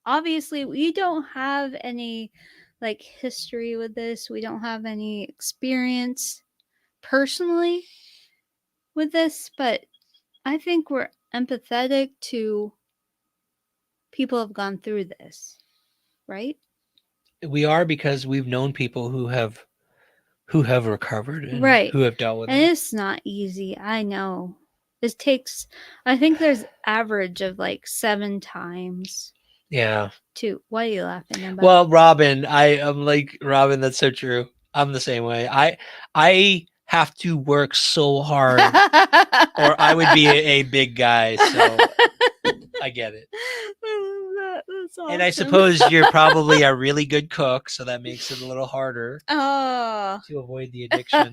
obviously, we don't have any like history with this. We don't have any experience personally with this, but I think we're empathetic to people who have gone through this, right? we are, because we've known people who have recovered and right, who have dealt with and it. it's not easy. I know. It takes, I think there's average of like 7 times. Yeah. What are you laughing about? Well, Robin, I'm like, Robin, that's so true. I'm the same way. I have to work so hard or I would be a big guy. So I get it. That's awesome. And I suppose you're probably a really good cook, so that makes it a little harder to avoid the addiction.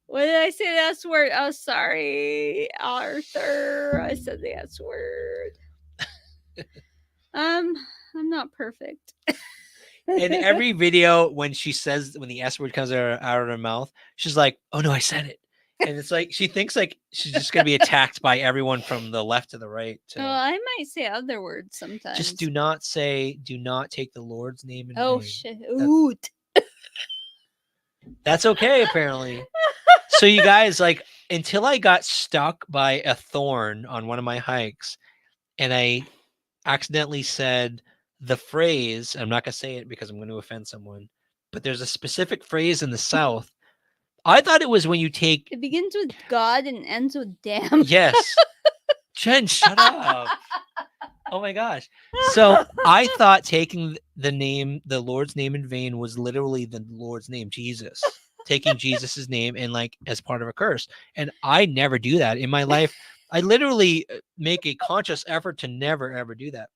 What did I say the S word? Oh, sorry, Arthur. I said the S word. I'm not perfect. In every video, when the S word comes out of her mouth, she's like, "Oh no, I said it," and it's like she thinks like she's just gonna be attacked by everyone from the left to the right. Well, I might say other words sometimes. Just do not take the Lord's name in vain. Oh shit! Ooh. That's okay, apparently. So you guys, like, until I got stuck by a thorn on one of my hikes, and I accidentally said the phrase, I'm not going to say it because I'm going to offend someone, but there's a specific phrase in the South. I thought it was when you take... It begins with God and ends with damn. Yes. Jen, shut up. Oh my gosh. So I thought taking the Lord's name in vain was literally the Lord's name, Jesus. Taking Jesus's name and like as part of a curse. And I never do that in my life. I literally make a conscious effort to never ever do that.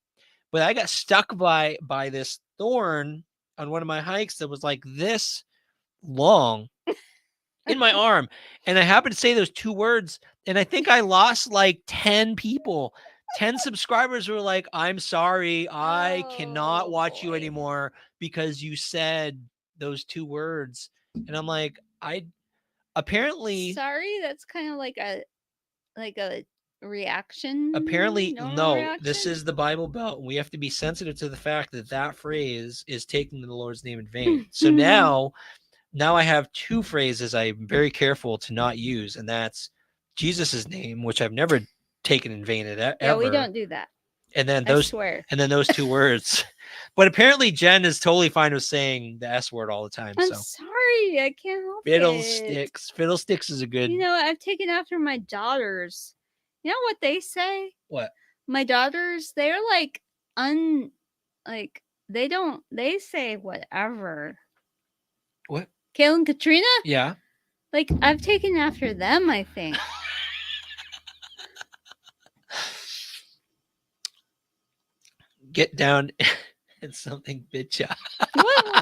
But I got stuck by this thorn on one of my hikes that was like this long in my arm. And I happened to say those 2 words. And I think I lost like 10 people. 10 subscribers were like, I'm sorry, I cannot watch you anymore because you said those 2 words. And I'm like, apparently sorry, that's kind of like a reaction. Apparently, no, reaction? This is the Bible Belt. We have to be sensitive to the fact that phrase is taking the Lord's name in vain. So now I have 2 phrases I'm very careful to not use, and that's Jesus's name, which I've never taken in vain ever. Yeah, we don't do that. And then I those swear. and then those two words. But apparently Jen is totally fine with saying the S word all the time. I'm So sorry, I can't help it. fiddlesticks. Fiddlesticks is a good. You know, I've taken after my daughters. You know what they say? What? My daughters, they're like they say whatever. What? Kayla and Katrina? Yeah. Like, I've taken after them, I think. Get down and something bitcha.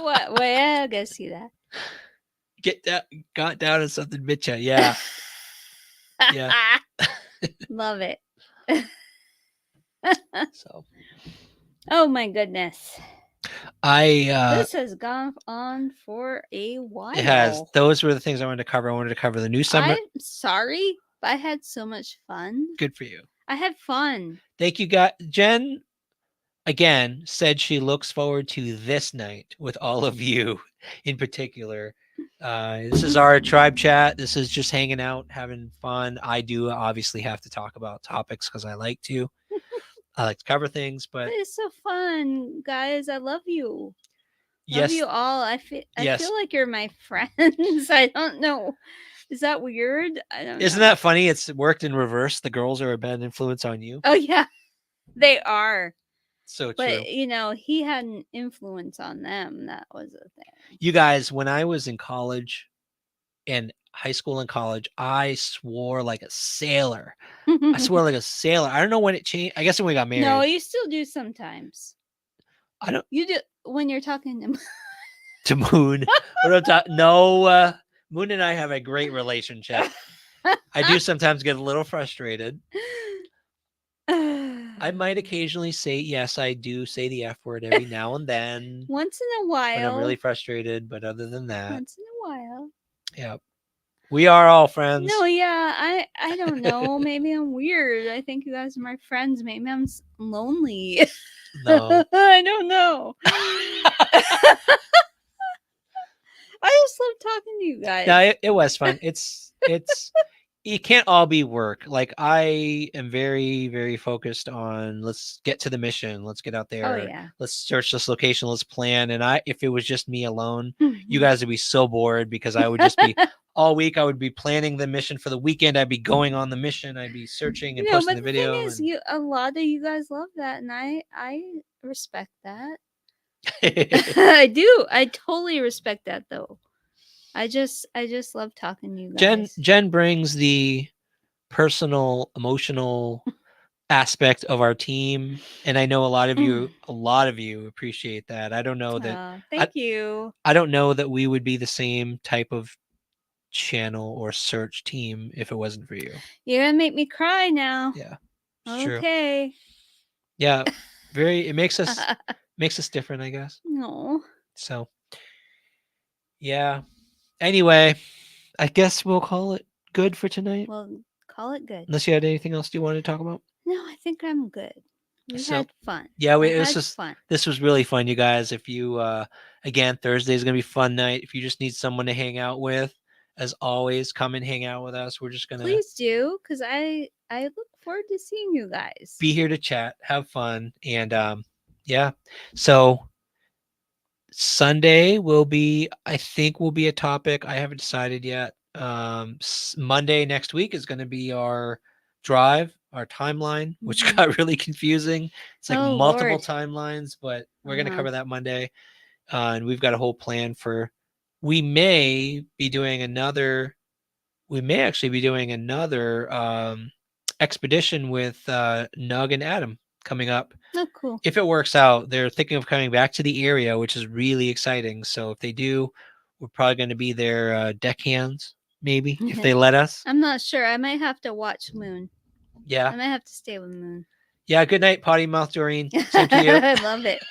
What? Wait, I gotta see that. Got down and something bitcha. Yeah. Yeah. Love it. So Oh my goodness. this has gone on for a while. It has. Those were the things I wanted to cover. I wanted to cover the new summer. I'm sorry, but I had so much fun. Good for you. I had fun. Thank you, guys. Jen, again, said she looks forward to this night with all of you in particular. This is our tribe chat. This is just hanging out, having fun. I do obviously have to talk about topics because I like to. I like to cover things, but It's so fun, guys. I love you. yes, Love you all. I feel yes. like you're my friends. I don't know. Is that weird? I don't know. Isn't that funny? It's worked in reverse. The girls are a bad influence on you. Oh yeah. They are. So true. But you know, he had an influence on them. That was a thing. You guys, when I was in college, in high school and college, I swore like a sailor. I swore like a sailor. I don't know when it changed. I guess when we got married. No, you still do sometimes. I don't. You do when you're talking to To Moon. What I'm talking? No, Moon and I have a great relationship. I do sometimes get a little frustrated. I might occasionally say, yes, I do say the F word every now and then. Once in a while. When I'm really frustrated, but other than that. Once in a while. Yeah. We are all friends. No, yeah, I don't know. Maybe I'm weird. I think you guys are my friends. Maybe I'm lonely. No. I don't know. I just love talking to you guys. No, it was fun. It's it can't all be work. Like I am very, very focused on let's get to the mission. Let's get out there. Oh yeah. Let's search this location. Let's plan. And if it was just me alone, you guys would be so bored because I would just be all week. I would be planning the mission for the weekend. I'd be going on the mission. I'd be searching and posting the video. The thing is, a lot of you guys love that, and I respect that. I do. I totally respect that, though. I just love talking to you guys. Jen brings the personal, emotional aspect of our team, and I know a lot of you appreciate that. I don't know that. Thank you. I don't know that we would be the same type of channel or search team if it wasn't for you. You're gonna make me cry now. Yeah. Okay. True. Yeah. It makes us different, I guess. No. So yeah. Anyway, I guess we'll call it good for tonight. Well, call it good. Unless you had anything else you wanted to talk about? No, I think I'm good. We had fun. Yeah, Fun. This was really fun, you guys. If you again, Thursday is gonna be a fun night. If you just need someone to hang out with, as always, come and hang out with us. We're just gonna please do, because I look forward to seeing you guys. Be here to chat, have fun, and yeah. So Sunday I think will be a topic. I haven't decided yet. Monday next week is going to be our drive, our timeline, which got really confusing. It's like multiple Lord. Timelines, but we're going to cover that Monday. And we've got a whole plan we may actually be doing another expedition with Nug and Adam coming up. Oh, cool. If it works out, they're thinking of coming back to the area, which is really exciting. So if they do, we're probably going to be their deckhands, maybe, if they let us. I'm not sure. I might have to watch Moon. Yeah. I might have to stay with Moon. Yeah, good night, Potty Mouth Doreen. Same to you. I love it.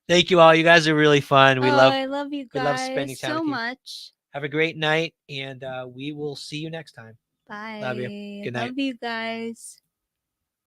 Thank you all. You guys are really fun. I love you guys. We love spending time so with you. much. Have a great night, and we will see you next time. Bye. Love you. Good night. Love you guys.